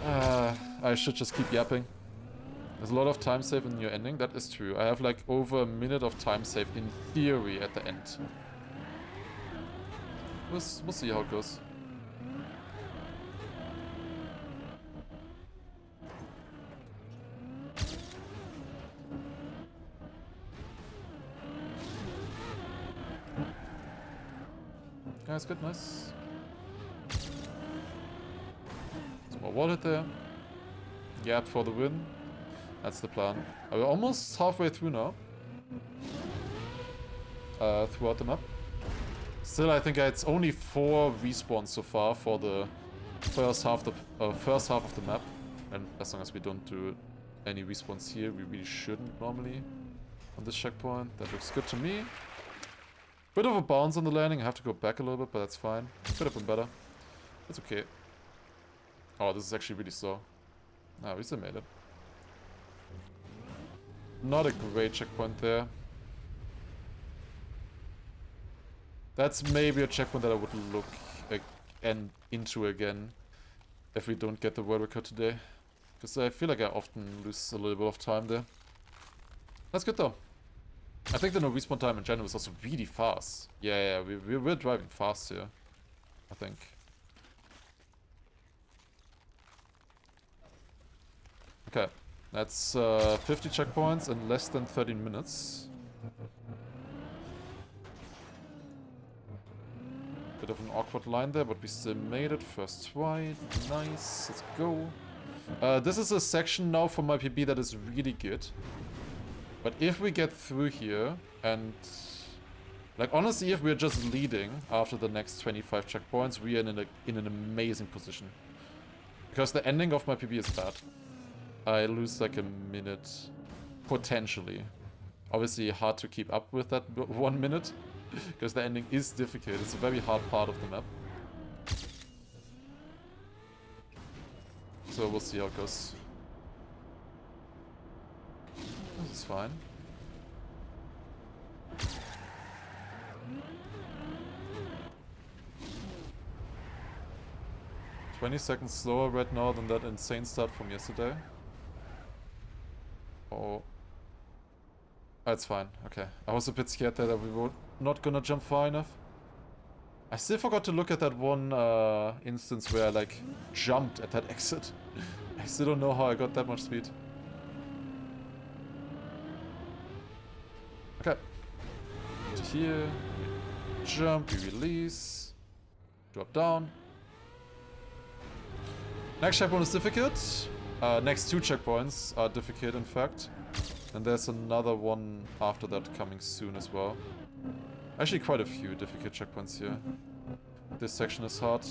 I should just keep yapping. There's a lot of time save in your ending. That is true. I have like over a minute of time save in theory at the end. We'll see how it goes. That's good, nice. Some more wallet there. Gap for the win. That's the plan. We're almost halfway through now. Throughout the map. Still, I think it's only 4 respawns so far for the first half of the map. And as long as we don't do any respawns here, we really shouldn't normally on this checkpoint. That looks good to me. Bit of a bounce on the landing. I have to go back a little bit, but that's fine. Could have been better. It's okay. Oh, this is actually really slow. Ah, we still made it. Not a great checkpoint there. That's maybe a checkpoint that I would look into again if we don't get the world record today. Because I feel like I often lose a little bit of time there. That's good though. I think the no respawn time in general is also really fast. Yeah, we're driving fast here, I think. Okay, that's 50 checkpoints in less than 13 minutes. Bit of an awkward line there, but we still made it. First try, nice, let's go. This is a section now for my PB that is really good. But if we get through here, and like honestly, if we're just leading after the next 25 checkpoints, we are in an amazing position. Because the ending of my PB is bad. I lose like a minute, potentially. Obviously hard to keep up with that 1 minute, because the ending is difficult. It's a very hard part of the map. So we'll see how it goes. This is fine. "20 seconds slower right now than that insane start from yesterday." Oh. That's fine, okay. I was a bit scared there that we were not gonna jump far enough. I still forgot to look at that one instance where I like jumped at that exit. I still don't know how I got that much speed. Okay. To here. Jump, we release. Drop down. Next checkpoint is difficult. Next 2 checkpoints are difficult, in fact. And there's another one after that coming soon as well. Actually, quite a few difficult checkpoints here. This section is hard.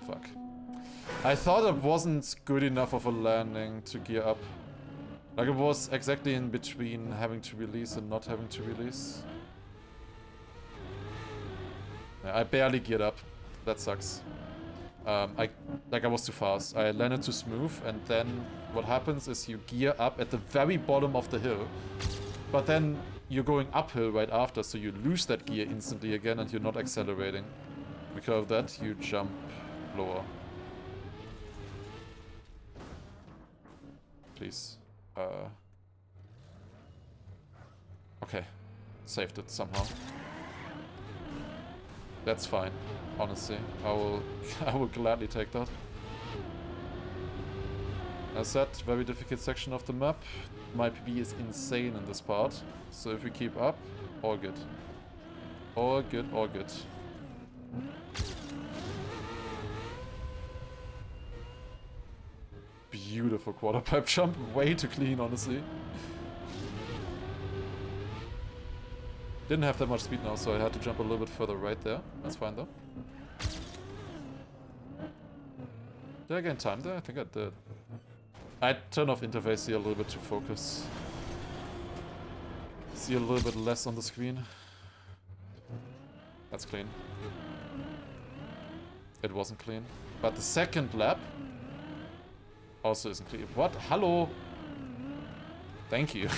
Fuck. I thought it wasn't good enough of a landing to gear up. Like, it was exactly in between having to release and not having to release. Yeah, I barely geared up. That sucks. I was too fast. I landed too smooth, and then what happens is you gear up at the very bottom of the hill, but then you're going uphill right after, so you lose that gear instantly again, and you're not accelerating. Because of that, you jump lower. Please. Okay. Saved it somehow. That's fine, honestly. I will gladly take that. As said, very difficult section of the map. My PB is insane in this part. So if we keep up, all good. All good, all good. Beautiful quarter pipe jump. Way too clean, honestly. Didn't have that much speed now, so I had to jump a little bit further right there. That's fine though. Did I gain time there? I think I did. I turned off interface here a little bit to focus. See a little bit less on the screen. That's clean. It wasn't clean. But the second lap also isn't clean. What? Hello? Thank you.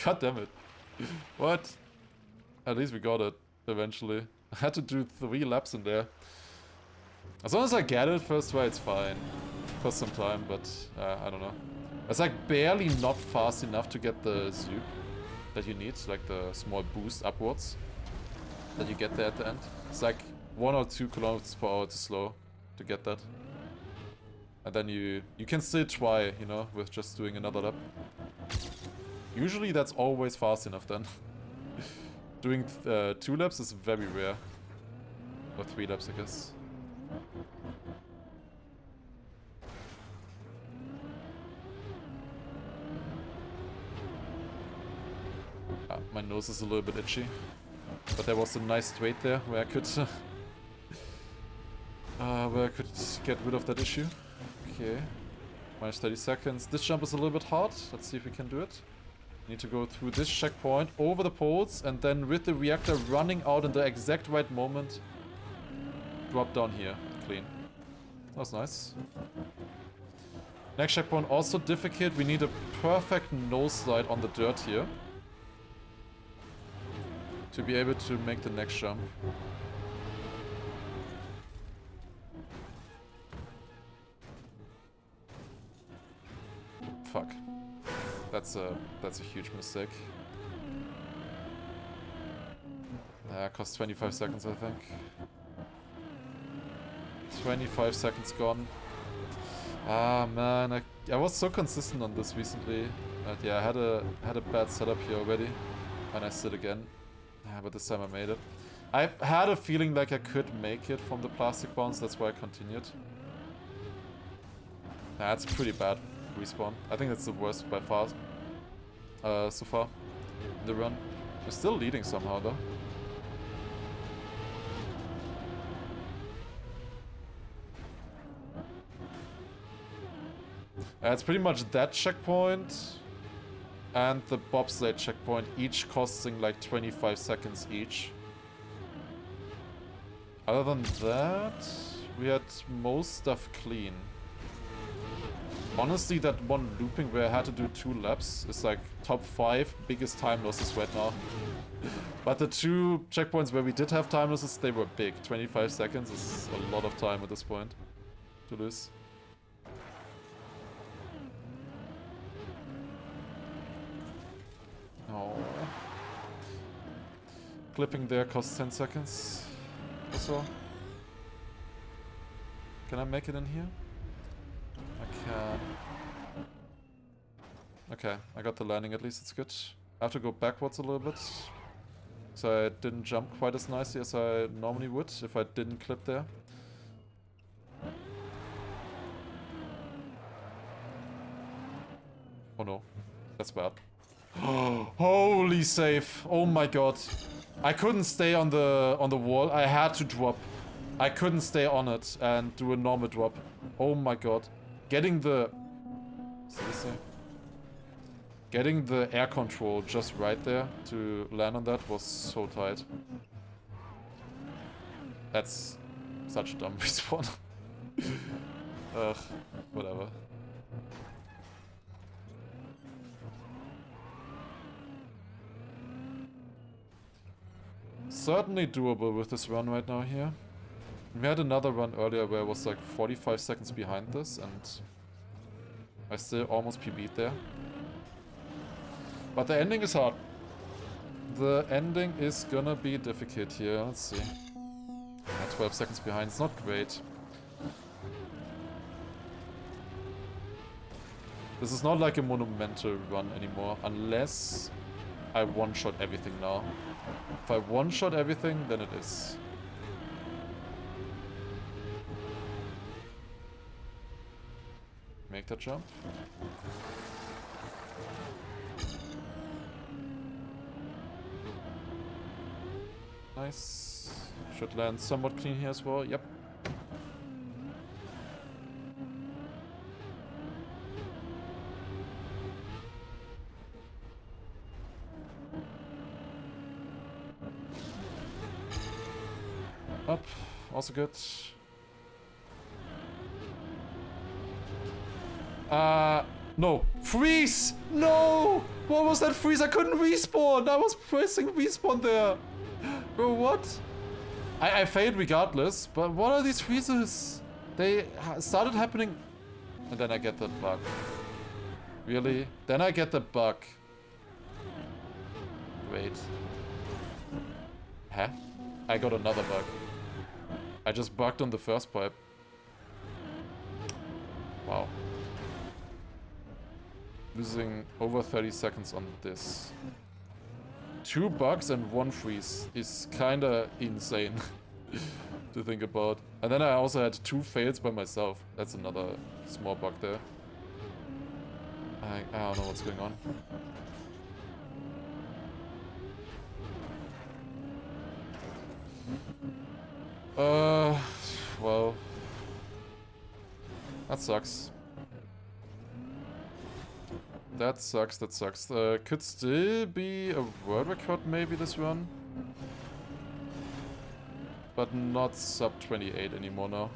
God damn it. What? At least we got it eventually. I had to do 3 laps in there. As long as I get it first try, it's fine. Cost some time, but I don't know. It's like barely not fast enough to get the zoop that you need, like the small boost upwards that you get there at the end. It's like 1 or 2 kilometers per hour too slow to get that. And then you can still try, you know, with just doing another lap. Usually that's always fast enough then. Doing 2 laps is very rare. Or 3 laps, I guess. My nose is a little bit itchy. But there was a nice straight there where I could get rid of that issue. Okay. Minus 30 seconds. This jump is a little bit hard. Let's see if we can do it. Need to go through this checkpoint, over the poles, and then with the reactor running out in the exact right moment, drop down here. Clean. That was nice. Next checkpoint also difficult. We need a perfect nose slide on the dirt here to be able to make the next jump. Fuck. That's a huge mistake. Cost 25 seconds, I think. 25 seconds gone. Ah man, I was so consistent on this recently. But yeah, I had a bad setup here already, and I slid again. Yeah, but this time I made it. I had a feeling like I could make it from the plastic bounce, that's why I continued. That's pretty bad respawn. I think that's the worst by far so far in the run. We're still leading somehow though. It's pretty much that checkpoint and the bobsleigh checkpoint, each costing like 25 seconds each. Other than that, we had most stuff clean. Honestly, that one looping where I had to do 2 laps is like top 5 biggest time losses right now. But the 2 checkpoints where we did have time losses, they were big. 25 seconds is a lot of time at this point to lose. Oh. Clipping there costs 10 seconds or so. Can I make it in here? I can. Okay, I got the landing at least, it's good. I have to go backwards a little bit. So I didn't jump quite as nicely as I normally would if I didn't clip there. Oh no, that's bad. Holy save. Oh my god. I couldn't stay on the wall. I had to drop. I couldn't stay on it and do a normal drop. Oh my god. Getting the... Seriously? Getting the air control just right there to land on that was so tight. That's such a dumb respawn. Ugh, whatever. Certainly doable with this run right now here. We had another run earlier where I was like 45 seconds behind this and I still almost PB'd there. But the ending is hard. The ending is gonna be difficult here. Let's see. 12 seconds behind. It's not great. This is not like a monumental run anymore, unless I one-shot everything now. If I one-shot everything, then it is. Make that jump. Nice. Should land somewhat clean here as well. Yep. Up. Also good. No. Freeze! No! What was that freeze? I couldn't respawn! I was pressing respawn there! Bro, what? I failed regardless, but what are these freezes? They started happening... And then I get the bug. Really? Then I get the bug. Wait. Huh? I got another bug. I just bugged on the first pipe. Wow. Losing over 30 seconds on this. 2 bugs and 1 freeze is kinda insane to think about. And then I also had 2 fails by myself. That's another small bug there. I don't know what's going on. Well, that sucks. That sucks, that sucks. Could still be a world record maybe this run. But not sub 28 anymore now.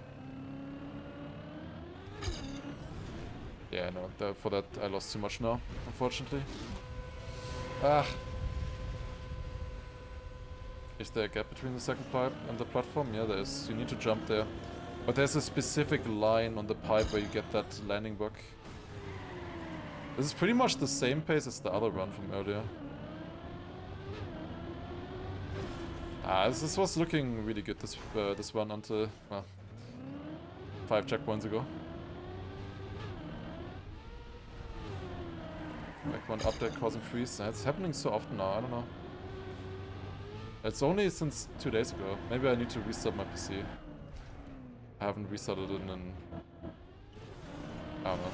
Yeah, no, for that I lost too much now, unfortunately. Ah. Is there a gap between the second pipe and the platform? Yeah, there is. You need to jump there. But there's a specific line on the pipe where you get that landing bug. This is pretty much the same pace as the other run from earlier. This was looking really good this run until, well, 5 checkpoints ago. Back one up there causing freeze. It's happening so often now, I don't know. It's only since 2 days ago. Maybe I need to restart my PC. I haven't restarted it in I don't know,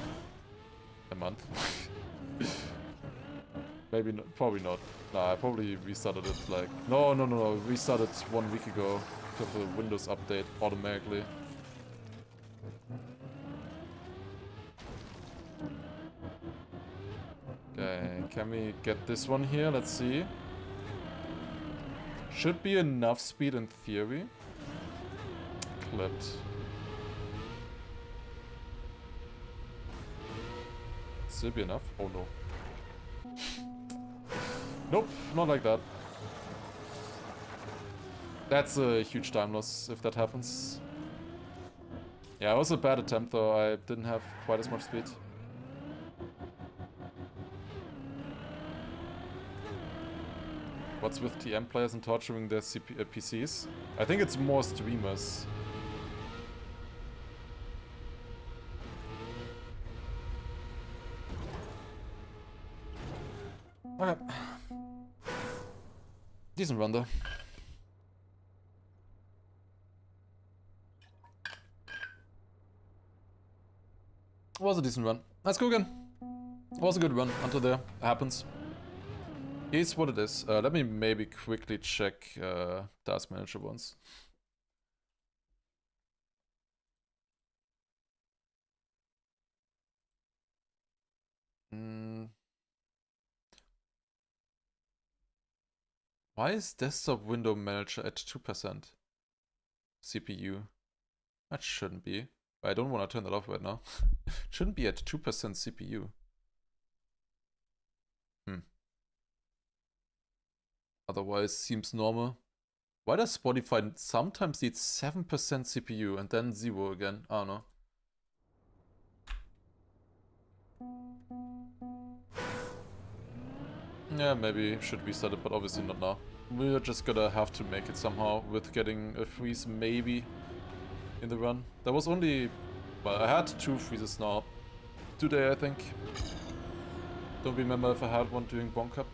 a month. Maybe not, probably not. Nah, I probably restarted it like... No, restarted 1 week ago because of the Windows update automatically. Okay, can we get this one here? Let's see. Should be enough speed in theory. Clipped. Still be enough? Oh no. Nope, not like that. That's a huge time loss if that happens. Yeah, it was a bad attempt though. I didn't have quite as much speed. What's with TM players and torturing their PCs? I think it's more streamers. Okay. Decent run though. Was a decent run. Let's go again. Was a good run until there. It happens. Here's what it is. Let me maybe quickly check Task Manager once. Why is Desktop Window Manager at 2% CPU? That shouldn't be. I don't want to turn that off right now. Shouldn't be at 2% CPU. Otherwise, seems normal. Why does Spotify sometimes need 7% CPU and then 0 again? I don't know. Yeah, maybe should restart it, but obviously not now. We're just gonna have to make it somehow with getting a freeze maybe in the run. There was only... well, I had 2 freezes now today, I think. Don't remember if I had one during Bonk Cup.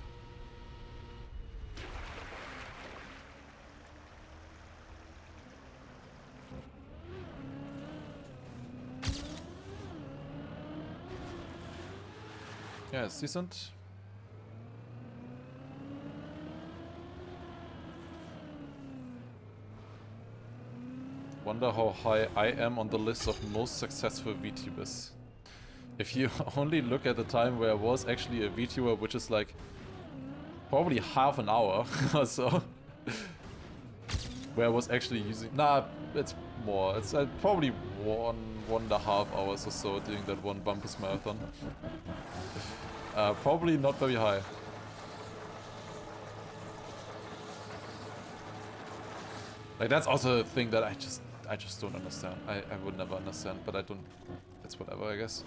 Yeah, it's decent. Wonder how high I am on the list of most successful VTubers. If you only look at the time where I was actually a VTuber, which is like probably half an hour or so, where I was actually using... Nah, it's more. It's probably 1.5 hours or so doing that one Vampus marathon. Probably not very high. Like, that's also a thing that I just don't understand. I would never understand, but I don't... it's whatever, I guess.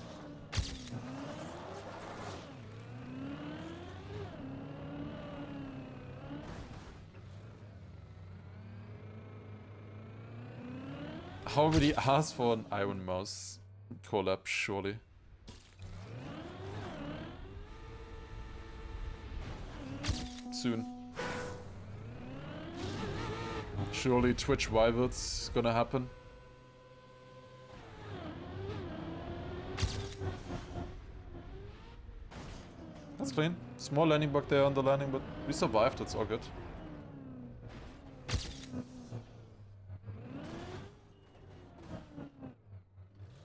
How many asked for an Iron Mouse collab, surely? Soon. Surely Twitch rivals gonna happen. That's clean. Small landing bug there on the landing, but we survived, it's all good.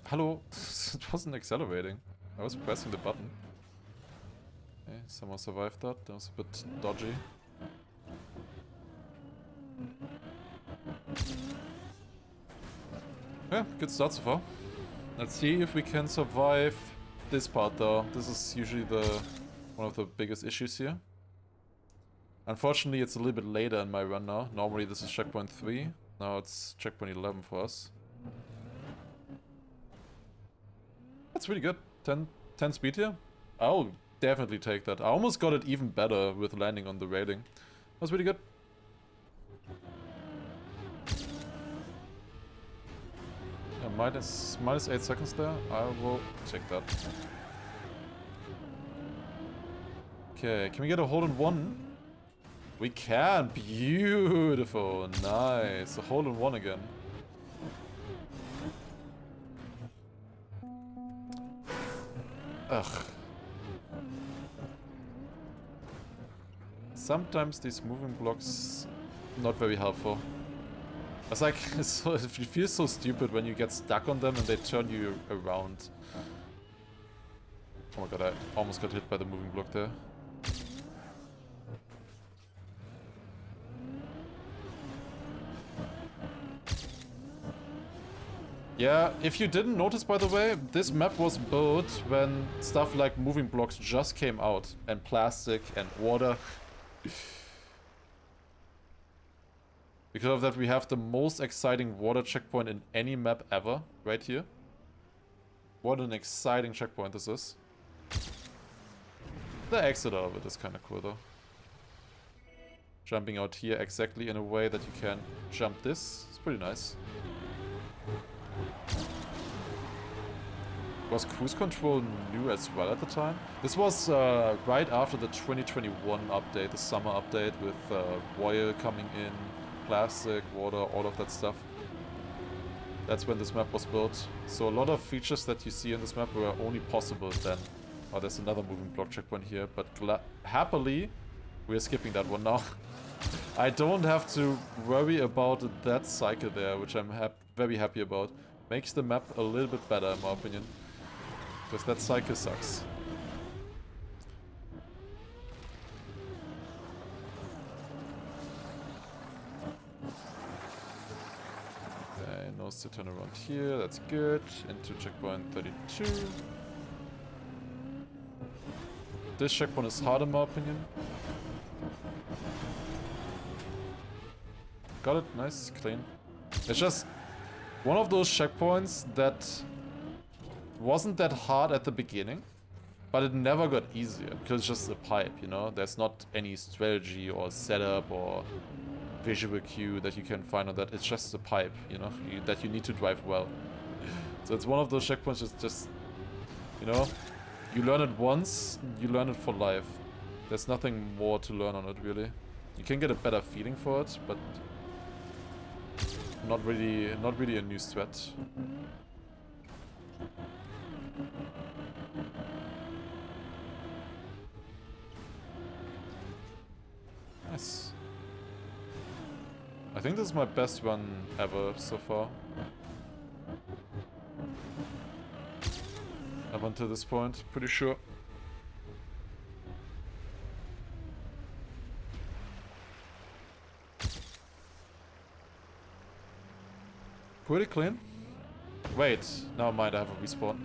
Hello? It wasn't accelerating. I was pressing the button. Okay, someone survived that. That was a bit dodgy. Yeah, good start so far. Let's see if we can survive this part though. This is usually one of the biggest issues here. Unfortunately, it's a little bit later in my run now. Normally this is checkpoint 3. Now it's checkpoint 11 for us. That's really good. 10 speed here. I'll definitely take that. I almost got it even better with landing on the railing. That was really good. Yeah, minus 8 seconds there. I will take that. Okay, can we get a hole-in-one? We can! Beautiful! Nice! A hole-in-one again. Ugh. Sometimes these moving blocks not very helpful. It's like, it feels so stupid when you get stuck on them and they turn you around. Oh my god, I almost got hit by the moving block there. Yeah, if you didn't notice, by the way, this map was built when stuff like moving blocks just came out. And plastic and water. Because of that, we have the most exciting water checkpoint in any map ever, right here. What an exciting checkpoint this is. The exit out of it is kind of cool, though. Jumping out here exactly in a way that you can jump this. It's pretty nice. Was cruise control new as well at the time? This was right after the 2021 update, the summer update with oil coming in, plastic, water, all of that stuff. That's when this map was built. So a lot of features that you see in this map were only possible then. Oh, there's another moving block checkpoint here, but happily We're skipping that one now. I don't have to worry about that cycle there, which I'm very happy about. Makes the map a little bit better, in my opinion. Because that cycle sucks. Okay, no sit turn around here, that's good. Into checkpoint 32. This checkpoint is hard in my opinion. Got it, nice, clean. It's just one of those checkpoints that wasn't that hard at the beginning, but it never got easier because it's just a pipe, you know? There's not any strategy or setup or visual cue that you can find on that. It's just a pipe, you know, that you need to drive well. So it's one of those checkpoints that's just, you know, you learn it once, you learn it for life. There's nothing more to learn on it, really. You can get a better feeling for it, but not really a new strat. Nice. I think this is my best run ever so far. Up until this point, pretty sure. Pretty clean. Wait, never mind, I have a respawn.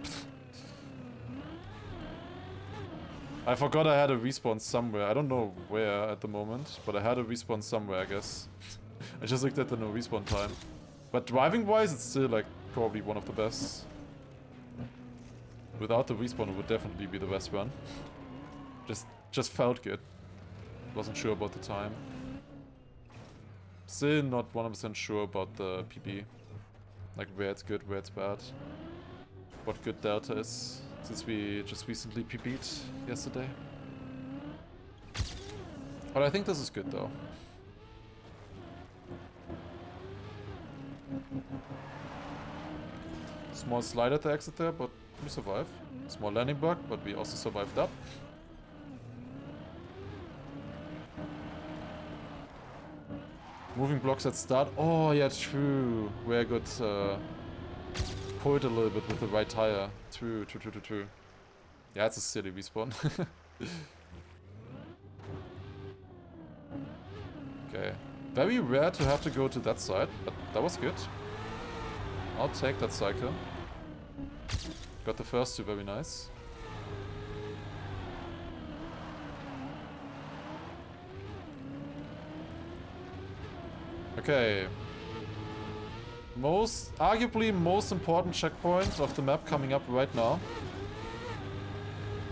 I forgot I had a respawn somewhere. I don't know where at the moment, but I had a respawn somewhere, I guess. I just looked at the no respawn time. But driving-wise, it's still, like, probably one of the best. Without the respawn, it would definitely be the best run. Just felt good. Wasn't sure about the time. Still not 100% sure about the PB. Like, where it's good, where it's bad. What good delta is, since we just recently PB'd yesterday. But I think this is good, though. Small slide at the exit there, but we survive. Small landing bug, but we also survived up. Moving blocks at start. Oh, yeah, true. Where I got pulled a little bit with the right tire. True. Yeah, it's a silly respawn. Okay. Very rare to have to go to that side, but that was good. I'll take that cycle. Got the first two, very nice. Okay. Arguably most important checkpoint of the map coming up right now.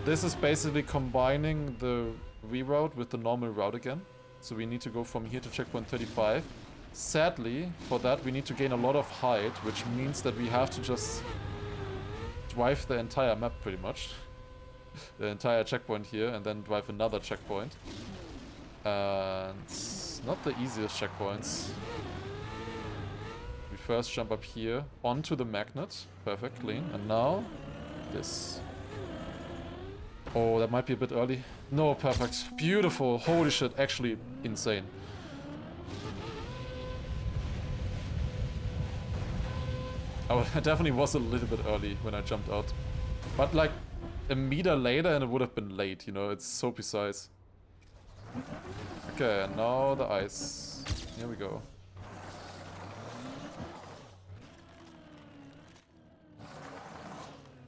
This is basically combining the reroute with the normal route again. So we need to go from here to checkpoint 35. Sadly, for that we need to gain a lot of height, which means that we have to just drive the entire map pretty much. The entire checkpoint here, and then drive another checkpoint. And it's not the easiest checkpoints. We first jump up here onto the magnet. Perfect, clean. And now this. Oh, that might be a bit early. No, perfect. Beautiful. Holy shit, actually insane. Oh, I definitely was a little bit early when I jumped out. But like a meter later and it would have been late, you know, it's so precise. Okay, and now the ice. Here we go.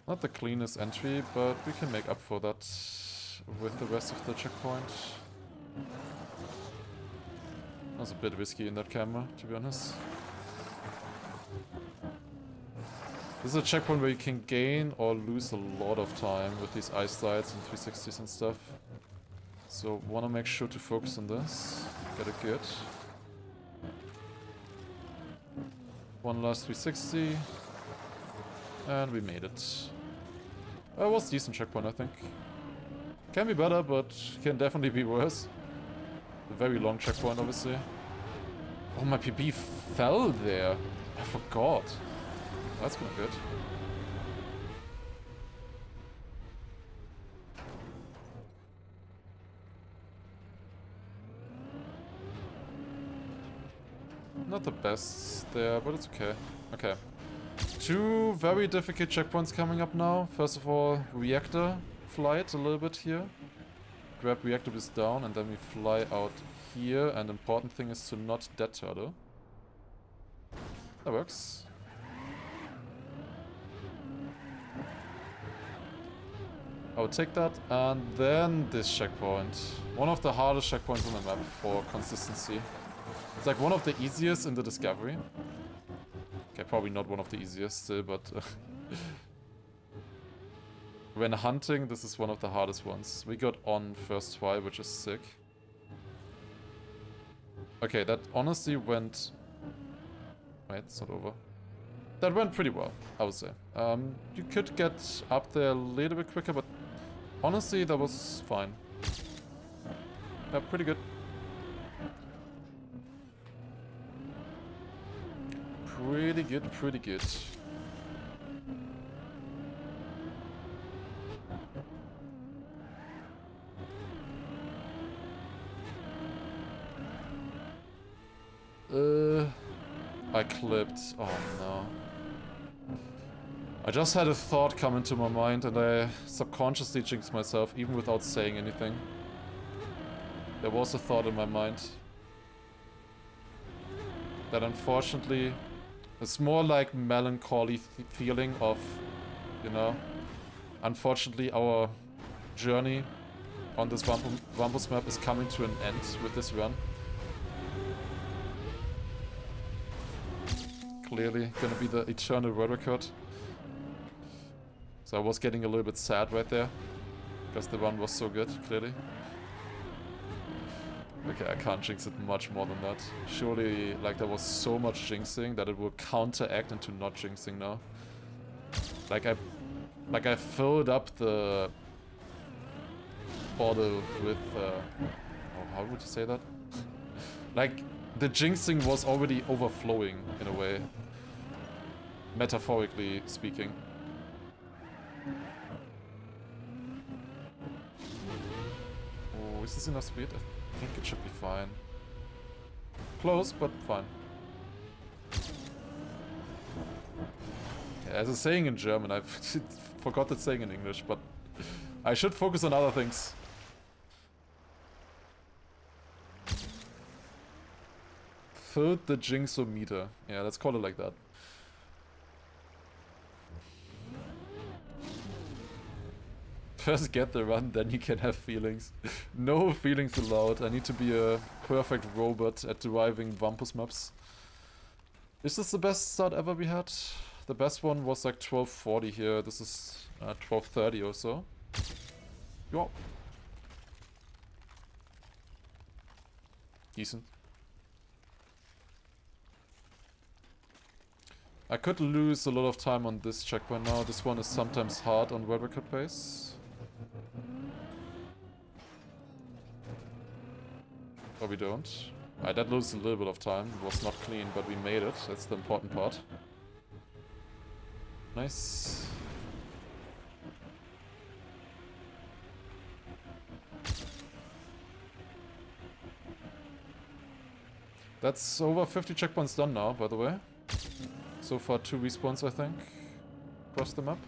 Not the cleanest entry, but we can make up for that with the rest of the checkpoint. That was a bit risky in that camera, to be honest. This is a checkpoint where you can gain or lose a lot of time with these ice slides and 360s and stuff. So wanna make sure to focus on this. Get it good. One last 360. And we made it. It was a decent checkpoint, I think. Can be better, but can definitely be worse. A very long checkpoint, obviously. Oh, my PB fell there. I forgot. That's kinda good. Not the best there, but it's okay. Okay. 2 very difficult checkpoints coming up now. First of all, reactor flight a little bit here. Grab reactor boost down and then we fly out here. And important thing is to not dead turtle. That works. I would take that. And then this checkpoint. One of the hardest checkpoints on the map for consistency. It's like one of the easiest in the discovery. Okay, probably not one of the easiest still, but when hunting, this is one of the hardest ones. We got on first try, which is sick. Okay, that honestly went... Wait, it's not over. That went pretty well, I would say. You could get up there a little bit quicker, but honestly, that was fine. Yeah, pretty good. Pretty good, pretty good. I clipped. Oh no. I just had a thought come into my mind and I subconsciously jinxed myself even without saying anything. There was a thought in my mind. That unfortunately... It's more like melancholy feeling of, you know, unfortunately our journey on this Vampus map is coming to an end with this run. Clearly gonna be the eternal world record. So I was getting a little bit sad right there, because the run was so good, clearly. Okay, I can't jinx it much more than that. Surely, like, there was so much jinxing that it will counteract into not jinxing now. Like I filled up the bottle with, oh, how would you say that? Like, the jinxing was already overflowing, in a way. Metaphorically speaking. Oh, is this enough speed? I think it should be fine. Close, but fine. Yeah, as a saying in German, I forgot that saying in English, but I should focus on other things. Filled the jinxometer. Yeah, let's call it like that. First get the run, then you can have feelings. No feelings allowed. I need to be a perfect robot at deriving Vampus maps. Is this the best start ever we had? The best one was like 1240 here. This is 1230 or so. Yeah. Decent. I could lose a lot of time on this checkpoint now. This one is sometimes hard on world record pace. Or we don't. I did lose a little bit of time. It was not clean, but we made it. That's the important part. Nice. That's over 50 checkpoints done now, by the way. So far 2 respawns, I think, across the map.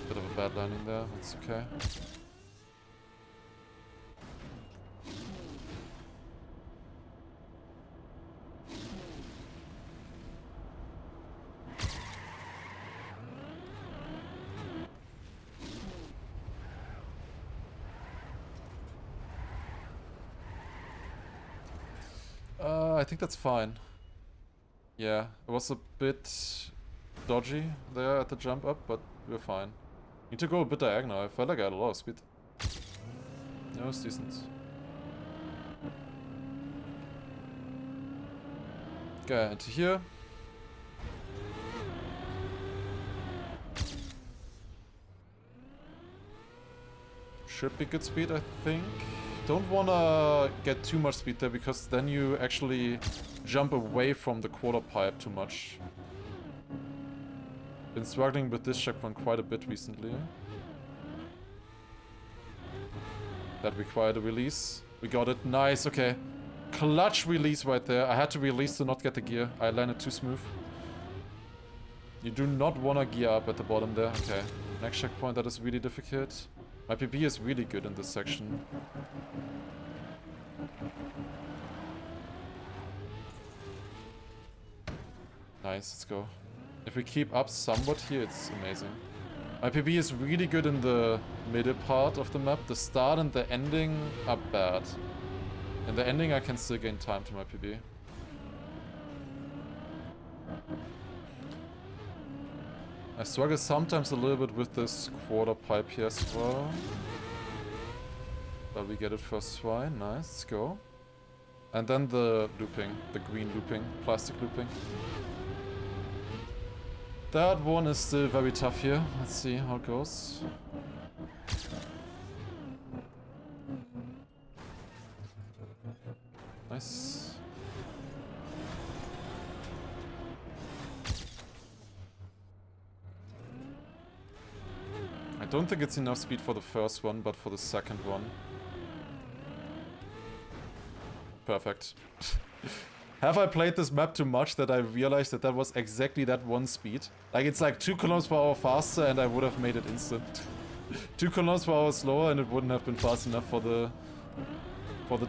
Bit of a bad landing there, that's okay. I think that's fine. Yeah, it was a bit dodgy there at the jump up, but we're fine. Need to go a bit diagonal. I felt like I had a lot of speed. Yeah, it was decent. Okay, into here. Should be good speed, I think. Don't wanna get too much speed there, because then you actually jump away from the quarter pipe too much. Been struggling with this checkpoint quite a bit recently. That required a release. We got it. Nice, okay. Clutch release right there. I had to release to not get the gear. I landed too smooth. You do not want to gear up at the bottom there. Okay. Next checkpoint, that is really difficult. My PB is really good in this section. Nice, let's go. If we keep up somewhat here, it's amazing. My PB is really good in the middle part of the map. The start and the ending are bad. In the ending, I can still gain time to my PB. I struggle sometimes a little bit with this quarter pipe here as well. But we get it first try. Nice, let's go. And then the looping, the green looping, plastic looping. That one is still very tough here. Let's see how it goes. Nice. I don't think it's enough speed for the first one, but for the second one. Perfect. Have I played this map too much that I realized that that was exactly that one speed? Like, it's like 2 km/h faster and I would have made it instant. 2 km/h slower and it wouldn't have been fast enough for the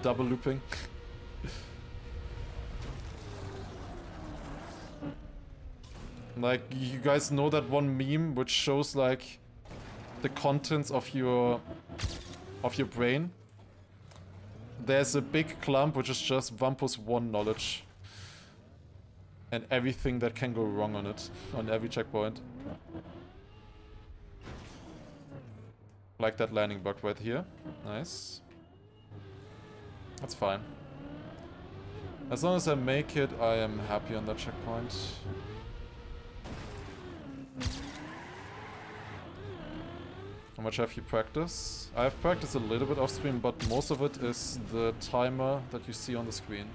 double looping. Like, you guys know that one meme which shows like the contents of your brain? There's a big clump which is just Vampus 1 knowledge. And everything that can go wrong on it, on every checkpoint. Like that landing bug right here. Nice. That's fine. As long as I make it, I am happy on that checkpoint. How much have you practiced? I have practiced a little bit off stream, but most of it is the timer that you see on the screen.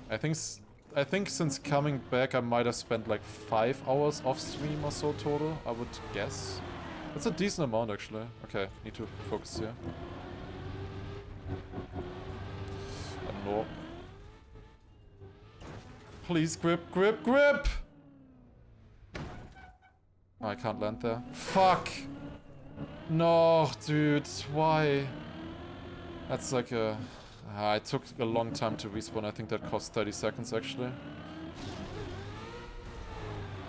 I think since coming back I might have spent like 5 hours off stream or so total, I would guess. That's a decent amount actually. Okay, need to focus here. No. Please grip, grip, grip! Oh, I can't land there. Fuck! No, dude, why? That's like a... it took a long time to respawn. I think that cost 30 seconds actually.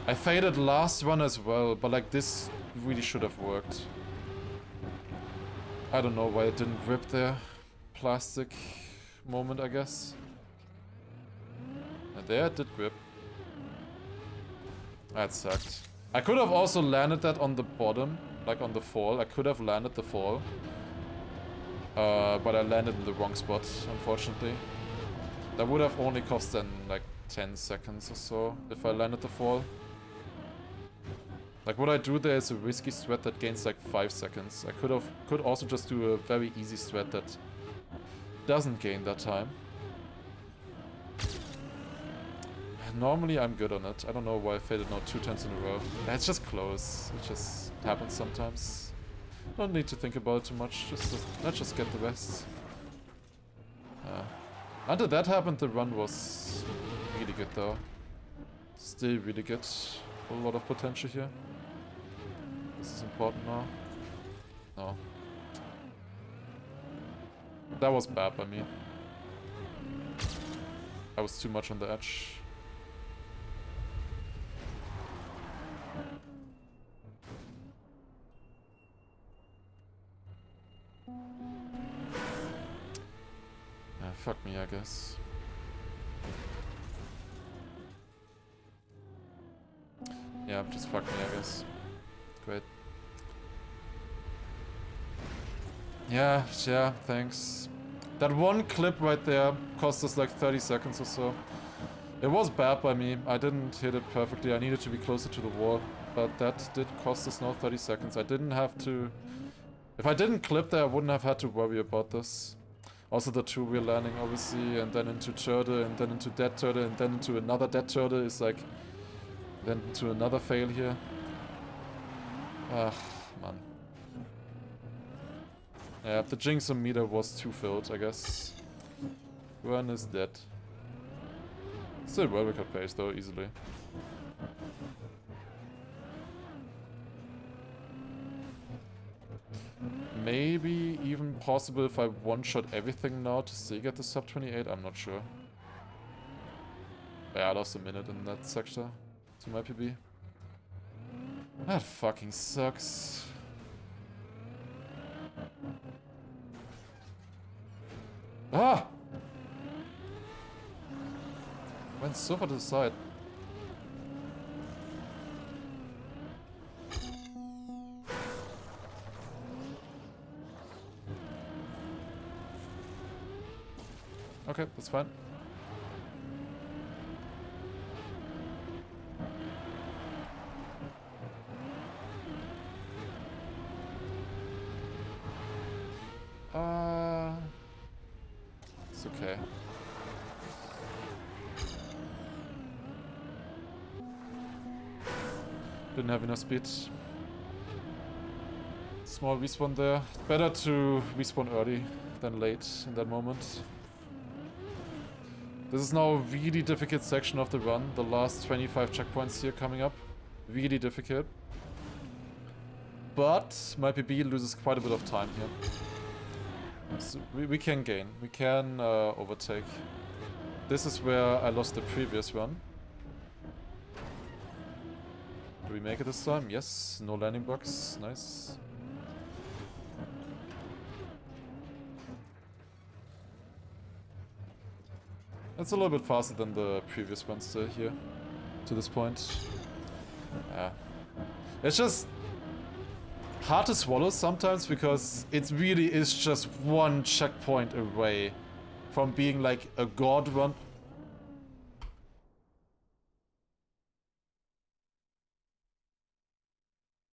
I faded last one as well, but like this really should have worked. I don't know why it didn't grip there. Plastic moment, I guess. And there it did grip. That sucked. I could have also landed that on the bottom, like on the fall. I could have landed the fall. But I landed in the wrong spot, unfortunately. That would have only cost then like 10 seconds or so if I landed the fall. Like what I do there is a risky strat that gains like 5 seconds. I could also just do a very easy strat that doesn't gain that time. Normally I'm good on it. I don't know why I faded now 2 times in a row. It's just close. It just happens sometimes. Don't need to think about it too much. Let's just get the rest. Until that happened, the run was really good though. Still really good. A lot of potential here. This is important now. No. That was bad by me. I was too much on the edge. Fuck me, I guess. Yeah, just fuck me, I guess. Great. Yeah, thanks. That one clip right there cost us like 30 seconds or so. It was bad by me. I didn't hit it perfectly. I needed to be closer to the wall. But that did cost us now 30 seconds. I didn't have to... If I didn't clip there, I wouldn't have had to worry about this. Also the two we're landing, obviously, and then into turtle, and then into dead turtle, and then into another dead turtle is like... Then to another fail here. Ugh, man. Yeah, the Jinxum meter was too filled, I guess. One is dead. Still world record pace though, easily. Maybe even possible if I one-shot everything now to still get the sub 28, I'm not sure. Yeah, I lost a minute in that sector to my PB. That fucking sucks. Ah! Went so far to the side. Okay, that's fine. It's okay. Didn't have enough speed. Small respawn there. Better to respawn early than late in that moment. This is now a really difficult section of the run. The last 25 checkpoints here coming up. Really difficult. But my PB loses quite a bit of time here. So we can gain. We can overtake. This is where I lost the previous run. Do we make it this time? Yes. No landing box. Nice. It's a little bit faster than the previous one still here, to this point. Yeah. It's just hard to swallow sometimes because it really is just one checkpoint away from being like a god run.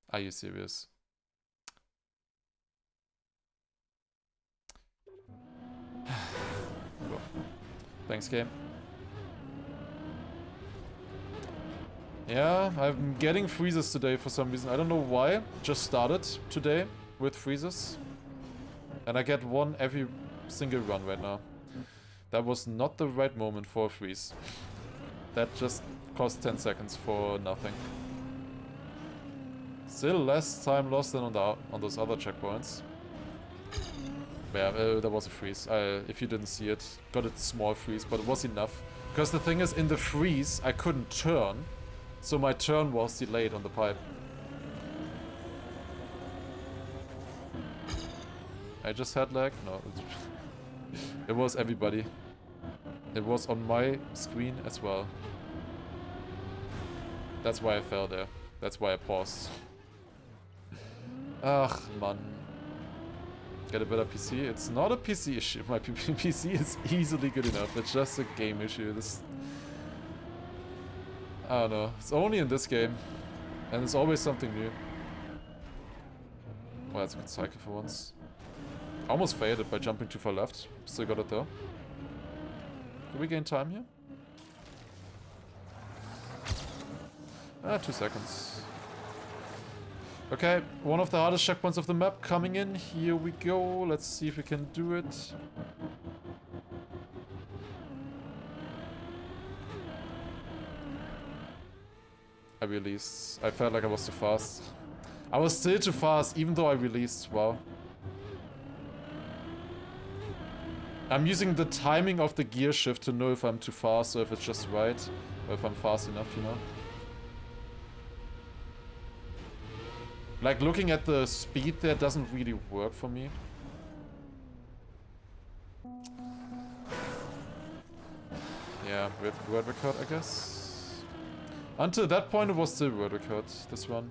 Are you serious? Thanks, game. Yeah, I'm getting freezes today for some reason. I don't know why. Just started today with freezes. And I get one every single run right now. That was not the right moment for a freeze. That just cost 10 seconds for nothing. Still less time lost than on those other checkpoints. Yeah, there was a freeze. If you didn't see it, got a small freeze, but it was enough. Because the thing is, in the freeze, I couldn't turn, so my turn was delayed on the pipe. I just had lag? No. It was everybody. It was on my screen as well. That's why I fell there. That's why I paused. Ugh, man. Get a better PC. It's not a PC issue. My PC is easily good enough. It's just a game issue. This, I don't know. It's only in this game, and it's always something new. Well, that's a good cycle for once. Almost failed it by jumping too far left. Still got it though. Do we gain time here? 2 seconds. Okay, one of the hardest checkpoints of the map coming in. Here we go. Let's see if we can do it. I released. I felt like I was too fast. I was still too fast, even though I released. Wow. I'm using the timing of the gear shift to know if I'm too fast or if it's just right. Or if I'm fast enough, you know. Like, looking at the speed there doesn't really work for me. Yeah, world record, I guess. Until that point, it was still world record, this run.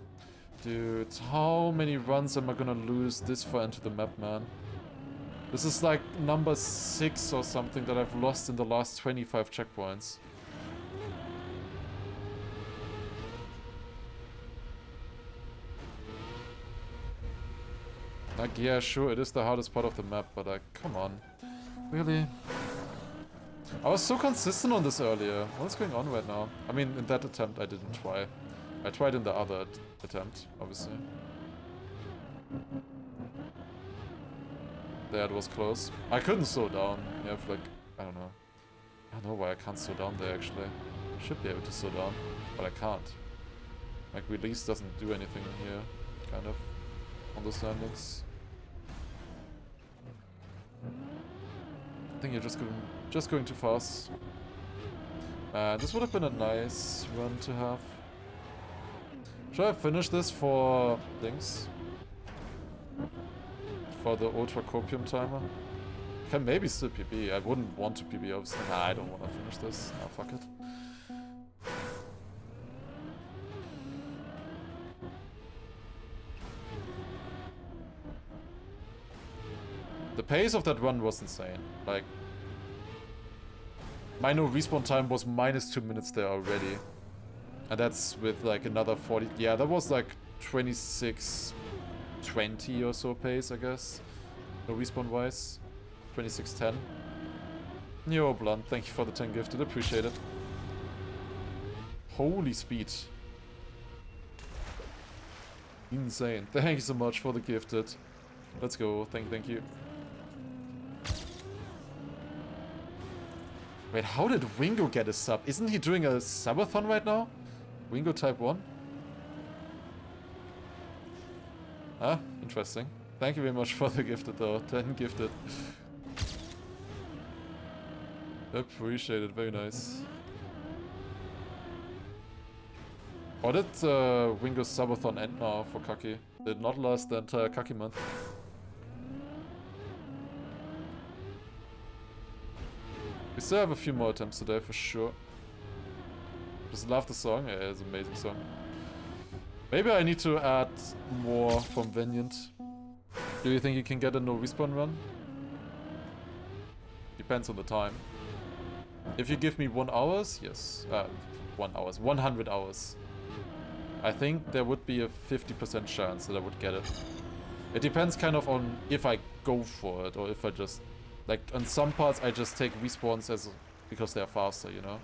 Dude, how many runs am I gonna lose this far into the map, man? This is like number 6 or something that I've lost in the last 25 checkpoints. Like, yeah, sure, it is the hardest part of the map, but come on. Really? I was so consistent on this earlier. What's going on right now? I mean, in that attempt I didn't try. I tried in the other attempt, obviously. There, it was close. I couldn't slow down. You have like, I don't know. I don't know why I can't slow down there actually. I should be able to slow down, but I can't. Like, release doesn't do anything here, kind of, on those landings. I think you're just going too fast. This would have been a nice run to have. Should I finish this for things? For the Ultra Copium timer? Can maybe still PB. I wouldn't want to PB, obviously. Nah, I don't want to finish this. Nah, fuck it. The pace of that run was insane. Like, my no respawn time was -2 minutes there already. And that's with like another 40. Yeah, that was like 26:20 or so pace, I guess. No respawn wise. 26:10. Yo, Blunt, thank you for the 10 gifted. Appreciate it. Holy speed. Insane. Thank you so much for the gifted. Let's go. Thank you. Wait, how did Wingo get a sub? Isn't he doing a subathon right now? Wingo type 1? Ah, interesting. Thank you very much for the gifted though. 10 gifted. Appreciate it, very nice. Or did Wingo's subathon end now for Kaki? Did not last the entire Kaki month. We still have a few more attempts today for sure. Just love the song. Yeah, it's an amazing song. Maybe I need to add more from Veniant. Do you think you can get a no respawn run? Depends on the time. If you give me 1 hour, yes. 1 hour, 100 hours. I think there would be a 50% chance that I would get it. It depends kind of on if I go for it or if I just... Like, on some parts I just take respawns because they're faster, you know?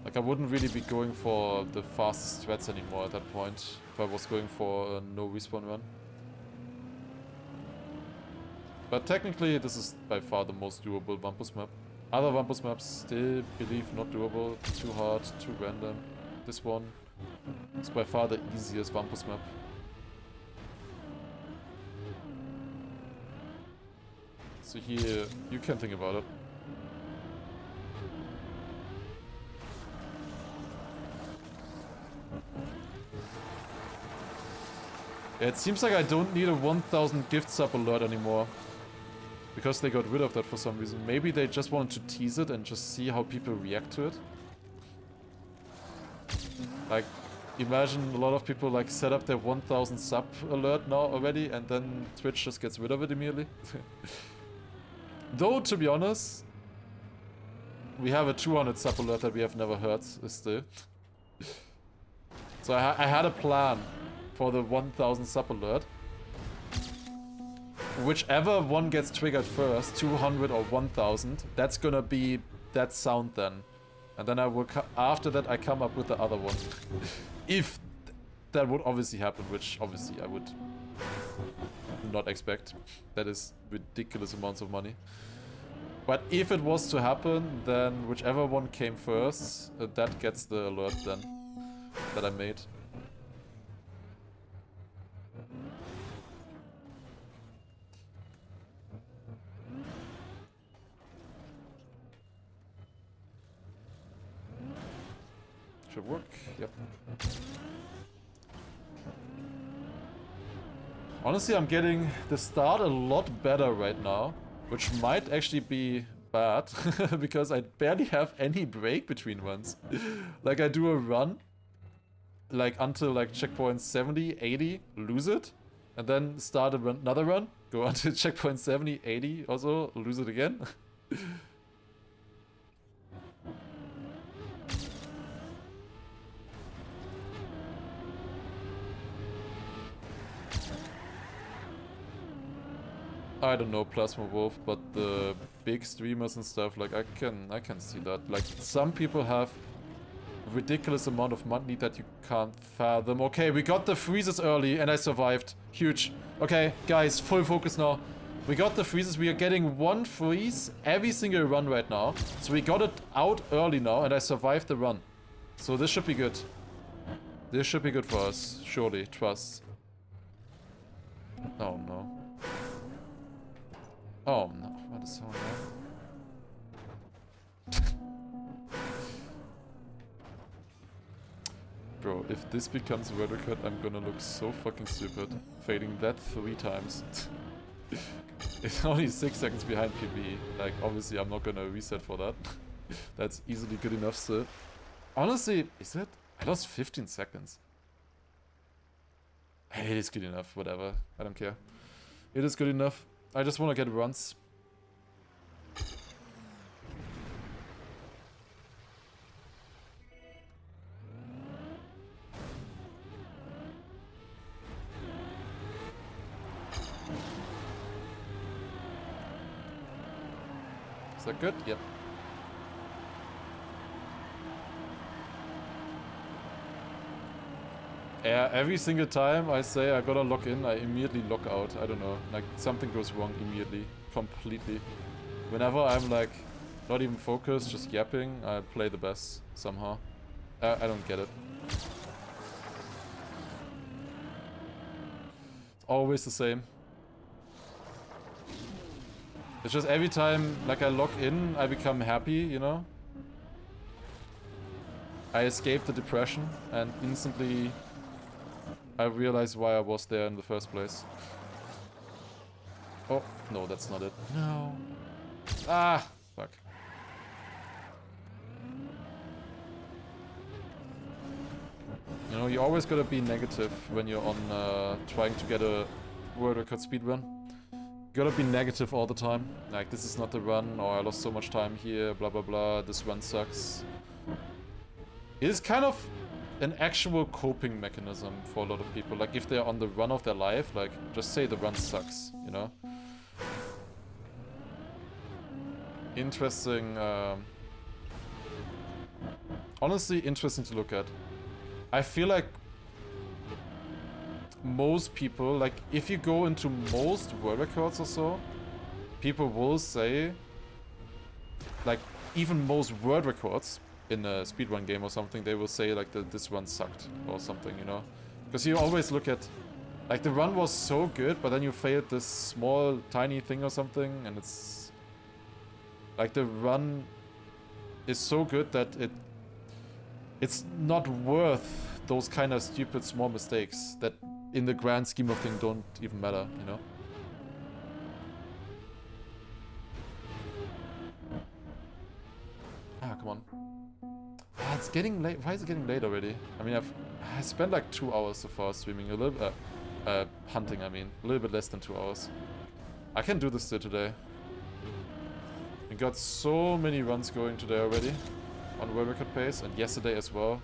Like, I wouldn't really be going for the fastest threats anymore at that point if I was going for a no respawn run. But technically, this is by far the most doable Vampus map. Other Vampus maps still believe not doable, too hard, too random. This one is by far the easiest Vampus map. So here, you can think about it. Yeah, it seems like I don't need a 1000 gift sub alert anymore. Because they got rid of that for some reason. Maybe they just wanted to tease it and just see how people react to it. Like, imagine a lot of people like set up their 1000 sub alert now already and then Twitch just gets rid of it immediately. Though, to be honest, we have a 200 sub alert that we have never heard still. So I had a plan for the 1000 sub alert. Whichever one gets triggered first, 200 or 1000, that's gonna be that sound then. And then I will, after that I come up with the other one. If that would obviously happen, which obviously I would not expect. That is ridiculous amounts of money. But if it was to happen, then whichever one came first, that gets the alert then that I made. Should work, yep. Honestly, I'm getting the start a lot better right now, which might actually be bad, because I barely have any break between runs. Like, I do a run, like, until, like, checkpoint 70, 80, lose it, and then start another run, go until checkpoint 70, 80, also, lose it again. I don't know Plasma Wolf, but the big streamers and stuff, like I can see that. Like some people have ridiculous amount of money that you can't fathom. Okay, we got the freezes early and I survived. Huge. Okay, guys, full focus now. We got the freezes. We are getting one freeze every single run right now. So we got it out early now and I survived the run. So this should be good. This should be good for us. Surely. Trust. Oh no. Oh no. What is going on? Bro, if this becomes a world record, I'm gonna look so fucking stupid. Failing that 3 times. It's only 6 seconds behind PB. Like, obviously I'm not gonna reset for that. That's easily good enough still. Honestly, is it? I lost 15 seconds. Hey, it is good enough, whatever. I don't care. It is good enough. I just wanna get runs. Is that good? Yep. Yeah, every single time I say I gotta log in, I immediately log out. I don't know. Like, something goes wrong immediately. Completely. Whenever I'm, like, not even focused, just yapping, I play the best somehow. I don't get it. It's always the same. It's just every time, like, I log in, I become happy, you know? I escape the depression, and instantly I realize why I was there in the first place. Oh, no, that's not it. No. Ah, fuck. You know, you always gotta be negative when you're on trying to get a world record speedrun. Gotta be negative all the time. Like, this is not the run, or I lost so much time here, blah blah blah, this run sucks. It is kind of an actual coping mechanism for a lot of people. Like, if they're on the run of their life, like, just say the run sucks, you know? Interesting, honestly, interesting to look at. I feel like most people, like, if you go into most world records or so, people will say, like, even most world records in a speedrun game or something, they will say, like, that this run sucked or something, you know? Because you always look at, like, the run was so good, but then you failed this small, tiny thing or something, and it's, like, the run is so good that it's not worth those kind of stupid small mistakes that in the grand scheme of things don't even matter, you know? Ah, come on. Ah, it's getting late. Why is it getting late already? I mean, I spent like 2 hours so far streaming. A little hunting, I mean. A little bit less than 2 hours. I can do this still today. We got so many runs going today already. On world record pace. And yesterday as well.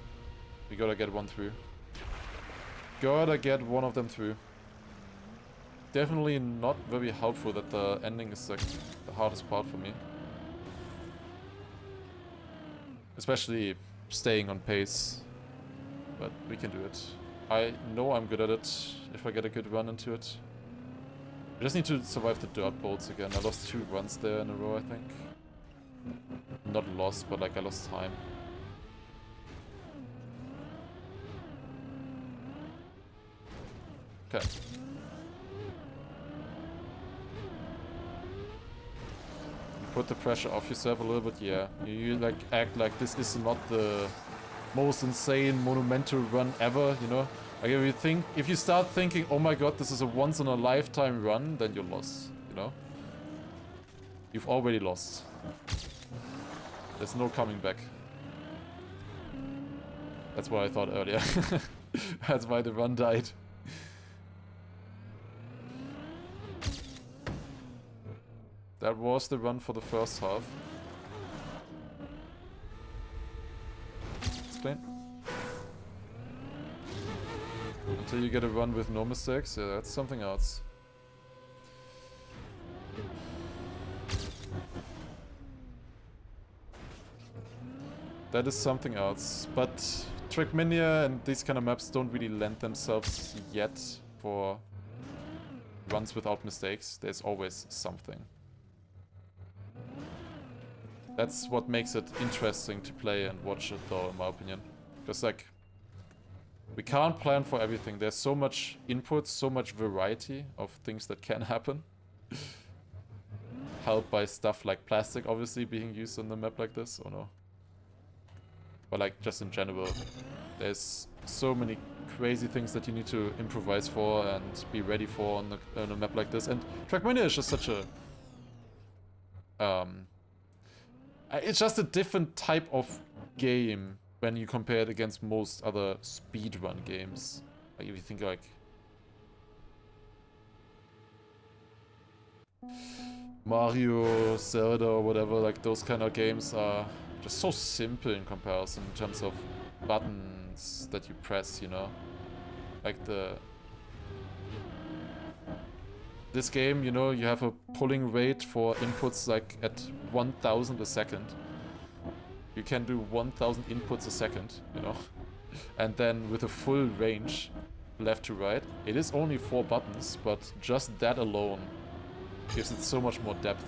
We gotta get one through. Gotta get one of them through. Definitely not very helpful that the ending is like the hardest part for me. Especially staying on pace. But we can do it. I know I'm good at it if I get a good run into it. I just need to survive the dirt bolts again. I lost 2 runs there in a row, I think. Not lost, but like I lost time. Okay. Put the pressure off yourself a little bit, yeah. You like act like this is not the most insane monumental run ever, you know? Like if you start thinking, oh my god, this is a once in a lifetime run, then you're lost, you know? You've already lost. There's no coming back. That's what I thought earlier. That's why the run died. That was the run for the first half. Explain. Until you get a run with no mistakes, yeah, that's something else. That is something else. But Trackmania and these kind of maps don't really lend themselves yet for runs without mistakes. There's always something. That's what makes it interesting to play and watch it, though, in my opinion. Because, like, we can't plan for everything. There's so much input, so much variety of things that can happen. Helped by stuff like plastic, obviously, being used on the map like this, or no? But, like, just in general, there's so many crazy things that you need to improvise for and be ready for on a map like this. And Trackmania is just such a... it's just a different type of game when you compare it against most other speedrun games. Like, if you think, like... Mario, Zelda, or whatever, like, those kind of games are just so simple in comparison in terms of buttons that you press, you know? Like this game, you know, you have a pulling rate for inputs like at 1,000 a second. You can do 1,000 inputs a second, you know? And then with a full range, left to right, it is only 4 buttons, but just that alone gives it so much more depth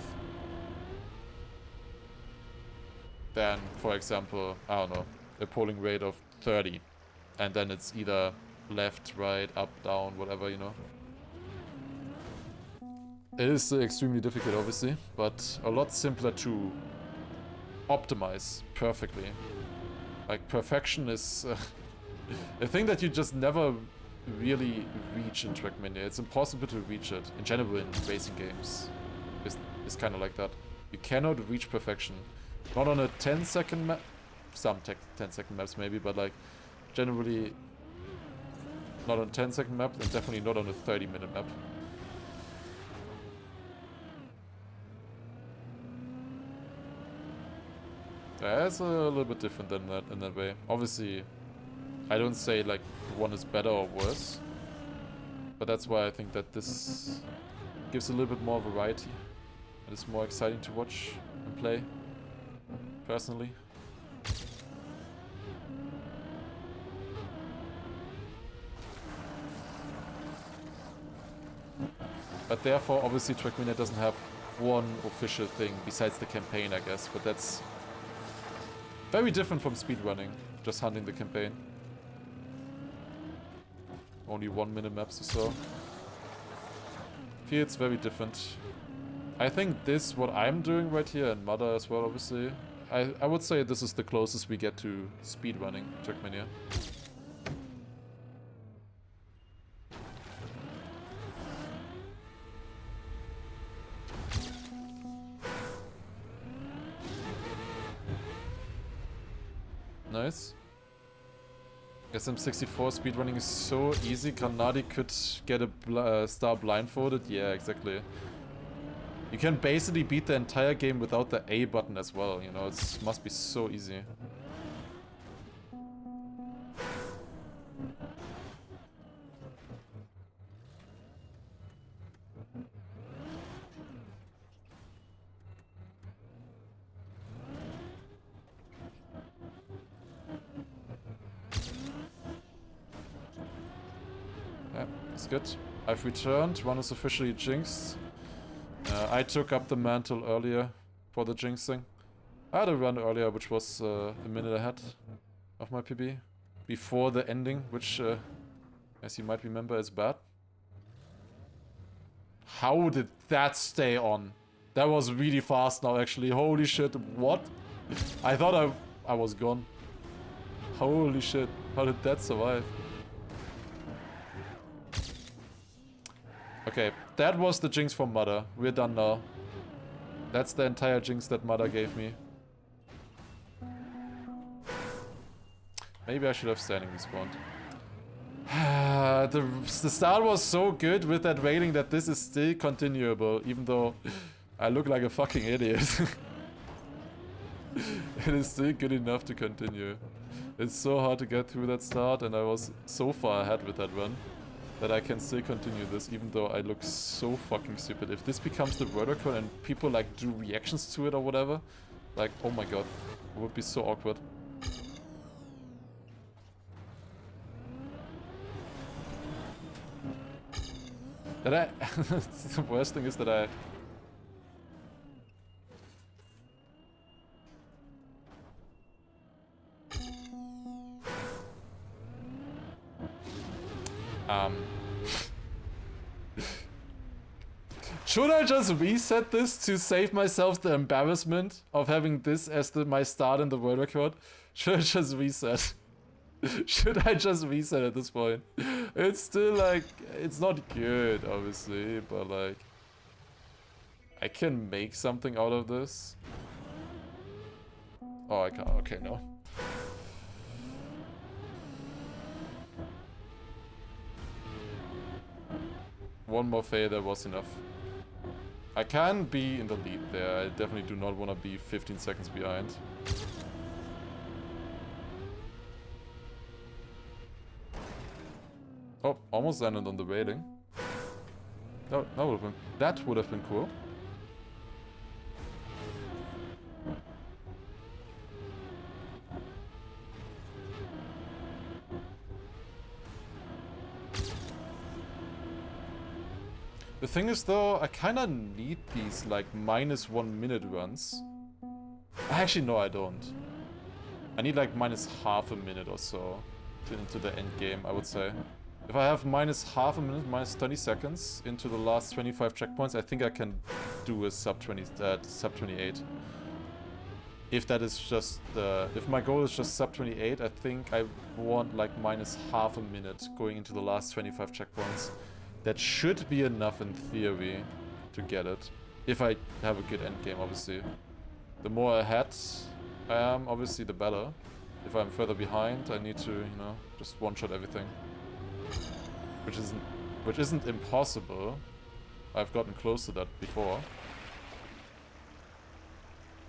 than, for example, I don't know, a polling rate of 30. And then it's either left, right, up, down, whatever, you know. It is extremely difficult, obviously, but a lot simpler to optimize perfectly. Like, perfection is a thing that you just never really reach in Trackmania. It's impossible to reach it. In general, in racing games, it's kind of like that. You cannot reach perfection. Not on a 10-second map. Some 10-second maps maybe, but like generally not on a 10-second map, and definitely not on a 30-minute map. Yeah, it's a little bit different than that in that way. Obviously, I don't say like one is better or worse, but that's why I think that this gives a little bit more variety and it's more exciting to watch and play, personally. But therefore, obviously, Trackmania doesn't have one official thing besides the campaign, I guess. But that's very different from speedrunning, just hunting the campaign. Only 1-minute maps or so. Feels very different. I think this, what I'm doing right here, and Mother as well, obviously, I would say this is the closest we get to speedrunning Trackmania. Nice. SM64 speedrunning is so easy. Granadi could get a star blindfolded. Yeah, exactly. You can basically beat the entire game without the A button as well. You know, it must be so easy. Good. I've returned. One is officially jinxed. I took up the mantle earlier for the jinxing. I had a run earlier which was a minute ahead of my PB. Before the ending, which, as you might remember, is bad. How did that stay on? That was really fast now, actually. Holy shit, what? I thought I was gone. Holy shit, how did that survive? Okay, that was the jinx from Mother. We're done now. That's the entire jinx that Mother gave me. Maybe I should have standing respawned. The start was so good with that railing that this is still continuable, even though I look like a fucking idiot. It is still good enough to continue. It's so hard to get through that start, and I was so far ahead with that run that I can still continue this, even though I look so fucking stupid. If this becomes the vertical and people like do reactions to it or whatever, like, oh my god, it would be so awkward. That I... the worst thing is that I... Should I just reset this to save myself the embarrassment of having this as my start in the world record? Should I just reset? Should I just reset at this point? It's still like, it's not good, obviously, but like, I can make something out of this. Oh, I can't. Okay, no. One more failure was enough. I can be in the lead there. I definitely do not want to be 15 seconds behind. Oh, almost landed on the railing. No, that would have been cool. The thing is though, I kinda need these like -1 minute runs. Actually no, I don't. I need like -half a minute or so into the end game, I would say. If I have -half a minute, -30 seconds into the last 25 checkpoints, I think I can do a sub 28. If that is just if my goal is just sub 28, I think I want like -half a minute going into the last 25 checkpoints. That should be enough in theory to get it. If I have a good endgame, obviously. The more ahead I am, obviously, the better. If I'm further behind, I need to, you know, just one-shot everything. Which isn't impossible. I've gotten close to that before.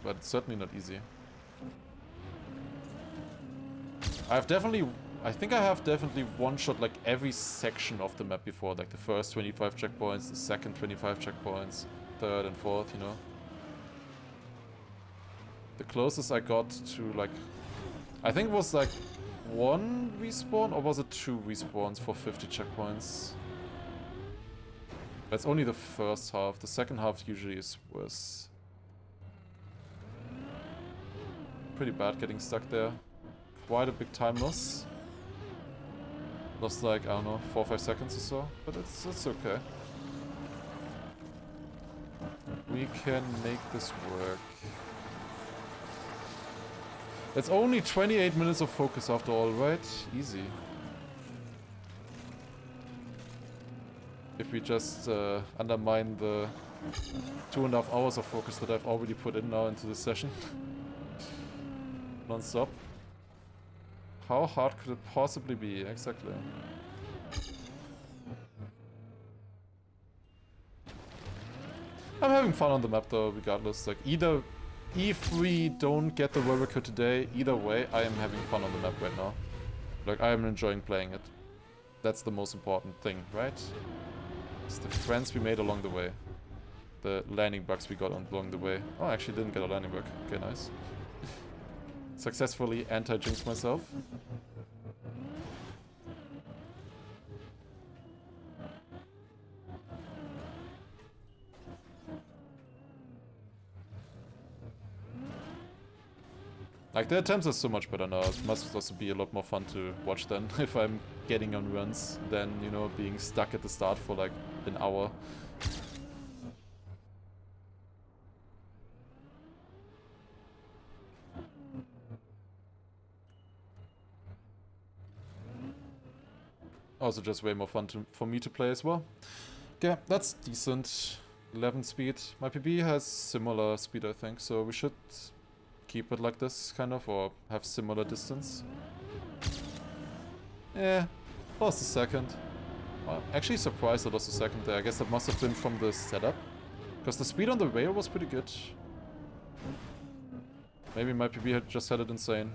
But it's certainly not easy. I think I have definitely one-shot like every section of the map before, like the first 25 checkpoints, the second 25 checkpoints, third and fourth, you know. The closest I got to like, I think it was like 1 respawn, or was it 2 respawns for 50 checkpoints? That's only the first half, the second half usually is worse. Pretty bad getting stuck there. Quite a big time loss. Lost like, I don't know, 4 or 5 seconds or so, but it's okay. We can make this work. It's only 28 minutes of focus after all, right? Easy. If we just undermine the 2.5 hours of focus that I've already put in now into the session. Non-stop. How hard could it possibly be? Exactly. I'm having fun on the map though, regardless. Like, either... If we don't get the world record today, either way, I am having fun on the map right now. Like, I am enjoying playing it. That's the most important thing, right? It's the friends we made along the way. The landing bugs we got along the way. Oh, I actually didn't get a landing bug. Okay, nice. Successfully anti-jinx myself. Like, the attempts are so much better now. It must also be a lot more fun to watch then, if I'm getting on runs, than, you know, being stuck at the start for like an hour. Also just way more fun for me to play as well. Yeah, that's decent. 11 speed. My PB has similar speed, I think, so we should keep it like this, kind of, or have similar distance. Yeah, lost a second. Well, actually surprised I lost a second there. I guess that must have been from the setup. Because the speed on the rail was pretty good. Maybe my PB had just had it insane.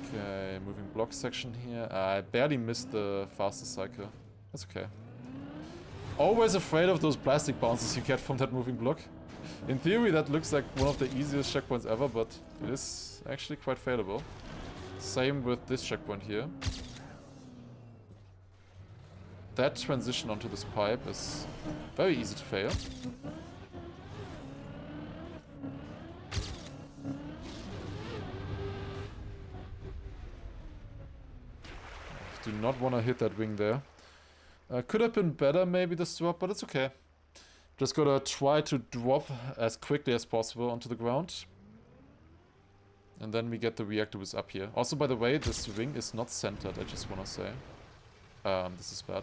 Okay, moving block section here. I barely missed the fastest cycle. That's okay. Always afraid of those plastic bounces you get from that moving block. In theory, that looks like one of the easiest checkpoints ever, but it is actually quite failable. Same with this checkpoint here. that transition onto this pipe is very easy to fail. Do not want to hit that wing there. Could have been better, maybe, this drop, but it's okay. Just gotta try to drop as quickly as possible onto the ground. And then we get the reactors up here. Also, by the way, this wing is not centered, I just want to say. This is bad.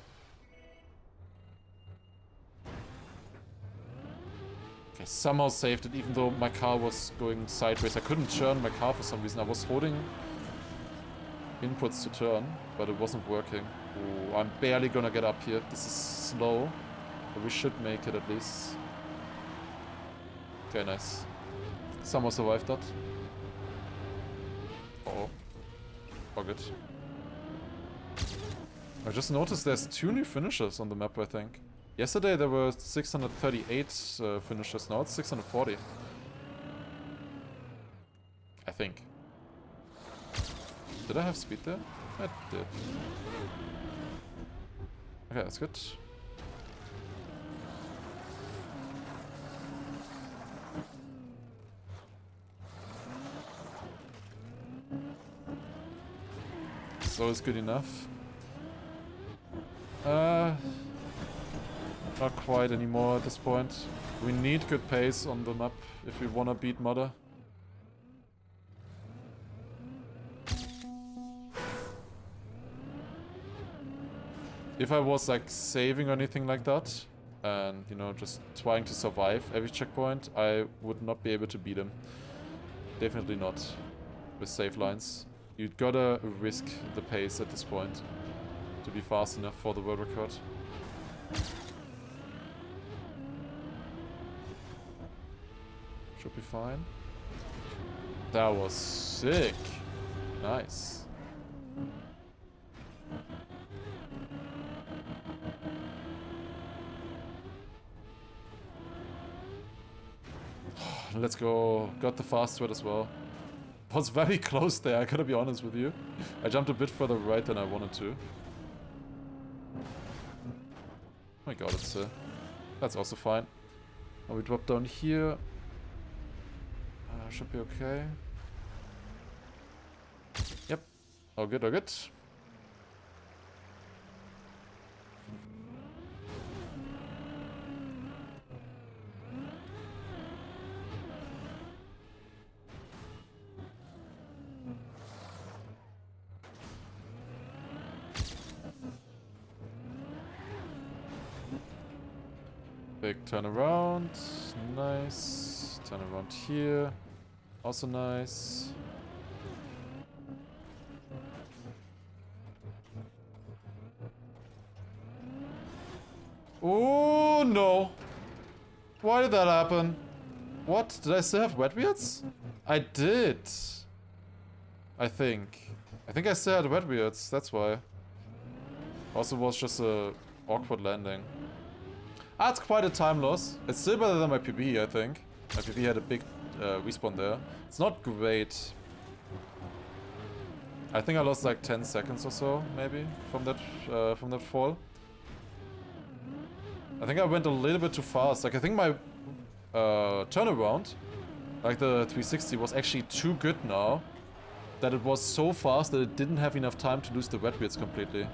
Okay, somehow saved it, even though my car was going sideways. I couldn't turn my car for some reason. I was holding inputs to turn, but it wasn't working. Ooh, I'm barely gonna get up here. This is slow, but we should make it at least. Okay, nice. Somehow survived that. Uh-oh. Oh, good. I just noticed there's 2 new finishers on the map, I think. Yesterday there were 638 finishers, now it's 640. I think. Did I have speed there? I did. Okay, that's good. So it's good enough. Not quite anymore at this point. We need good pace on the map if we wanna beat Mother. If I was like saving or anything like that, and you know, just trying to survive every checkpoint, I would not be able to beat him. Definitely not with save lines. You gotta risk the pace at this point to be fast enough for the world record. Should be fine. That was sick. Nice. Let's go. Got the fast red as well. Was very close there, I gotta be honest with you. I jumped a bit further right than I wanted to. Oh my god, that's also fine. Now we drop down here. Should be okay. Yep. All good, all good. Big turnaround. Nice. Turn around here. Also nice. Oh no! Why did that happen? What? Did I still have wet weirds? I did. I think. I still had wet weirds, that's why. Also was just a awkward landing. That's quite a time loss. It's still better than my PB, I think. My PB had a big respawn there. It's not great. I think I lost like 10 seconds or so, maybe, from that fall. I think I went a little bit too fast. Like, I think my turnaround, like the 360, was actually too good now. That it was so fast that it didn't have enough time to lose the wet weirds completely.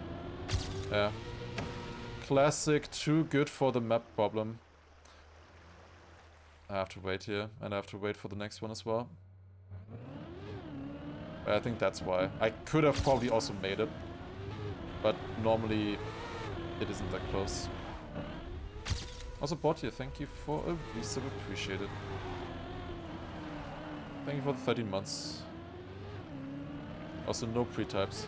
Yeah. Classic, too good for the map problem. I have to wait here, and I have to wait for the next one as well. I think that's why. I could have probably also made it, but normally it isn't that close. Also, bot here, thank you for a resub, appreciate it. Thank you for the 13 months. Also, no pre-types.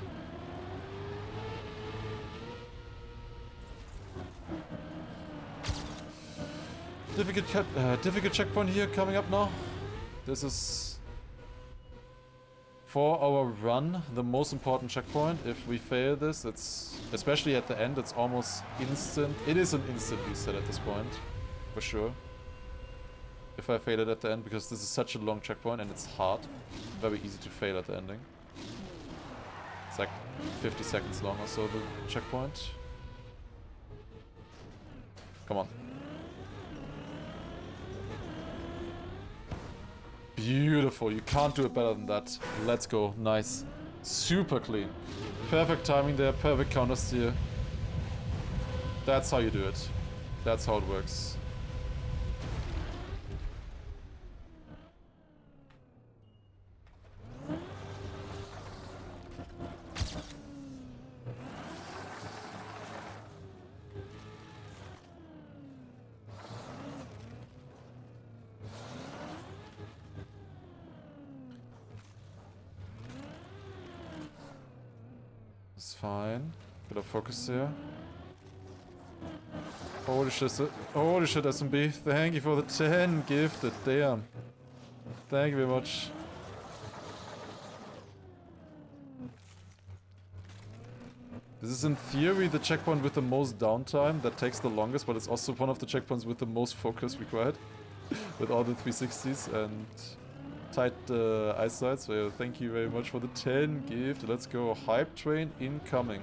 Difficult checkpoint here coming up now. This is, for our run, the most important checkpoint. If we fail this, it's, especially at the end, it's almost instant. It is an instant reset at this point, for sure. If I fail it at the end, because this is such a long checkpoint and it's hard. Very easy to fail at the ending. It's like 50 seconds long or so, the checkpoint. Come on. Beautiful. You can't do it better than that. Let's go. Nice. Super clean. Perfect timing there. Perfect counter steer. That's how you do it. That's how it works. It's fine. Gotta focus here. Holy shit, SMB. Thank you for the 10 gifted. Damn. Thank you very much. This is in theory the checkpoint with the most downtime that takes the longest, but it's also one of the checkpoints with the most focus required. With all the 360s and tight eyesight. So thank you very much for the 10 gift. Let's go. Hype train incoming.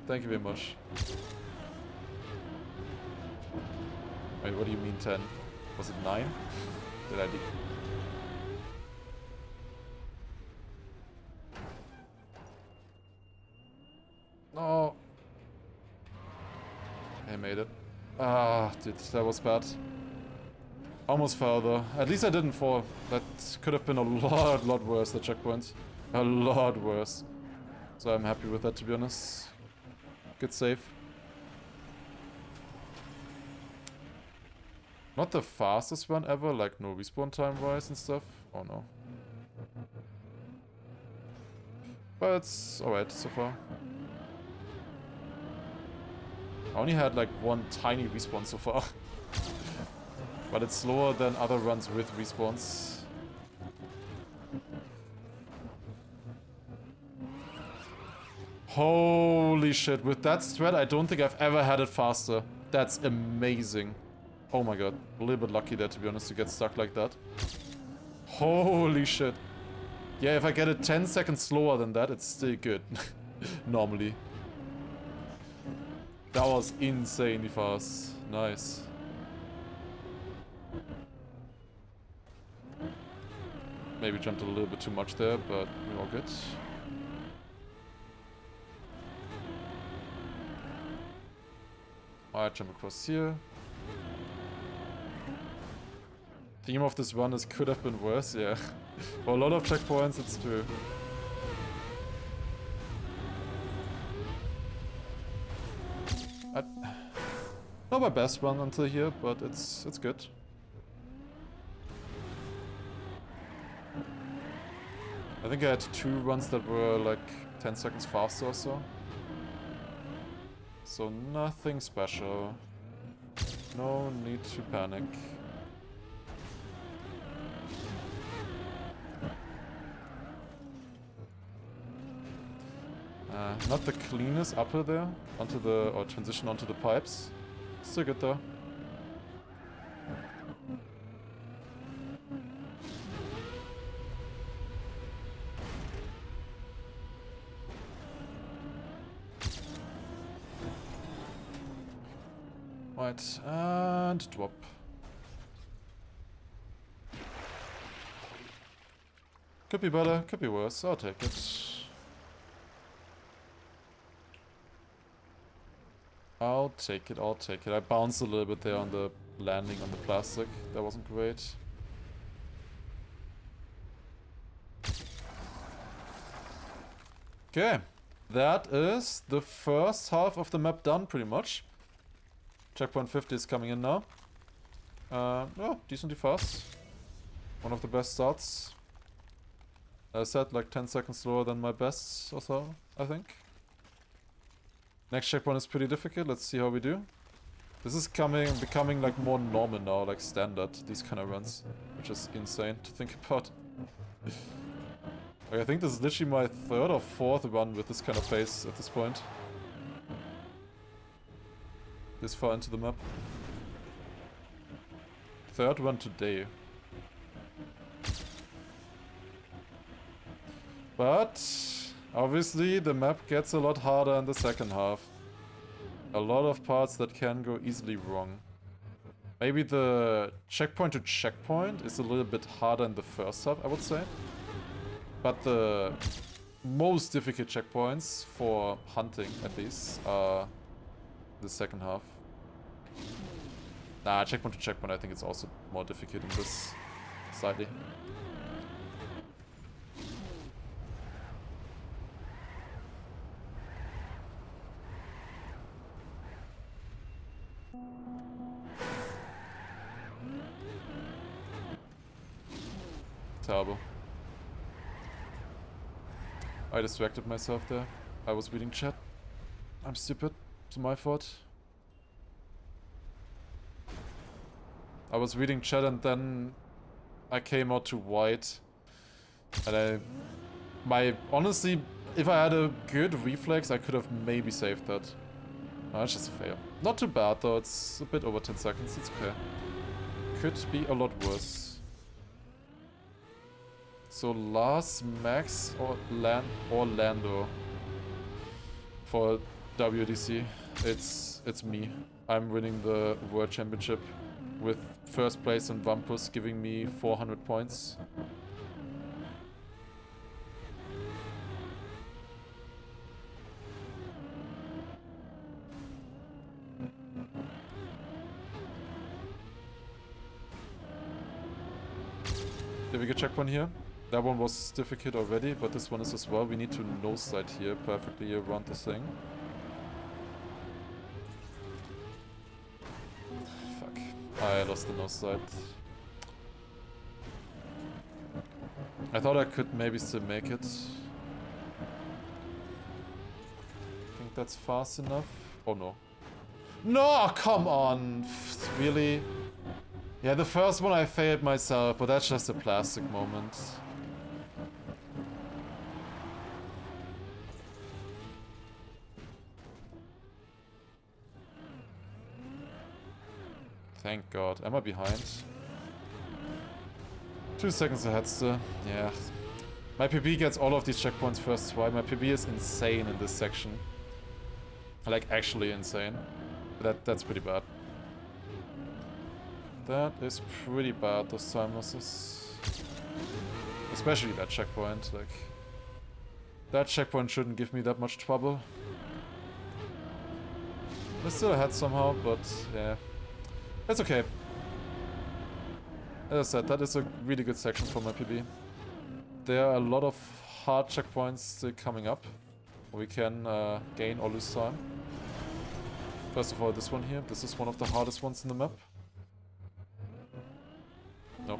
Thank you very much. Wait, what do you mean 10? Was it 9? Did I leak? No. I made it. Ah, dude, that was bad. Almost fell though. At least I didn't fall. That could have been a lot worse, the checkpoint. A lot worse. So I'm happy with that, to be honest. Good save. Not the fastest one ever, like no respawn time wise and stuff. Oh no. But it's alright so far. I only had like one tiny respawn so far. But it's slower than other runs with respawns. Holy shit, with that strat I don't think I've ever had it faster. That's amazing. Oh my god, a little bit lucky there, to be honest, to get stuck like that. Holy shit. Yeah, if I get it 10 seconds slower than that, it's still good. Normally. That was insanely fast. Nice. Maybe jumped a little bit too much there, but we're all good. Alright, jump across here. Theme of this run is could have been worse, yeah. For a lot of checkpoints, it's true. Not my best run until here, but it's good. I think I had 2 runs that were like 10 seconds faster or so. So nothing special. No need to panic. Not the cleanest upper there, onto the, or transition onto the pipes. Still good though. Right, and drop. Could be better, could be worse, I'll take it. I'll take it, I'll take it. I bounced a little bit there on the landing on the plastic. That wasn't great. Okay. That is the first half of the map done, pretty much. Checkpoint 50 is coming in now. Oh, decently fast. One of the best starts. As I said, like 10 seconds slower than my best or so, I think. Next checkpoint is pretty difficult, let's see how we do. This is becoming like more normal now, like standard, these kind of runs. Which is insane to think about. Like, I think this is literally my 3rd or 4th run with this kind of pace at this point. This far into the map. 3rd run today. But obviously the map gets a lot harder in the second half. A lot of parts that can go easily wrong. Maybe the checkpoint to checkpoint is a little bit harder in the first half, I would say. But the most difficult checkpoints for hunting, at least, are the second half. Nah, checkpoint to checkpoint, I think it's also more difficult in this, slightly. Terrible. I distracted myself there. I was reading chat. I'm stupid. It's my fault. I was reading chat and then I came out to white. And honestly, if I had a good reflex, I could have maybe saved that. Oh, it's just a fail. Not too bad though, it's a bit over 10 seconds, it's okay. Could be a lot worse. So Lars, Max, or Lando for WDC. It's me. I'm winning the World Championship with first place in Vampus giving me 400 points. Did we get checkpoint here? That one was difficult already, but this one is as well. We need to nose side here perfectly around the thing. Fuck. I lost the nose side. I thought I could maybe still make it. Think that's fast enough? Oh no. No, come on! Really? Yeah, the first one I failed myself, but that's just a plastic moment. Thank God. Am I behind? 2 seconds ahead still. Yeah. My PB gets all of these checkpoints first try. My PB is insane in this section. Like, actually insane. That's pretty bad. That is pretty bad, those time losses. Especially that checkpoint, like... That checkpoint shouldn't give me that much trouble. I'm still ahead somehow, but yeah. That's okay. As I said, that is a really good section for my PB. There are a lot of hard checkpoints still coming up. We can gain or lose time. First of all, this one here. This is one of the hardest ones in the map. Nope.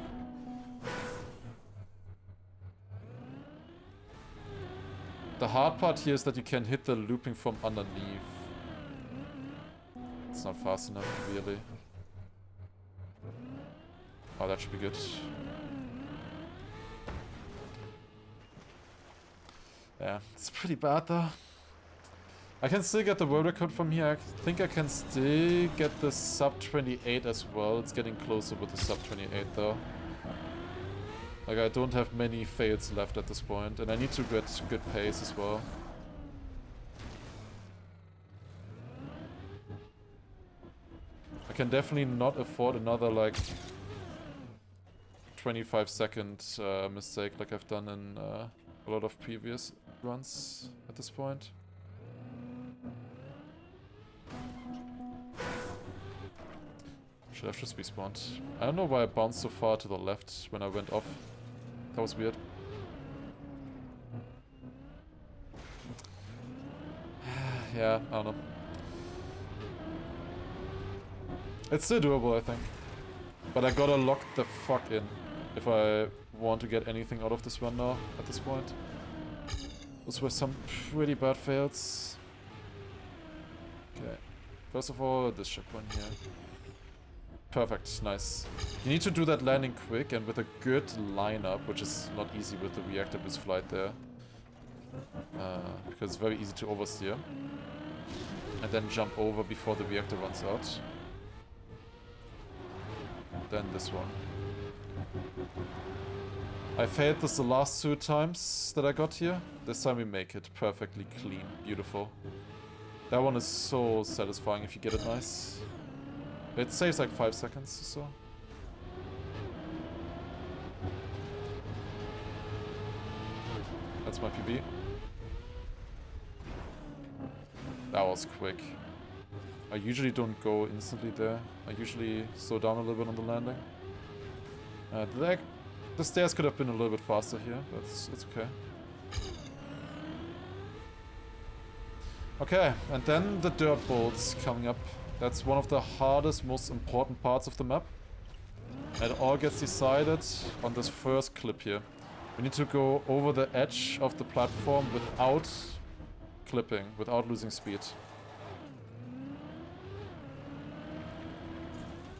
The hard part here is that you can hit the looping from underneath. It's not fast enough, really. Oh, that should be good. Yeah, it's pretty bad though. I can still get the world record from here. I think I can still get the sub 28 as well. It's getting closer with the sub 28 though. Like, I don't have many fails left at this point, and I need to get good pace as well. I can definitely not afford another, like, 25-second mistake like I've done in a lot of previous runs at this point. Should have just respawned. I don't know why I bounced so far to the left when I went off. That was weird. Yeah, I don't know. It's still doable, I think. But I gotta lock the fuck in if I want to get anything out of this run now at this point. Those were some pretty bad fails. Okay. First of all, this checkpoint here. Perfect, nice. You need to do that landing quick and with a good lineup, which is not easy with the reactor boost flight there. Because it's very easy to oversteer. And then jump over before the reactor runs out. Then this one. I failed this the last 2 times that I got here. This time we make it perfectly clean. Beautiful. That one is so satisfying if you get it nice. It saves like 5 seconds or so. That's my PB. That was quick. I usually don't go instantly there. I usually slow down a little bit on the landing. The stairs could have been a little bit faster here, but it's okay. Okay, and then the dirt bolts coming up. That's one of the hardest, most important parts of the map. It all gets decided on this first clip here. We need to go over the edge of the platform without clipping, without losing speed.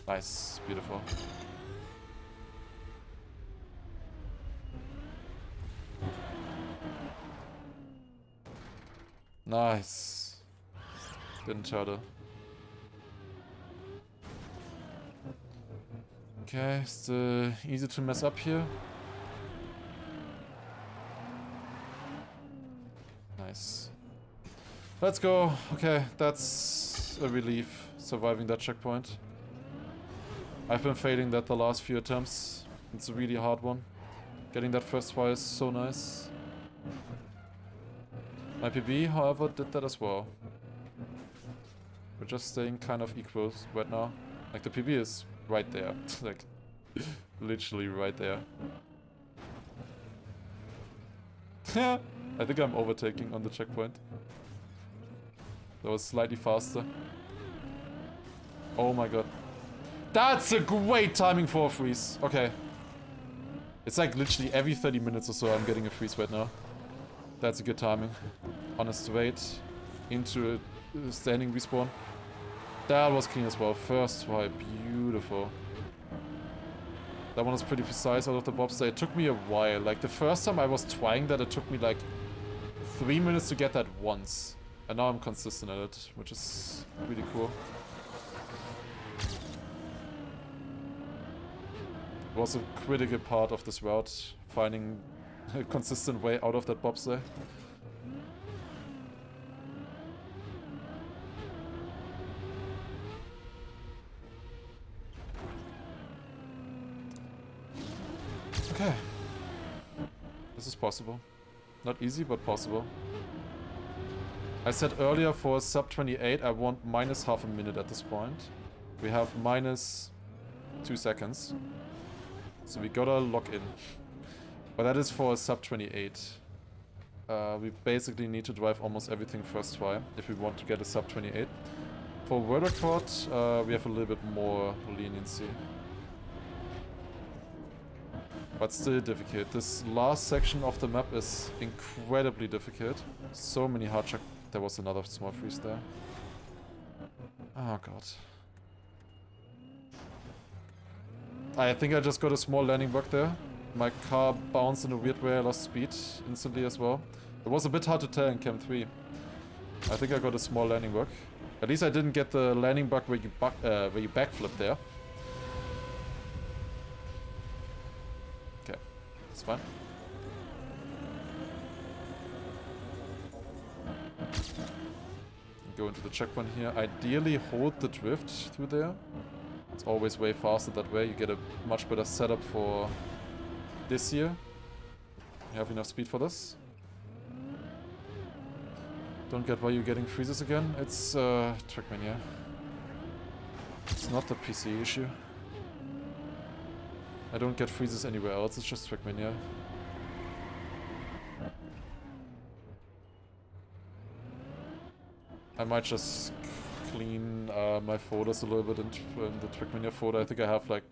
Nice, beautiful. Nice. Didn't turtle. Okay, still easy to mess up here. Nice. Let's go. Okay, that's a relief, surviving that checkpoint. I've been failing that the last few attempts. It's a really hard one. Getting that first try is so nice. My PB, however, did that as well. We're just staying kind of equal right now. Like, the PB is right there. Like, literally right there. I think I'm overtaking on the checkpoint. That was slightly faster. Oh my god. That's a great timing for a freeze. Okay. It's like literally every 30 minutes or so I'm getting a freeze right now. That's a good timing. On a straight into a standing respawn. That was clean as well. First try, beautiful. That one was pretty precise out of the bobsleigh. It took me a while. Like the first time I was trying that, it took me like 3 minutes to get that once. And now I'm consistent at it, which is really cool. It was a critical part of this route, finding a consistent way out of that bobsleigh. Okay. This is possible. Not easy, but possible. I said earlier for sub 28 I want minus half a minute at this point. We have minus 2 seconds. So we gotta lock in. But that is for a sub 28. We basically need to drive almost everything first try if we want to get a sub 28. For world record, we have a little bit more leniency. But still difficult. This last section of the map is incredibly difficult. So many hard check. There was another small freeze there. Oh god. I think I just got a small landing bug there. My car bounced in a weird way, I lost speed instantly as well. It was a bit hard to tell in Cam 3. I think I got a small landing bug. At least I didn't get the landing bug where you backflip there. Okay, it's fine. Go into the checkpoint here. Ideally hold the drift through there. It's always way faster that way. You get a much better setup for this here. You have enough speed for this. Don't get why you're getting freezes again. It's Trackmania. It's not the PC issue. I don't get freezes anywhere else. It's just Trackmania. I might just clean my folders a little bit in the Trackmania folder. I think I have like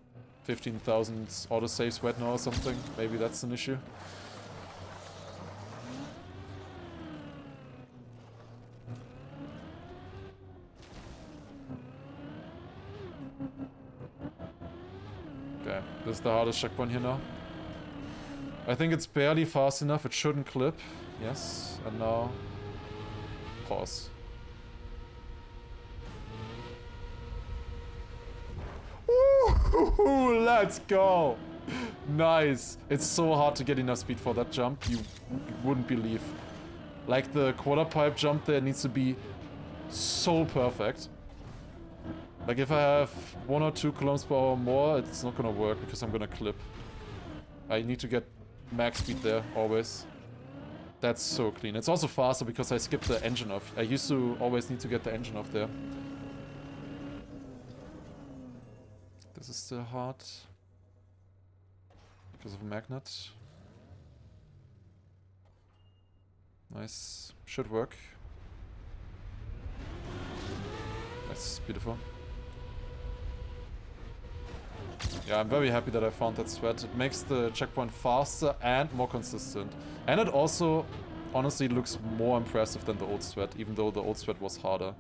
15,000 autosaves right now or something. Maybe that's an issue. Okay, this is the hardest checkpoint here now. I think it's barely fast enough. It shouldn't clip. Yes, and now pause. Ooh, let's go! Nice. It's so hard to get enough speed for that jump. You wouldn't believe. Like the quarter pipe jump there needs to be so perfect. Like if I have 1 or 2 kilometers per hour more, it's not gonna work because I'm gonna clip. I need to get max speed there, always. That's so clean. It's also faster because I skipped the engine off. I used to always need to get the engine off there. This is still hard. Because of a magnet. Nice. Should work. That's beautiful. Yeah, I'm very happy that I found that sweat. It makes the checkpoint faster and more consistent. And it also, honestly, looks more impressive than the old sweat, even though the old sweat was harder.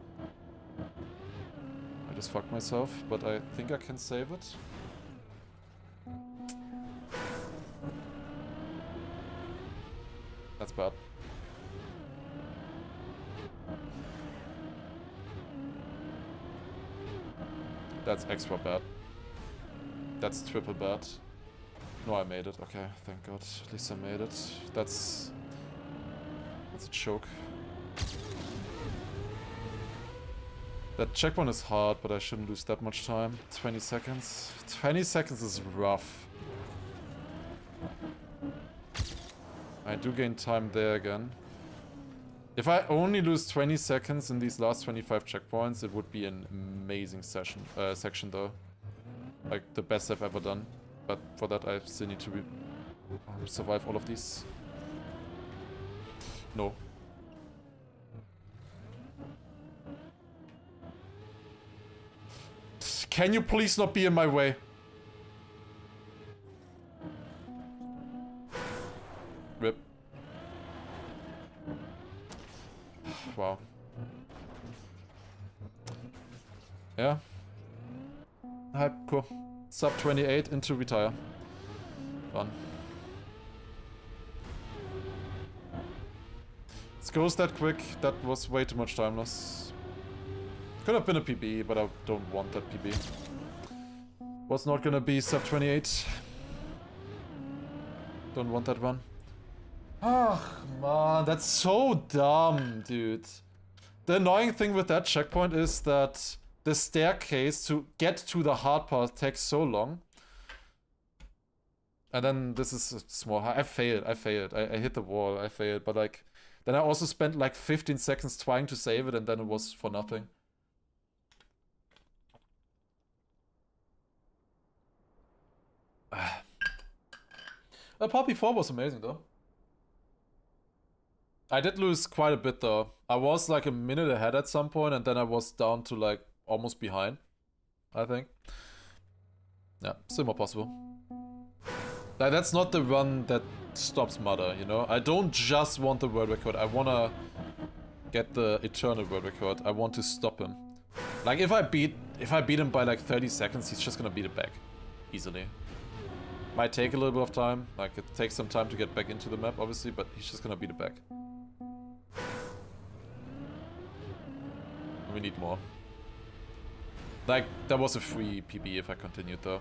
I just fucked myself, but I think I can save it. That's bad. That's extra bad. That's triple bad. No, I made it. Okay, thank God. At least I made it. That's a choke. That checkpoint is hard, but I shouldn't lose that much time. 20 seconds. 20 seconds is rough. I do gain time there again. If I only lose 20 seconds in these last 25 checkpoints, it would be an amazing section though. Like the best I've ever done. But for that I still need to survive all of these. No. Can you please not be in my way? Rip. Wow. Yeah. Hype, cool. Sub 28 into retire. Fun. It goes that quick. That was way too much time loss. Could have been a PB, but I don't want that PB. Was not gonna be sub 28. Don't want that one. Ah, man, that's so dumb, dude. The annoying thing with that checkpoint is that the staircase to get to the hard part takes so long. And then this is a small... I failed. I hit the wall. I failed. But like... Then I also spent like 15 seconds trying to save it and then it was for nothing. Poppy 4 was amazing though. I did lose quite a bit though. I was like a minute ahead at some point and then I was down to like almost behind, I think. Yeah, still more possible. Like, that's not the run that stops Mother, you know? I don't just want the world record, I wanna get the eternal world record. I want to stop him. Like, if I beat him by like 30 seconds, he's just gonna beat it back. Easily. Might take a little bit of time, like it takes some time to get back into the map, obviously, but he's just gonna beat it back. We need more. Like, that was a free PB if I continued though.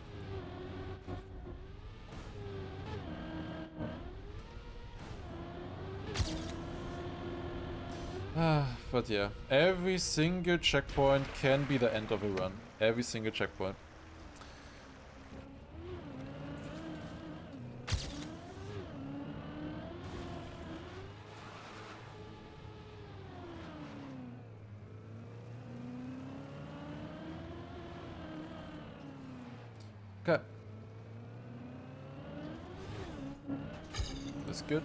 But yeah, every single checkpoint can be the end of a run. Every single checkpoint. Okay. That's good.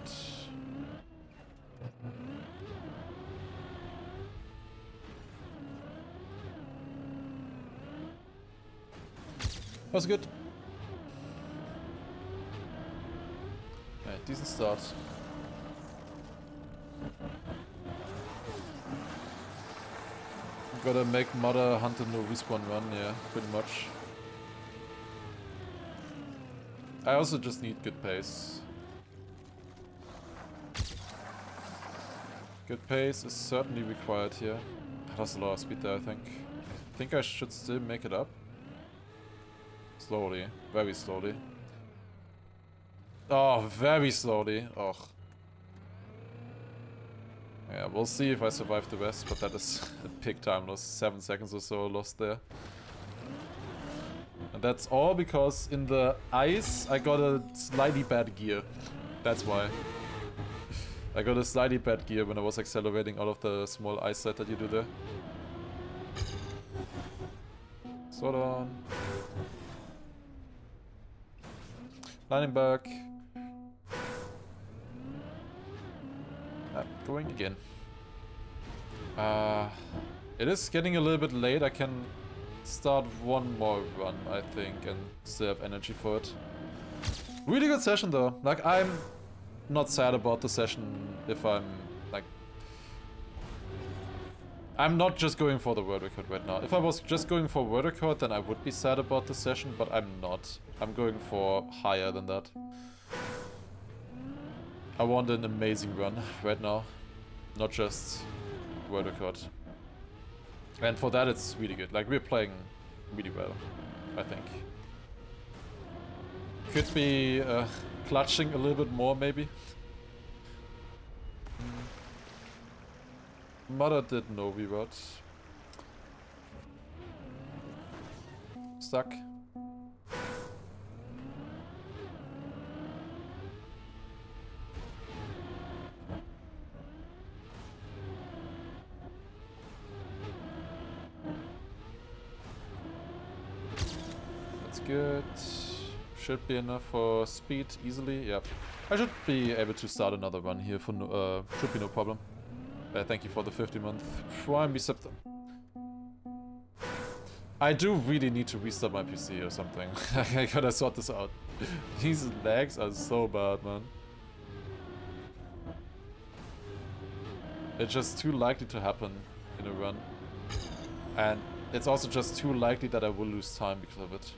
That's good. Yeah, decent start. Gotta make Mother hunt a no respawn run, yeah, pretty much. I also just need good pace. Good pace is certainly required here. That's a lot of speed there, I think. I think I should still make it up. Slowly. Very slowly. Oh, very slowly. Ugh. Yeah, we'll see if I survive the rest, but that is a big time loss. 7 seconds or so lost there. And that's all because in the ice I got a slightly bad gear. That's why. I got a slightly bad gear when I was accelerating out of the small ice set that you do there. Sort on. Lining back. Going again. It is getting a little bit late. I can start one more run, I think, and still have energy for it. Really good session though. Like, I'm not sad about the session if I'm like... I'm not just going for the world record right now. If I was just going for world record, then I would be sad about the session, but I'm not. I'm going for higher than that. I want an amazing run right now, not just world record. And for that it's really good. Like, we're playing really well, I think. Could be clutching a little bit more, maybe. Mother did no reward. Stuck. That's good. Should be enough for speed easily. Yep. I should be able to start another run here for no, should be no problem. Thank you for the 50-month Prime Receptor. I do really need to restart my PC or something. I gotta sort this out. These lags are so bad, man. It's just too likely to happen in a run. And it's also just too likely that I will lose time because of it.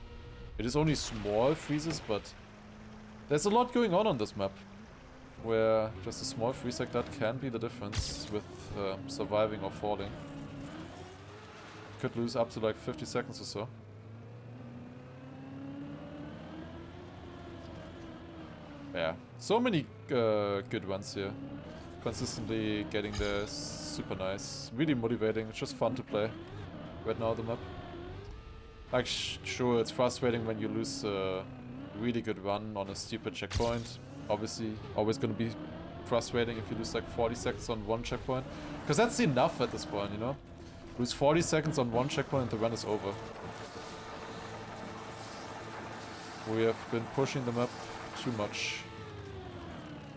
It is only small freezes, but there's a lot going on this map. Where just a small freeze like that can be the difference with surviving or falling. Could lose up to like 50 seconds or so. Yeah, so many good runs here. Consistently getting there is super nice. Really motivating, it's just fun to play right now the map. Like, sure, it's frustrating when you lose a really good run on a stupid checkpoint. Obviously, always gonna be frustrating if you lose like 40 seconds on one checkpoint. Because that's enough at this point, you know? Lose 40 seconds on one checkpoint and the run is over. We have been pushing them up too much.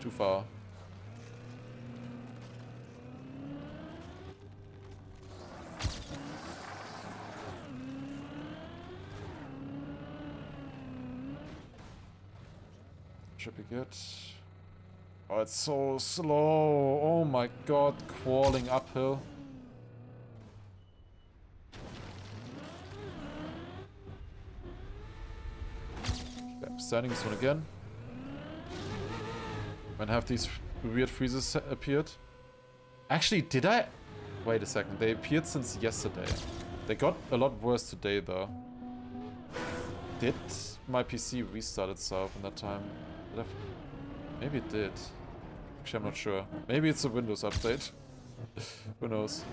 Too far. Should be good. Oh, it's so slow. Oh my god, crawling uphill. Okay, I'm standing this one again. When have these weird freezes appeared? Actually, did I? Wait a second, they appeared since yesterday. They got a lot worse today though. Did my PC restart itself in that time? Maybe it did. Actually, I'm not sure. Maybe it's a Windows update. Who knows?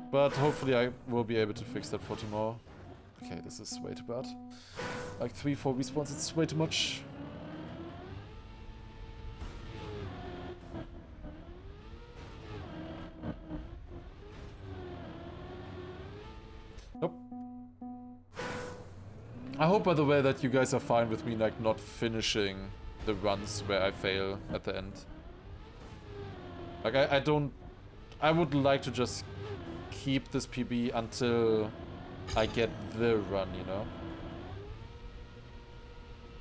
But hopefully I will be able to fix that for tomorrow. Okay, this is way too bad. Like 3-4 respawns, it's way too much. Nope. I hope, by the way, that you guys are fine with me, like, not finishing the runs where I fail at the end. Like, I would like to just keep this PB until I get the run, you know?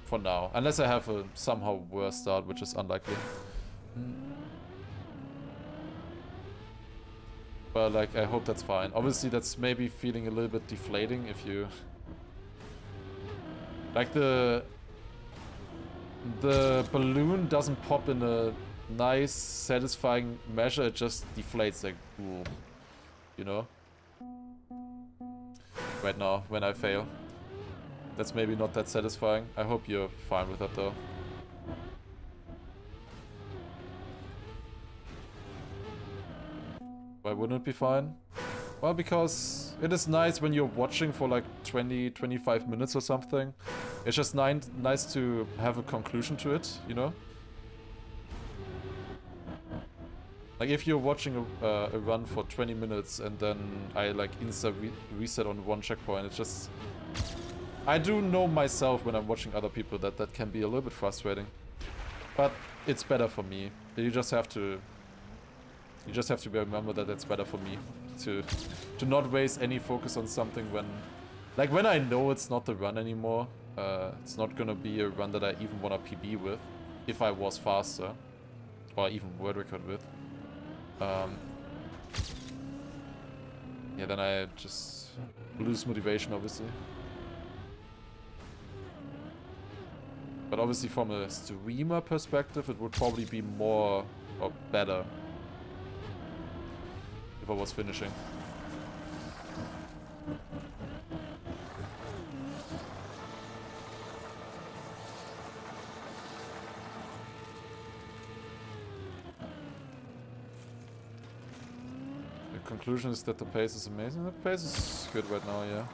For now. Unless I have a somehow worse start, which is unlikely. But, like, I hope that's fine. Obviously, that's maybe feeling a little bit deflating if you... Like, the balloon doesn't pop in a nice, satisfying measure, it just deflates, like, ooh, you know? Right now, when I fail. That's maybe not that satisfying. I hope you're fine with that, though. Why wouldn't it be fine? Well, because it is nice when you're watching for like 20, 25 minutes or something. It's just nice to have a conclusion to it, you know? Like if you're watching a run for 20 minutes and then I like reset on one checkpoint, it's just... I do know myself when I'm watching other people that that can be a little bit frustrating. But it's better for me. You just have to remember that it's better for me to not waste any focus on something when... Like when I know it's not the run anymore, it's not gonna be a run that I even wanna PB with if I was faster. Or even world record with. Yeah, then I just lose motivation, obviously. But obviously from a streamer perspective, it would probably be more or better if I was finishing. The conclusion is that the pace is amazing. The pace is good right now, yeah.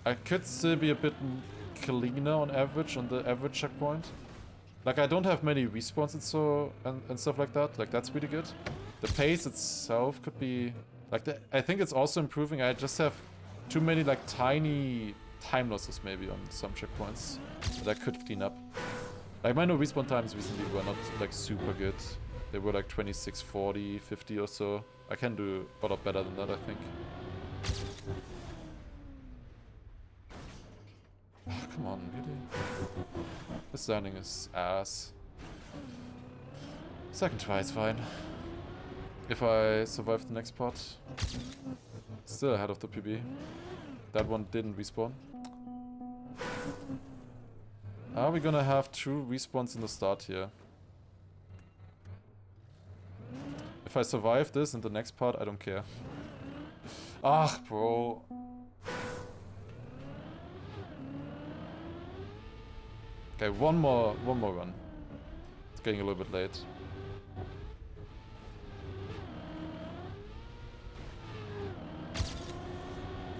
I could still be a bit cleaner on average, on the average checkpoint. Like I don't have many respawns and stuff like that. Like that's pretty good. The pace itself could be like I think it's also improving. I just have too many like tiny time losses maybe on some checkpoints that I could clean up. Like my no respawn times recently were not like super good. They were like 26, 40, 50 or so. I can do a lot better than that, I think. Oh, come on, really? This landing is ass. Second try is fine. If I survive the next part. Still ahead of the PB. That one didn't respawn. Are we gonna have 2 respawns in the start here? If I survive this in the next part, I don't care. Ah, bro. Okay, one more run. It's getting a little bit late.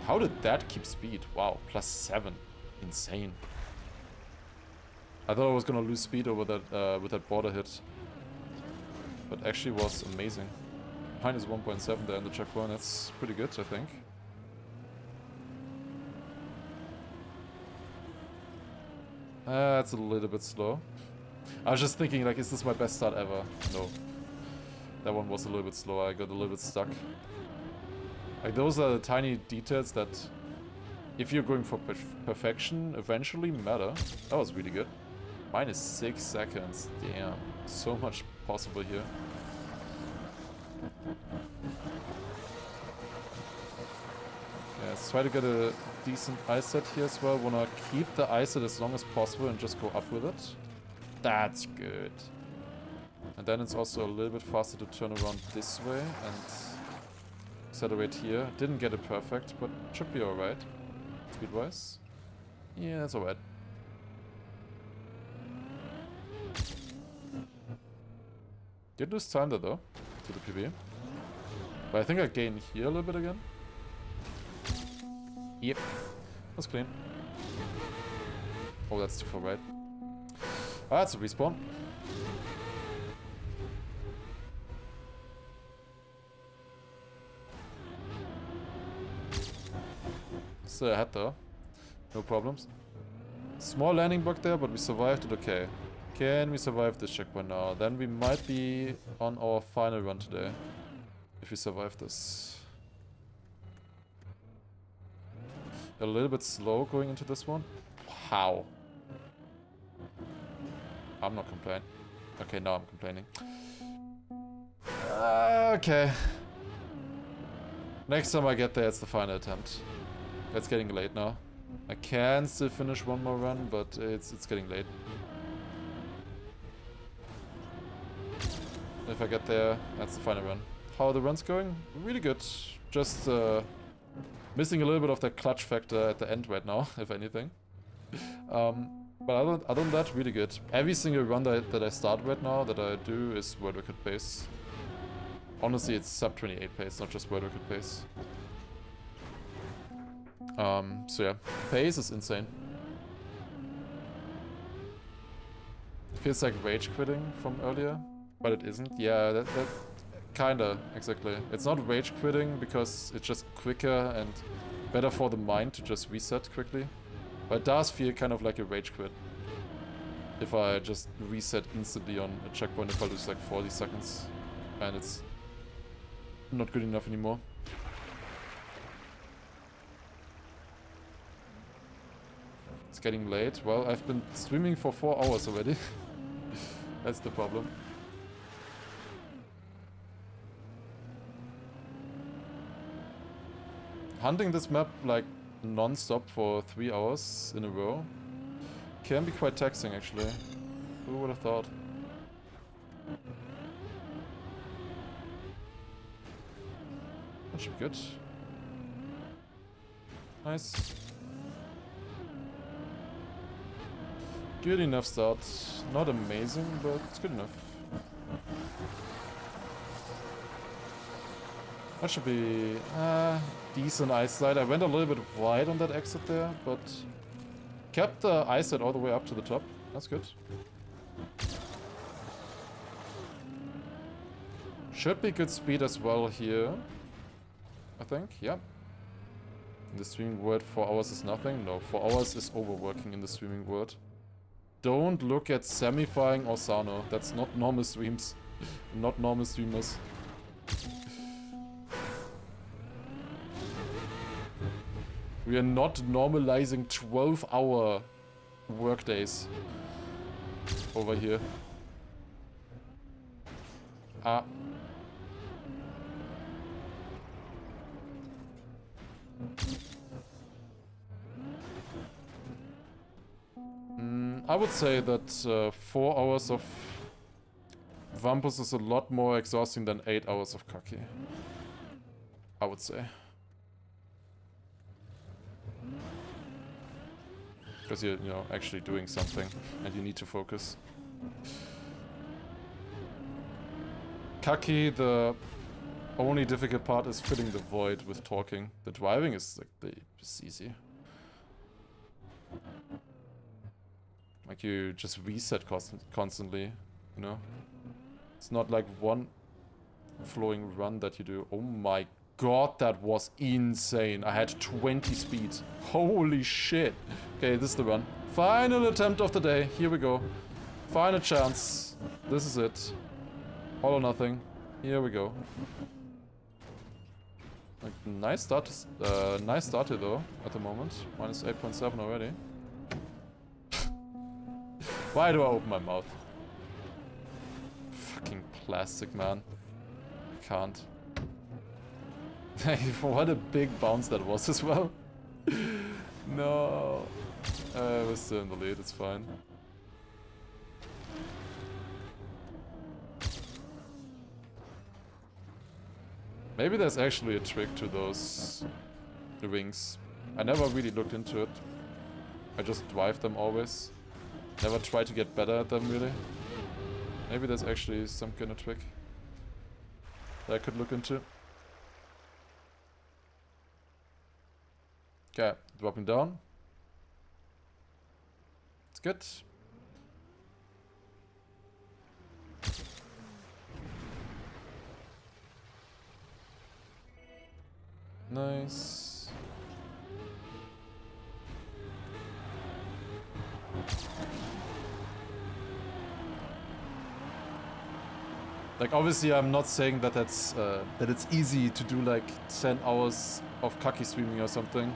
How did that keep speed? Wow, +7. Insane. I thought I was gonna lose speed over that with that border hit. But actually was amazing. Minus 1.7 there in the checkpoint. That's pretty good, I think. That's a little bit slow. I was just thinking, like, is this my best start ever? No. That one was a little bit slow. I got a little bit stuck. Like, those are the tiny details that, if you're going for perfection, eventually matter. That was really good. Minus 6 seconds. Damn. So much possible here. Yeah, let's try to get a decent ice set here as well. Wanna keep the ice set as long as possible and just go up with it. That's good. And then it's also a little bit faster to turn around this way and accelerate here. Didn't get it perfect, but should be alright. Speed-wise. Yeah, that's alright. Did lose time there though, to the PB. But I think I gain here a little bit again. Yep. That's clean. Oh, that's too far right. Ah, that's a respawn. Still ahead though. No problems. Small landing bug there, but we survived it okay. Can we survive this checkpoint now? Then we might be on our final run today. If we survive this. A little bit slow going into this one. How? I'm not complaining. Okay, now I'm complaining. Okay. Next time I get there, it's the final attempt. It's getting late now. I can still finish one more run, but it's getting late. If I get there, that's the final run. How are the runs going? Really good. Just missing a little bit of that clutch factor at the end right now, if anything. But other than that, really good. Every single run that I start right now, that I do, is world record pace. Honestly, it's sub 28 pace, not just world record pace. So yeah, pace is insane. Feels like rage quitting from earlier, but it isn't. Yeah, that kinda, exactly. It's not rage quitting because it's just quicker and better for the mind to just reset quickly. But it does feel kind of like a rage quit. If I just reset instantly on a checkpoint, if I lose like 40 seconds and it's not good enough anymore. It's getting late. Well, I've been streaming for 4 hours already. That's the problem. Hunting this map like non-stop for 3 hours in a row can be quite taxing actually. Who would have thought? That should be good. Nice. Good enough start. Not amazing, but it's good enough. That should be decent ice slide. I went a little bit wide on that exit there, but kept the ice slide all the way up to the top. That's good. Should be good speed as well here. I think, yeah. In the streaming world, 4 hours is nothing. No, 4 hours is overworking in the streaming world. Don't look at Semifying or Sano. That's not normal streams. Not normal streamers. We are not normalizing 12-hour workdays over here. Ah. I would say that 4 hours of Vampus is a lot more exhausting than 8 hours of Kaki. I would say. Because you're, you know, actually doing something and you need to focus. Kaki, the only difficult part is filling the void with talking. The driving is like it's easy. Like you just reset constantly, you know? It's not like one flowing run that you do. Oh my god, that was insane. I had 20 speed. Holy shit. Okay, this is the run. Final attempt of the day. Here we go. Final chance. This is it. All or nothing. Here we go. Like, nice start here though, at the moment. Minus 8.7 already. Why do I open my mouth? Fucking plastic, man. I can't. What a big bounce that was as well. No. We're still in the lead, it's fine. Maybe there's actually a trick to those wings. I never really looked into it. I just drive them always. Never try to get better at them, really. Maybe there's actually some kind of trick that I could look into. Okay, dropping down. It's good. Nice. Like, obviously I'm not saying that that's that it's easy to do like 10 hours of Kaki streaming or something.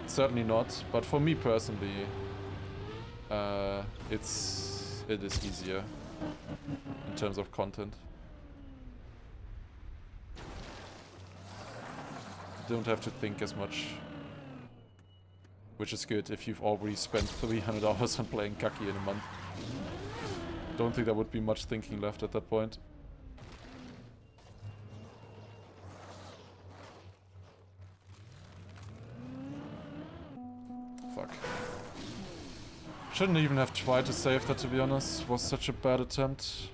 Certainly not, but for me personally, it is easier in terms of content. You don't have to think as much, which is good if you've already spent 300 hours on playing Kaki in a month. Don't think there would be much thinking left at that point. Fuck. Shouldn't even have tried to save that, to be honest. Was such a bad attempt.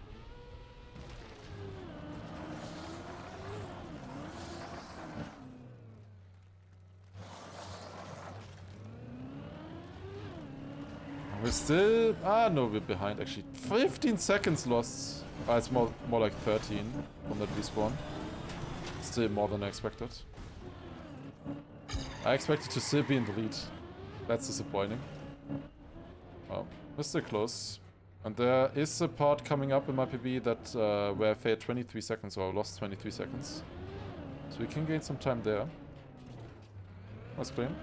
still... Ah, no, we're behind, actually. 15 seconds lost. It's more like 13 from that respawn. Still more than I expected. I expected to still be in the lead. That's disappointing. Well, we're still close. And there is a part coming up in my PB that where I failed 23 seconds, or lost 23 seconds. So we can gain some time there. That's clean.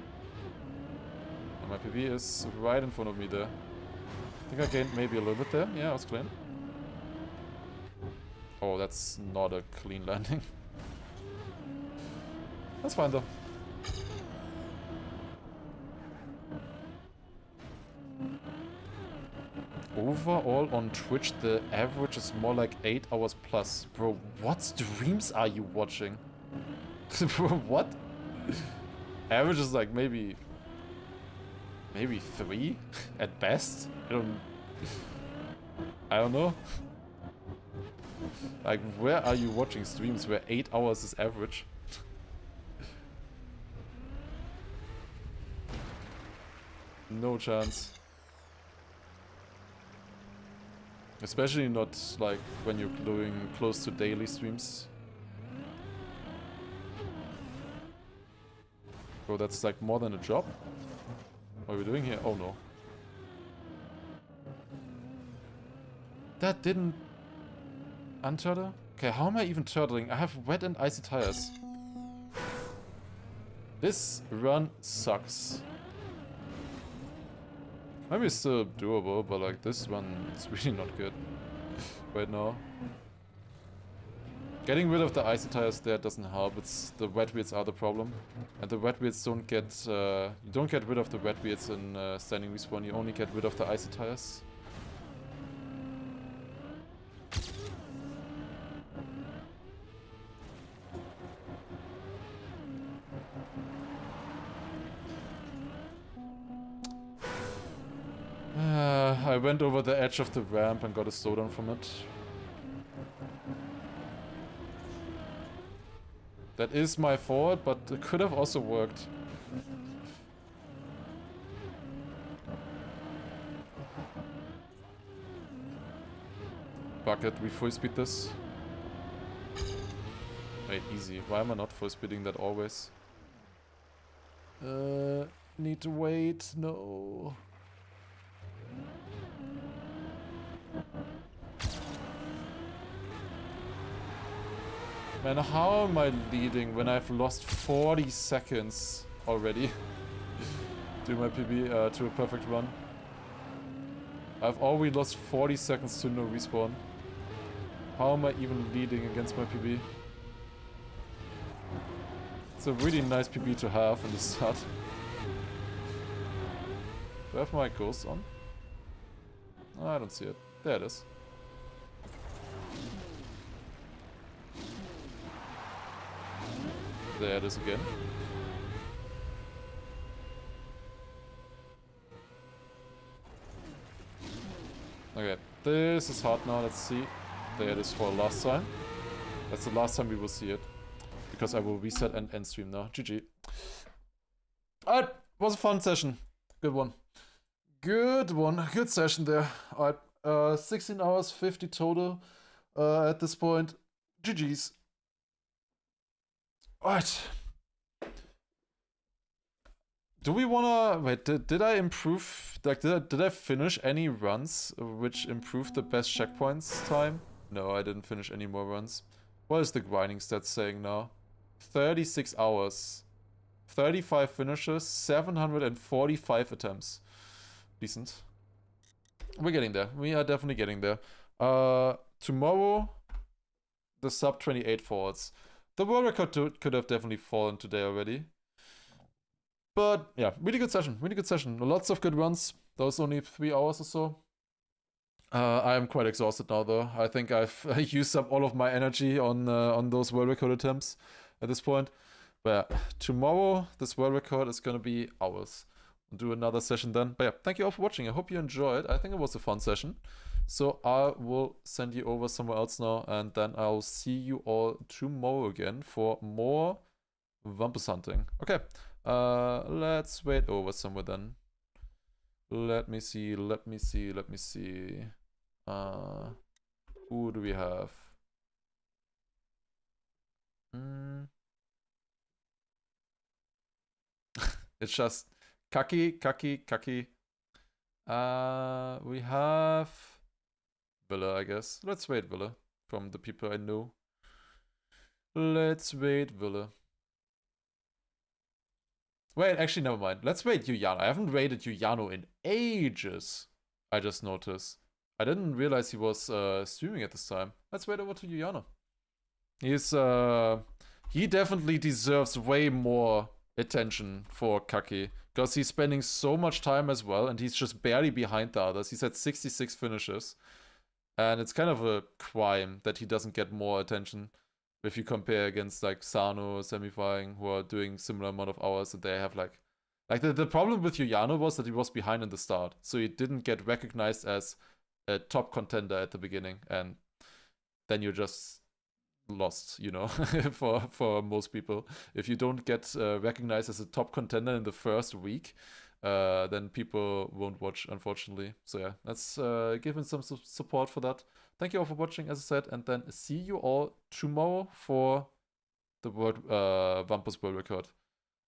And my PB is right in front of me there. I think I gained maybe a little bit there. Yeah, that's clean. Oh, that's not a clean landing. That's fine though. Overall on Twitch, the average is more like 8 hours plus. Bro, what streams are you watching? Bro, what? Average is like maybe 3 at best. I don't know. Like, where are you watching streams where 8 hours is average? No chance. Especially not like when you're doing close to daily streams. Bro, that's like more than a job. What are we doing here? Oh no. That didn't unturtle? Okay, how am I even turtling? I have wet and icy tires. This run sucks. Maybe it's still doable, but like this one is really not good right now. Getting rid of the icy tires there doesn't help. It's the wet wheels are the problem, and the wet wheels don't get you don't get rid of the wet wheels in standing respawn. You only get rid of the icy tires. I went over the edge of the ramp and got a slowdown from it. That is my fault, but it could have also worked. Bucket, we full speed this. Wait, easy. Why am I not full speeding that always? Need to wait. No. Man, how am I leading when I've lost 40 seconds already to my PB, to a perfect run? I've already lost 40 seconds to no respawn. How am I even leading against my PB? It's a really nice PB to have in the start. Do I have my ghost on? Oh, I don't see it. There it is. There it is again. Okay, this is hard now, let's see. There it is for last time. That's the last time we will see it. Because I will reset and end stream now. GG. Alright, was a fun session. Good one. Good one. Good session there. Alright, 16 hours, 50 total at this point. GG's. Alright. Do we wanna... Wait, did I improve... Like, did I finish any runs which improved the best checkpoints time? No, I didn't finish any more runs. What is the grinding stats saying now? 36 hours. 35 finishes, 745 attempts. Decent. We're getting there. We are definitely getting there. Tomorrow, the sub 28 falls. The world record could have definitely fallen today already. But yeah, really good session. Really good session. Lots of good runs. That was only 3 hours or so. I am quite exhausted now though. I think I've used up all of my energy on those world record attempts at this point. But yeah, tomorrow this world record is gonna be ours. We'll do another session then. But yeah, thank you all for watching. I hope you enjoyed. I think it was a fun session. So I will send you over somewhere else now, and then I'll see you all tomorrow again for more Vampus hunting. Okay, let's wait over somewhere then. Let me see. Who do we have? It's just Kaki. We have Villa, I guess. Let's wait Villa from the people I know. Let's wait Villa. Wait, actually, never mind. Let's wait Yuyano. I haven't rated Yuyano in ages. I just noticed. I didn't realize he was streaming at this time. Let's wait over to Yuyano. He definitely deserves way more attention for Kaki, because he's spending so much time as well, and he's just barely behind the others. He's at 66 finishes, and it's kind of a crime that he doesn't get more attention if you compare against like Sano, Semifying, who are doing similar amount of hours, and they have like the problem with Yuyano was that he was behind in the start, so he didn't get recognized as a top contender at the beginning, and then you're just lost, you know, for most people. If you don't get recognized as a top contender in the first week, then people won't watch, unfortunately. So yeah, let's give him some support for that. Thank you all for watching, as I said, and then see you all tomorrow for the Vampus world record.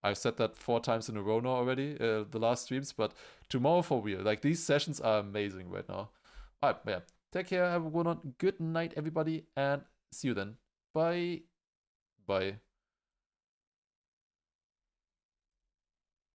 I've said that 4 times in a row now already, the last streams, but tomorrow for real. Like, these sessions are amazing right now. Alright, yeah. Take care, have a good night, everybody, and see you then. Bye. Bye.